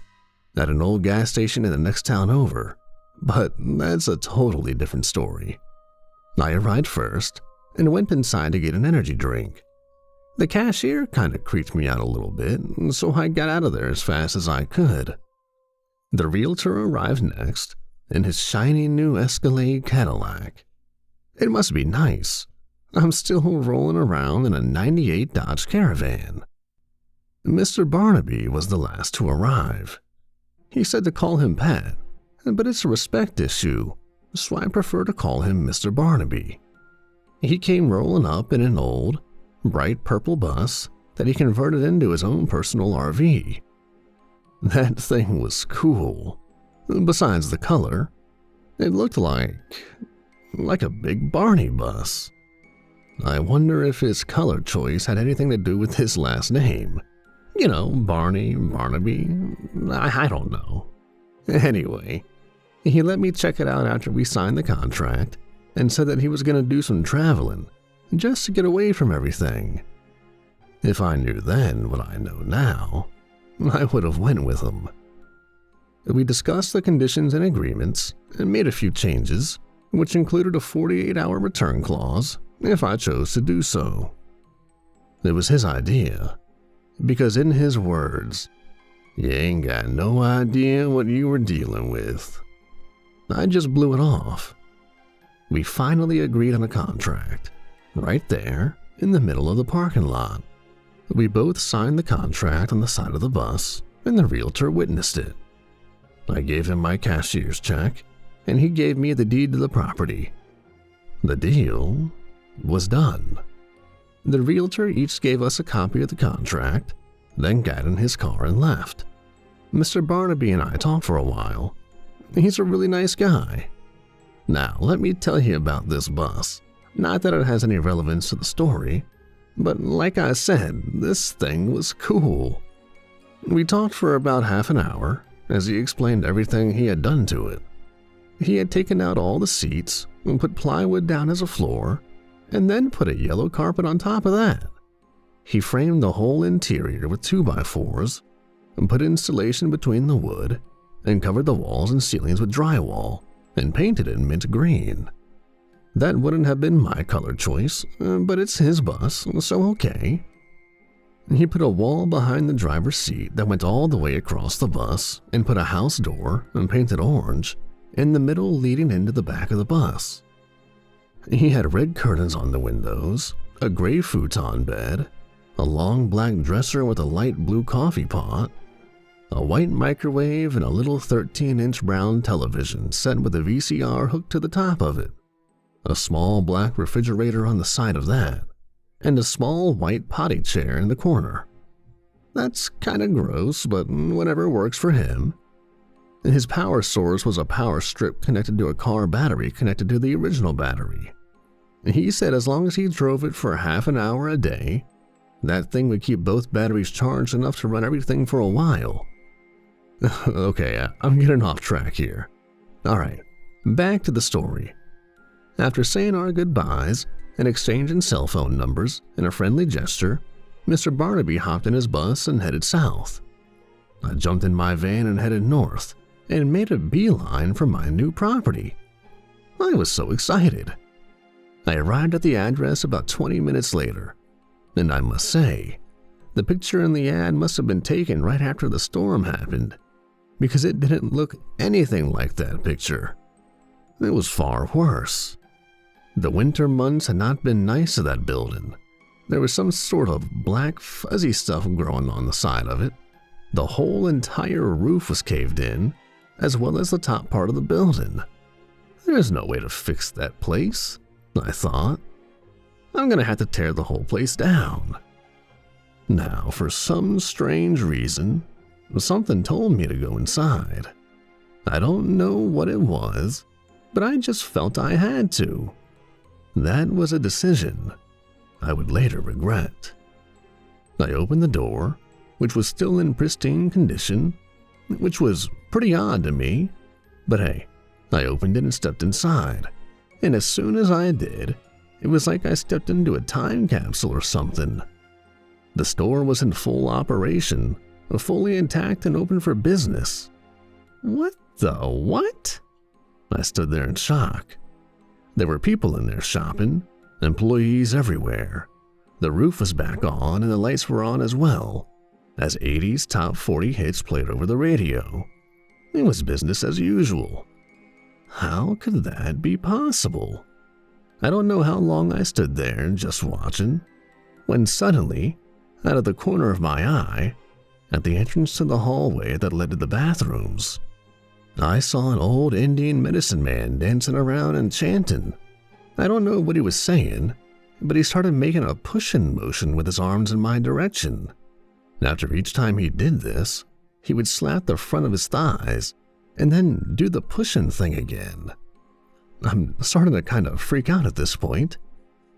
at an old gas station in the next town over, but that's a totally different story. I arrived first and went inside to get an energy drink. The cashier kind of creeped me out a little bit, so I got out of there as fast as I could. The realtor arrived next in his shiny new Escalade Cadillac. It must be nice. I'm still rolling around in a '98 Dodge Caravan. Mr. Barnaby was the last to arrive. He said to call him Pat, but it's a respect issue, so I prefer to call him Mr. Barnaby. He came rolling up in an old, bright purple bus that he converted into his own personal RV. That thing was cool. Besides the color, it looked like a big Barney bus. I wonder if his color choice had anything to do with his last name. You know, Barney, Barnaby, I don't know. Anyway, he let me check it out after we signed the contract and said that he was going to do some traveling just to get away from everything. If I knew then what I know now, I would have went with him. We discussed the conditions and agreements and made a few changes, which included a 48-hour return clause if I chose to do so. It was his idea, because in his words, "You ain't got no idea what you were dealing with." I just blew it off. We finally agreed on a contract, right there in the middle of the parking lot. We both signed the contract on the side of the bus, and the realtor witnessed it. I gave him my cashier's check, and he gave me the deed to the property. The deal was done. The realtor each gave us a copy of the contract, then got in his car and left. Mr. Barnaby and I talked for a while. He's a really nice guy. Now, let me tell you about this bus. Not that it has any relevance to the story, but like I said, this thing was cool. We talked for about half an hour as he explained everything he had done to it. He had taken out all the seats and put plywood down as a floor, and then put a yellow carpet on top of that. He framed the whole interior with 2x4s and put insulation between the wood and covered the walls and ceilings with drywall and painted it mint green. That wouldn't have been my color choice, but it's his bus, so okay. He put a wall behind the driver's seat that went all the way across the bus and put a house door and painted orange in the middle leading into the back of the bus. He had red curtains on the windows, a gray futon bed, a long black dresser with a light blue coffee pot, a white microwave, and a little 13-inch brown television set with a VCR hooked to the top of it, a small black refrigerator on the side of that, and a small white potty chair in the corner. That's kinda gross, but whatever works for him. His power source was a power strip connected to a car battery connected to the original battery. He said as long as he drove it for half an hour a day, that thing would keep both batteries charged enough to run everything for a while. Okay, I'm getting off track here. Alright, back to the story. After saying our goodbyes and exchanging cell phone numbers in a friendly gesture, Mr. Barnaby hopped in his bus and headed south. I jumped in my van and headed north and made a beeline for my new property. I was so excited. I arrived at the address about 20 minutes later, and I must say, the picture in the ad must have been taken right after the storm happened, because it didn't look anything like that picture. It was far worse. The winter months had not been nice to that building. There was some sort of black fuzzy stuff growing on the side of it. The whole entire roof was caved in, as well as the top part of the building. There's no way to fix that place, I thought. I'm gonna have to tear the whole place down. Now, for some strange reason, something told me to go inside. I don't know what it was, but I just felt I had to. That was a decision I would later regret. I opened the door, which was still in pristine condition, which was pretty odd to me, but hey, I opened it and stepped inside, and as soon as I did, it was like I stepped into a time capsule or something. The store was in full operation, fully intact and open for business. What the what? I stood there in shock. There were people in there shopping, employees everywhere. The roof was back on and the lights were on as well, as 80s top 40 hits played over the radio. It was business as usual. How could that be possible? I don't know how long I stood there just watching, when suddenly, out of the corner of my eye, at the entrance to the hallway that led to the bathrooms, I saw an old Indian medicine man dancing around and chanting. I don't know what he was saying, but he started making a pushing motion with his arms in my direction. After each time he did this, he would slap the front of his thighs and then do the pushing thing again. I'm starting to kind of freak out at this point.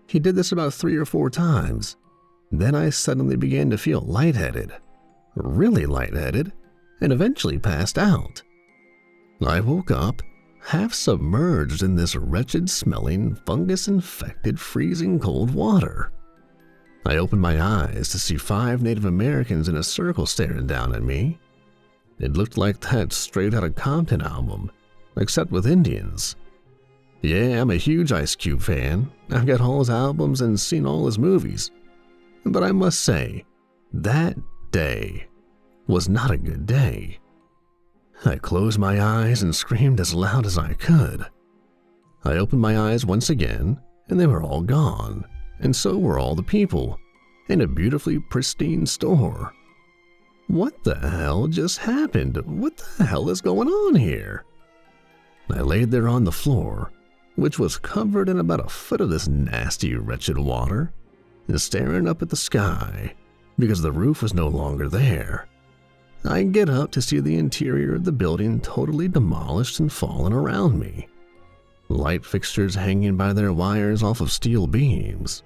He did this about 3 or 4 times. Then I suddenly began to feel lightheaded, really lightheaded, and eventually passed out. I woke up, half submerged in this wretched-smelling, fungus-infected, freezing cold water. I opened my eyes to see 5 Native Americans in a circle staring down at me. It looked like that straight out of Compton album, except with Indians. Yeah, I'm a huge Ice Cube fan. I've got all his albums and seen all his movies. But I must say, that day was not a good day. I closed my eyes and screamed as loud as I could. I opened my eyes once again, and they were all gone, and so were all the people, in a beautifully pristine store. What the hell just happened? What the hell is going on here? I laid there on the floor, which was covered in about a foot of this nasty, wretched water, and staring up at the sky, because the roof was no longer there. I get up to see the interior of the building totally demolished and fallen around me. Light fixtures hanging by their wires off of steel beams.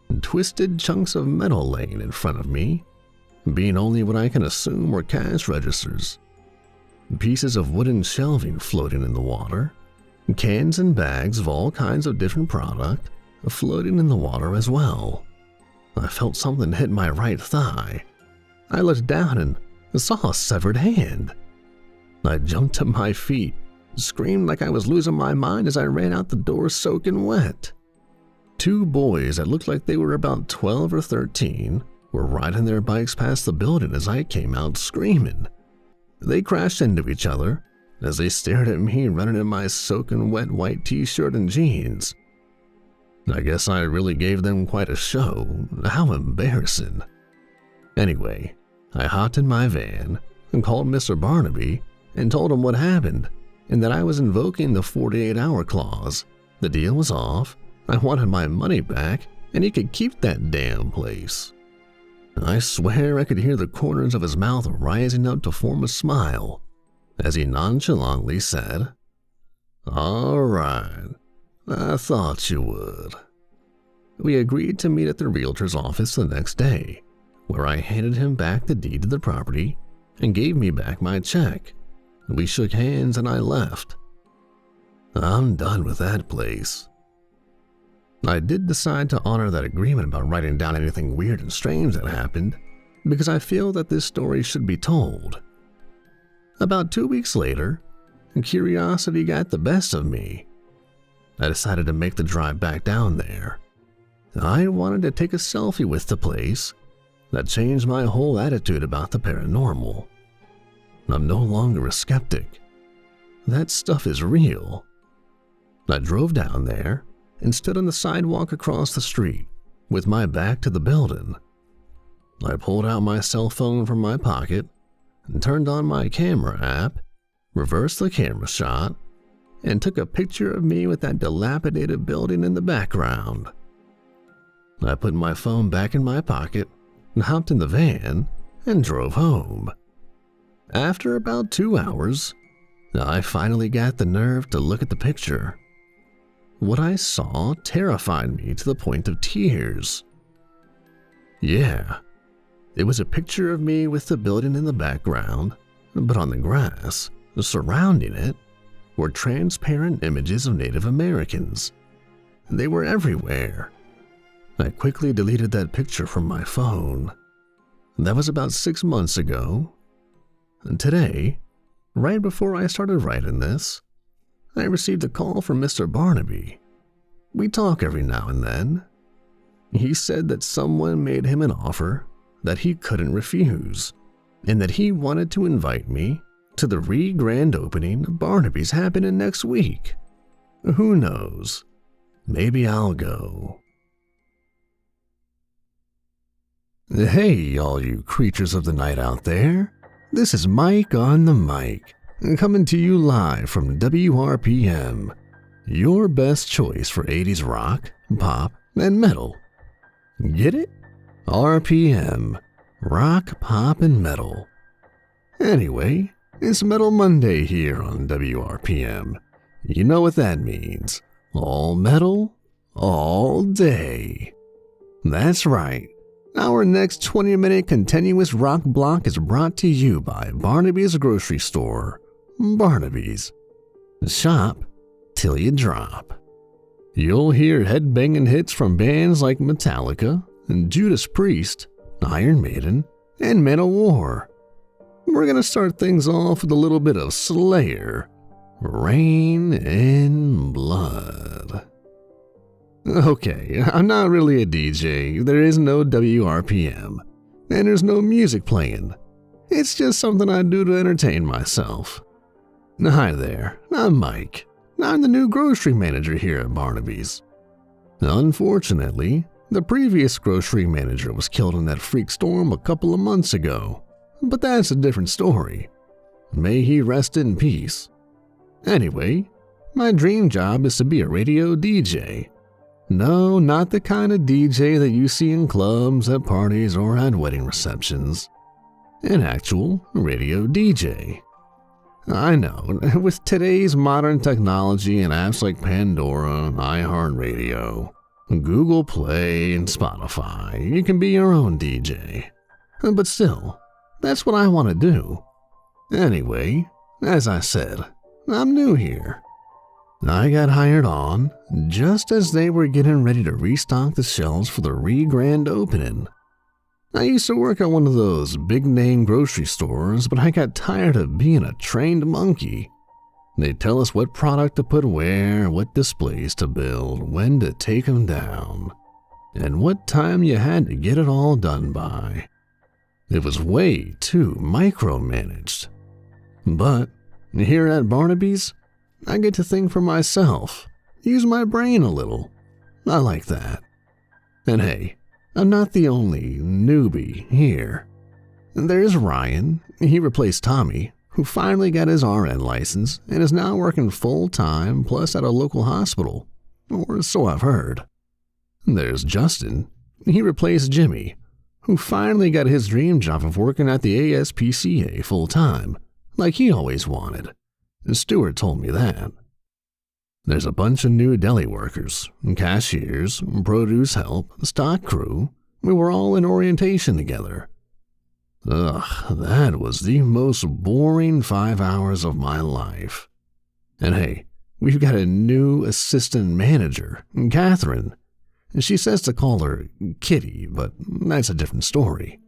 And twisted chunks of metal laying in front of me, being only what I can assume were cash registers. Pieces of wooden shelving floating in the water. Cans and bags of all kinds of different product floating in the water as well. I felt something hit my right thigh. I looked down and saw a severed hand. I jumped to my feet, screamed like I was losing my mind as I ran out the door soaking wet. 2 boys that looked like they were about 12 or 13 were riding their bikes past the building as I came out screaming. They crashed into each other as they stared at me running in my soaking wet white t-shirt and jeans. I guess I really gave them quite a show. How embarrassing. Anyway, I hopped in my van and called Mr. Barnaby and told him what happened and that I was invoking the 48-hour clause. The deal was off, I wanted my money back, and he could keep that damn place. I swear I could hear the corners of his mouth rising up to form a smile as he nonchalantly said, "All right, I thought you would." We agreed to meet at the realtor's office the next day, where I handed him back the deed to the property and gave me back my check. We shook hands and I left. I'm done with that place. I did decide to honor that agreement about writing down anything weird and strange that happened, because I feel that this story should be told. About 2 weeks later, curiosity got the best of me. I decided to make the drive back down there. I wanted to take a selfie with the place. That changed my whole attitude about the paranormal. I'm no longer a skeptic. That stuff is real. I drove down there and stood on the sidewalk across the street with my back to the building. I pulled out my cell phone from my pocket and turned on my camera app, reversed the camera shot, and took a picture of me with that dilapidated building in the background. I put my phone back in my pocket and hopped in the van and drove home. After about 2 hours, I finally got the nerve to look at the picture. What I saw terrified me to the point of tears. Yeah, it was a picture of me with the building in the background, but on the grass, surrounding it, were transparent images of Native Americans. They were everywhere. I quickly deleted that picture from my phone. That was about 6 months ago. And today, right before I started writing this, I received a call from Mr. Barnaby. We talk every now and then. He said that someone made him an offer that he couldn't refuse, and that he wanted to invite me to the re-grand opening of Barnaby's happening next week. Who knows? Maybe I'll go. Hey, all you creatures of the night out there. This is Mike on the mic, coming to you live from WRPM, your best choice for 80s rock, pop, and metal. Get it? RPM, rock, pop, and metal. Anyway, it's Metal Monday here on WRPM. You know what that means. All metal, all day. That's right. Our next 20-minute continuous rock block is brought to you by Barnaby's Grocery Store. Barnaby's. Shop till you drop. You'll hear headbanging hits from bands like Metallica, Judas Priest, Iron Maiden, and Manowar. We're gonna start things off with a little bit of Slayer, Rain in Blood. Okay, I'm not really a DJ, there is no WRPM, and there's no music playing. It's just something I do to entertain myself. Hi there, I'm Mike. I'm the new grocery manager here at Barnaby's. Unfortunately, the previous grocery manager was killed in that freak storm a couple of months ago, but that's a different story. May he rest in peace. Anyway, my dream job is to be a radio DJ. No, not the kind of DJ that you see in clubs, at parties, or at wedding receptions. An actual radio DJ. I know, with today's modern technology and apps like Pandora, iHeartRadio, Google Play, and Spotify, you can be your own DJ. But still, that's what I want to do. Anyway, as I said, I'm new here. I got hired on just as they were getting ready to restock the shelves for the re-grand opening. I used to work at one of those big-name grocery stores, but I got tired of being a trained monkey. They'd tell us what product to put where, what displays to build, when to take them down, and what time you had to get it all done by. It was way too micromanaged. But here at Barnaby's, I get to think for myself, use my brain a little. I like that. And hey, I'm not the only newbie here. There's Ryan, he replaced Tommy, who finally got his RN license and is now working full-time plus at a local hospital, or so I've heard. There's Justin, he replaced Jimmy, who finally got his dream job of working at the ASPCA full-time, like he always wanted. Stuart told me that. There's a bunch of new deli workers, cashiers, produce help, stock crew. We were all in orientation together. Ugh, that was the most boring 5 hours of my life. And hey, we've got a new assistant manager, Catherine. She says to call her Kitty, but that's a different story.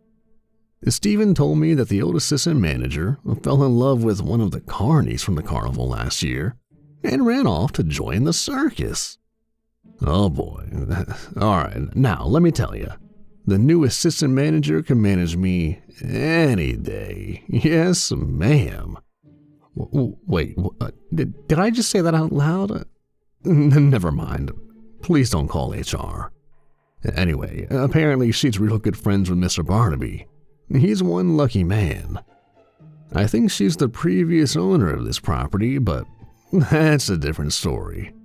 Stephen told me that the old assistant manager fell in love with one of the carnies from the carnival last year and ran off to join the circus. Oh boy. Alright, now let me tell you. The new assistant manager can manage me any day. Yes, ma'am. Wait, did I just say that out loud? Never mind. Please don't call HR. Anyway, apparently she's real good friends with Mr. Barnaby. He's one lucky man. I think she's the previous owner of this property, but that's a different story.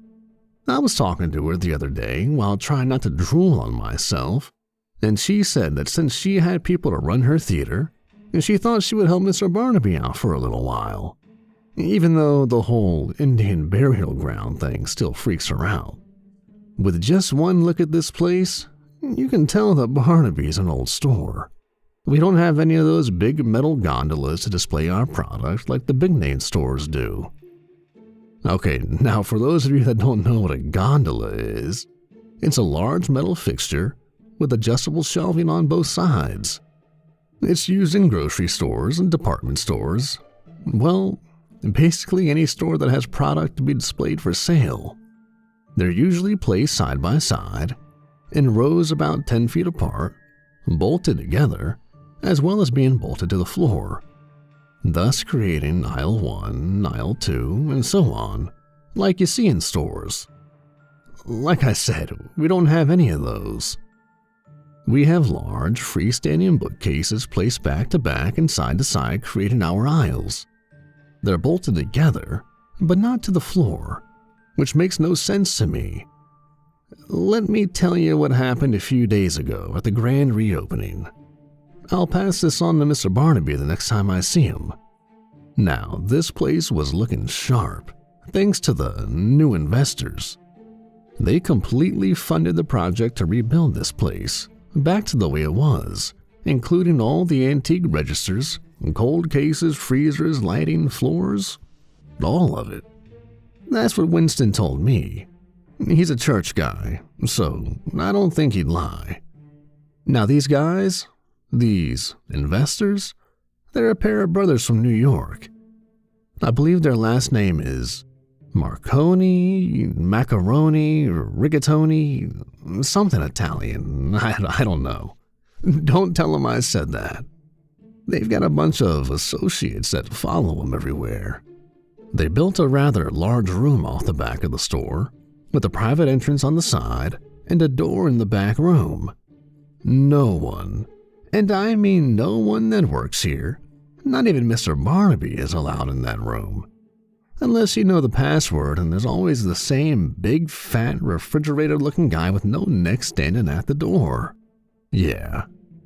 I was talking to her the other day while trying not to drool on myself, and she said that since she had people to run her theater, she thought she would help Mr. Barnaby out for a little while, even though the whole Indian burial ground thing still freaks her out. With just one look at this place, you can tell that Barnaby's an old store. We don't have any of those big metal gondolas to display our product like the big name stores do. Okay, now for those of you that don't know what a gondola is, it's a large metal fixture with adjustable shelving on both sides. It's used in grocery stores and department stores. Well, basically any store that has product to be displayed for sale. They're usually placed side by side, in rows about 10 feet apart, bolted together, as well as being bolted to the floor, thus creating aisle 1, aisle 2, and so on, like you see in stores. Like I said, we don't have any of those. We have large, freestanding bookcases placed back to back and side to side, creating our aisles. They're bolted together, but not to the floor, which makes no sense to me. Let me tell you what happened a few days ago at the grand reopening. I'll pass this on to Mr. Barnaby the next time I see him. Now, this place was looking sharp, thanks to the new investors. They completely funded the project to rebuild this place, back to the way it was, including all the antique registers, cold cases, freezers, lighting, floors, all of it. That's what Winston told me. He's a church guy, so I don't think he'd lie. Now these guys, these investors, they're a pair of brothers from New York. I believe their last name is Marconi, Macaroni, Rigatoni, something Italian. I don't know. Don't tell them I said that. They've got a bunch of associates that follow them everywhere. They built a rather large room off the back of the store, with a private entrance on the side and a door in the back room. No one, and I mean no one that works here, not even Mr. Barnaby, is allowed in that room. Unless you know the password, and there's always the same big, fat, refrigerator-looking guy with no neck standing at the door. Yeah,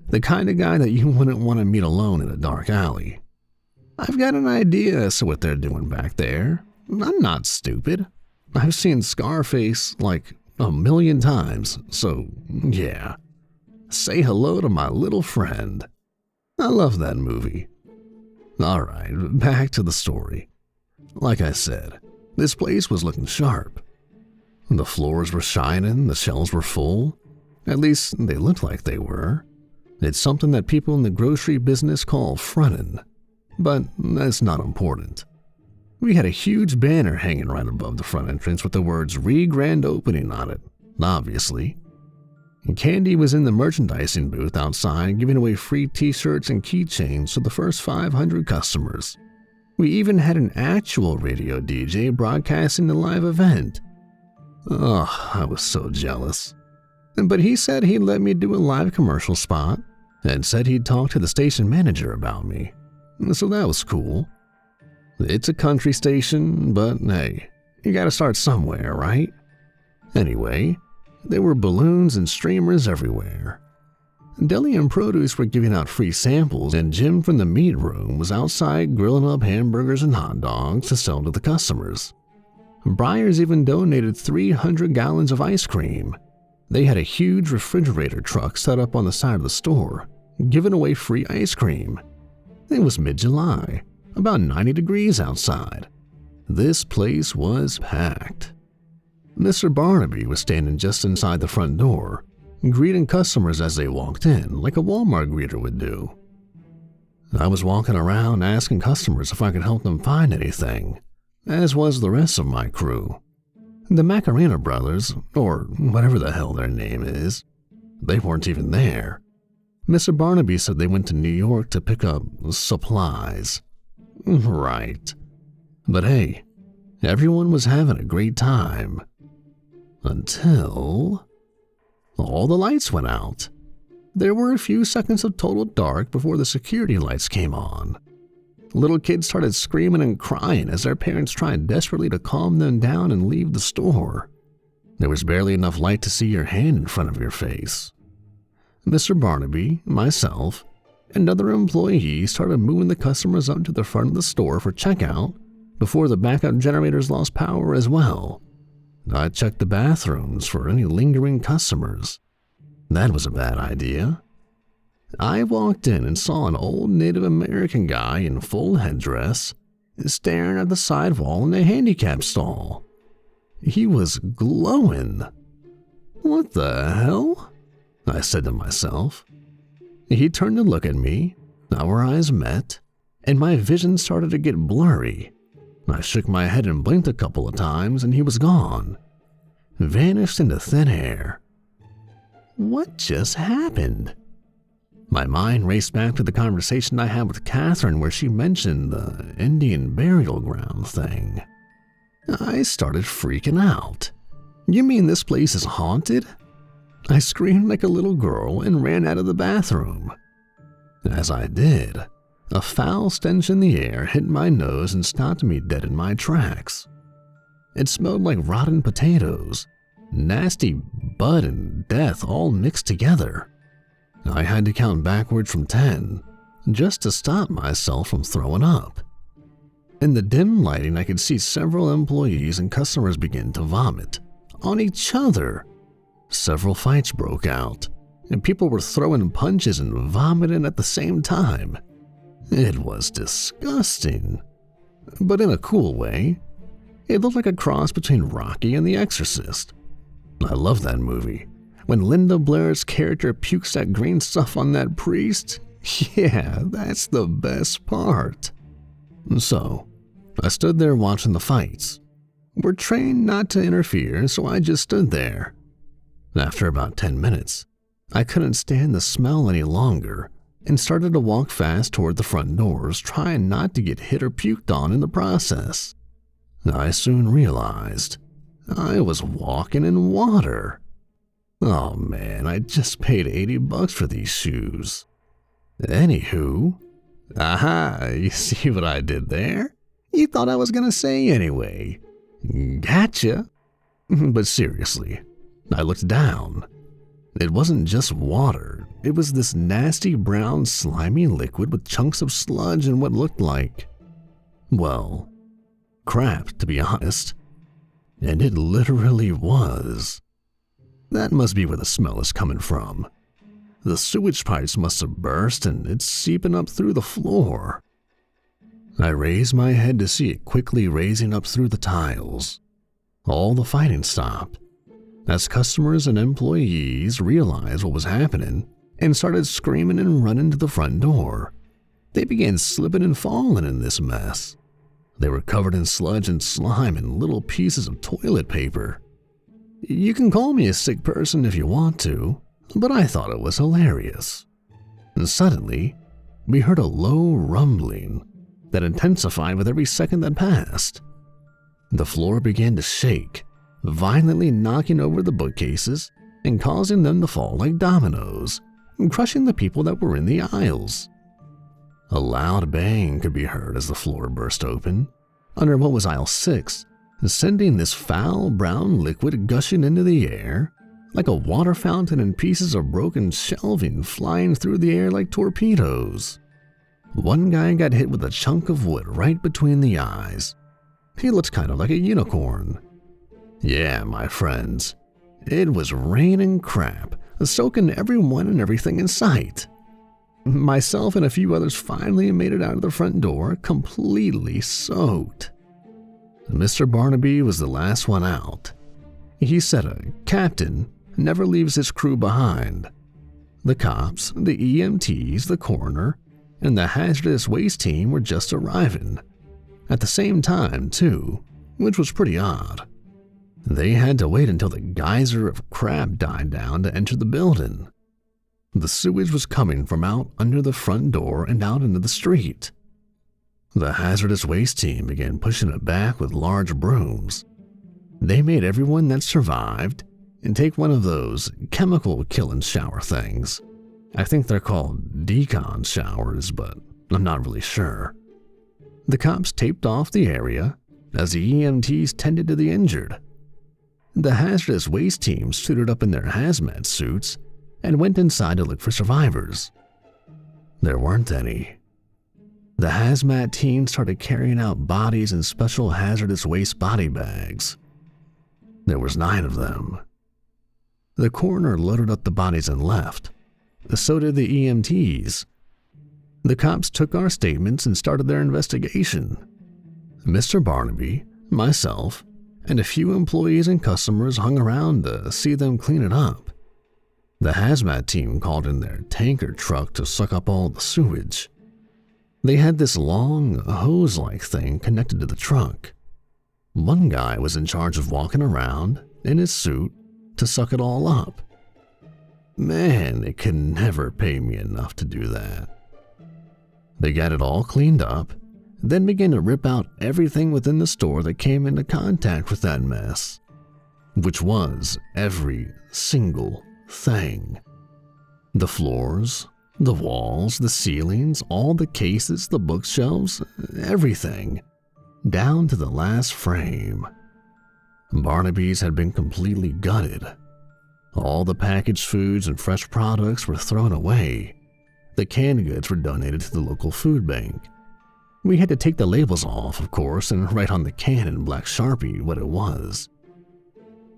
the kind of guy that you wouldn't want to meet alone in a dark alley. I've got an idea as to what they're doing back there. I'm not stupid. I've seen Scarface like 1,000,000 times, so yeah. Say hello to my little friend. I love that movie. Alright, back to the story. Like I said, this place was looking sharp. The floors were shining, the shelves were full. At least they looked like they were. It's something that people in the grocery business call frontin', but that's not important. We had a huge banner hanging right above the front entrance with the words "Re-Grand Opening" on it, obviously. Candy was in the merchandising booth outside giving away free t-shirts and keychains to the first 500 customers. We even had an actual radio DJ broadcasting the live event. Oh, I was so jealous. But he said he'd let me do a live commercial spot and said he'd talk to the station manager about me. So that was cool. It's a country station, but hey, you gotta start somewhere, right? Anyway, there were balloons and streamers everywhere. Deli and Produce were giving out free samples, and Jim from the meat room was outside grilling up hamburgers and hot dogs to sell to the customers. Breyers even donated 300 gallons of ice cream. They had a huge refrigerator truck set up on the side of the store, giving away free ice cream. It was mid-July, about 90 degrees outside. This place was packed. Mr. Barnaby was standing just inside the front door, greeting customers as they walked in, like a Walmart greeter would do. I was walking around asking customers if I could help them find anything, as was the rest of my crew. The Macarena brothers, or whatever the hell their name is, they weren't even there. Mr. Barnaby said they went to New York to pick up supplies. Right. But hey, everyone was having a great time. Until all the lights went out. There were a few seconds of total dark before the security lights came on. Little kids started screaming and crying as their parents tried desperately to calm them down and leave the store. There was barely enough light to see your hand in front of your face. Mr. Barnaby, myself, and other employees started moving the customers up to the front of the store for checkout before the backup generators lost power as well. I checked the bathrooms for any lingering customers. That was a bad idea. I walked in and saw an old Native American guy in full headdress staring at the sidewall in a handicap stall. He was glowing. What the hell? I said to myself. He turned to look at me. Our eyes met, and my vision started to get blurry. I shook my head and blinked a couple of times, and he was gone. Vanished into thin air. What just happened? My mind raced back to the conversation I had with Catherine where she mentioned the Indian burial ground thing. I started freaking out. You mean this place is haunted? I screamed like a little girl and ran out of the bathroom. As I did, a foul stench in the air hit my nose and stopped me dead in my tracks. It smelled like rotten potatoes, nasty bud and death all mixed together. I had to count backwards from 10 just to stop myself from throwing up. In the dim lighting, I could see several employees and customers begin to vomit on each other. Several fights broke out, and people were throwing punches and vomiting at the same time. It was disgusting, but in a cool way. It looked like a cross between Rocky and The Exorcist. I love that movie. When Linda Blair's character pukes that green stuff on that priest, yeah, that's the best part. So, I stood there watching the fights. We're trained not to interfere, so I just stood there. After about 10 minutes, I couldn't stand the smell any longer and started to walk fast toward the front doors, trying not to get hit or puked on in the process. I soon realized I was walking in water. Oh man, I just paid $80 for these shoes. Anywho, aha, you see what I did there? You thought I was gonna say anyway. Gotcha. But seriously, I looked down. It wasn't just water. It was this nasty brown slimy liquid with chunks of sludge and what looked like, well, crap, to be honest. And it literally was. That must be where the smell is coming from. The sewage pipes must have burst and it's seeping up through the floor. I raised my head to see it quickly raising up through the tiles. All the fighting stopped as customers and employees realized what was happening and started screaming and running to the front door. They began slipping and falling in this mess. They were covered in sludge and slime and little pieces of toilet paper. You can call me a sick person if you want to, but I thought it was hilarious. And suddenly, we heard a low rumbling that intensified with every second that passed. The floor began to shake, violently knocking over the bookcases and causing them to fall like dominoes, crushing the people that were in the aisles. A loud bang could be heard as the floor burst open, under what was aisle 6, sending this foul brown liquid gushing into the air like a water fountain and pieces of broken shelving flying through the air like torpedoes. One guy got hit with a chunk of wood right between the eyes. He looked kind of like a unicorn. Yeah, my friends, it was raining crap, soaking everyone and everything in sight. Myself and a few others finally made it out of the front door, completely soaked. Mr. Barnaby was the last one out. He said a captain never leaves his crew behind. The cops, the EMTs, the coroner, and the hazardous waste team were just arriving. At the same time, too, which was pretty odd. They had to wait until the geyser of crap died down to enter the building. The sewage was coming from out under the front door and out into the street. The hazardous waste team began pushing it back with large brooms. They made everyone that survived and take one of those chemical killing shower things. I think they're called decon showers, but I'm not really sure. The cops taped off the area as the EMTs tended to the injured. The hazardous waste team suited up in their hazmat suits and went inside to look for survivors. There weren't any. The hazmat team started carrying out bodies in special hazardous waste body bags. There was 9 of them. The coroner loaded up the bodies and left. So did the EMTs. The cops took our statements and started their investigation. Mr. Barnaby, myself, and a few employees and customers hung around to see them clean it up. The hazmat team called in their tanker truck to suck up all the sewage. They had this long, hose-like thing connected to the truck. One guy was in charge of walking around in his suit to suck it all up. Man, they could never pay me enough to do that. They got it all cleaned up, then began to rip out everything within the store that came into contact with that mess, which was every single thing. The floors, the walls, the ceilings, all the cases, the bookshelves, everything, down to the last frame. Barnaby's had been completely gutted. All the packaged foods and fresh products were thrown away. The canned goods were donated to the local food bank. We had to take the labels off, of course, and write on the can in black Sharpie what it was.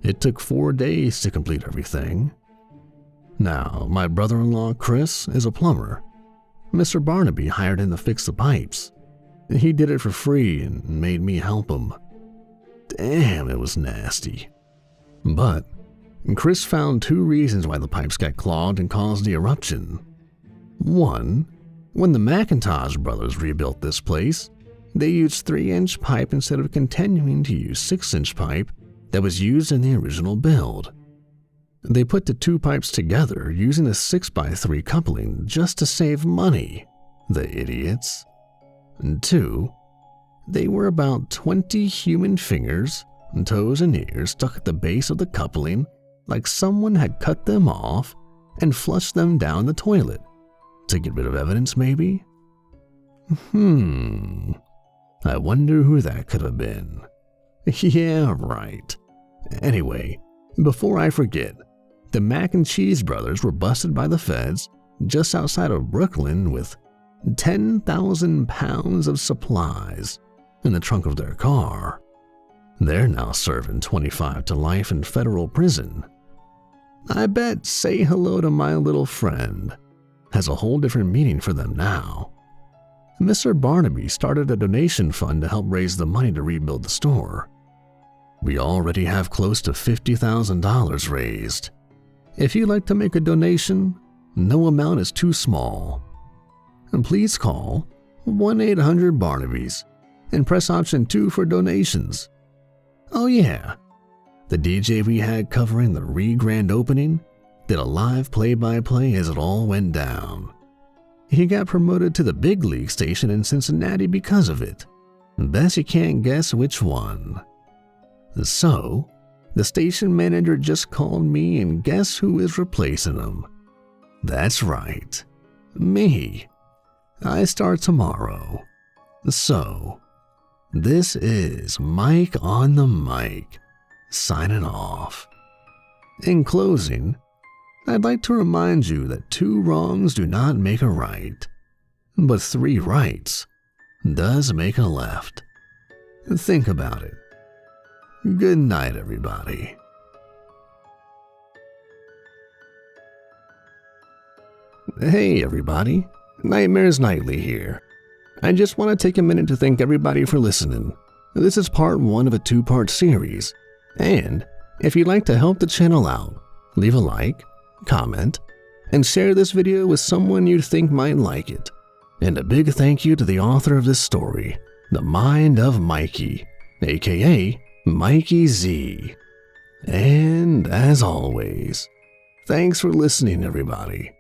It took 4 days to complete everything. Now, my brother-in-law, Chris, is a plumber. Mr. Barnaby hired him to fix the pipes. He did it for free and made me help him. Damn, it was nasty. But Chris found 2 reasons why the pipes got clogged and caused the eruption. 1, when the McIntosh brothers rebuilt this place, they used 3-inch pipe instead of continuing to use 6-inch pipe that was used in the original build. They put the 2 pipes together using a 6x3 coupling just to save money, the idiots. And 2, they were about 20 human fingers, toes, and ears stuck at the base of the coupling like someone had cut them off and flushed them down the toilet. To get rid of evidence, maybe? I wonder who that could have been. Yeah, right. Anyway, before I forget, the Mac and Cheese brothers were busted by the feds just outside of Brooklyn with 10,000 pounds of supplies in the trunk of their car. They're now serving 25 to life in federal prison. I bet "say hello to my little friend" has a whole different meaning for them now. Mr. Barnaby started a donation fund to help raise the money to rebuild the store. We already have close to $50,000 raised. If you'd like to make a donation, no amount is too small. And please call 1-800-BARNABYS and press option 2 for donations. Oh yeah, the DJ we had covering the re-grand opening did a live play-by-play as it all went down. He got promoted to the big league station in Cincinnati because of it. Best you can't guess which one. So, the station manager just called me, and guess who is replacing him? That's right, me. I start tomorrow. So, this is Mike on the mic, signing off. In closing, I'd like to remind you that 2 wrongs do not make a right, but 3 rights does make a left. Think about it. Good night, everybody. Hey, everybody. Nightmares Nightly here. I just want to take a minute to thank everybody for listening. This is part 1 of a 2-part series. And if you'd like to help the channel out, leave a like, comment, and share this video with someone you think might like it. And a big thank you to the author of this story, the mind of Mikey, aka Mikey Z. And as always, thanks for listening, everybody.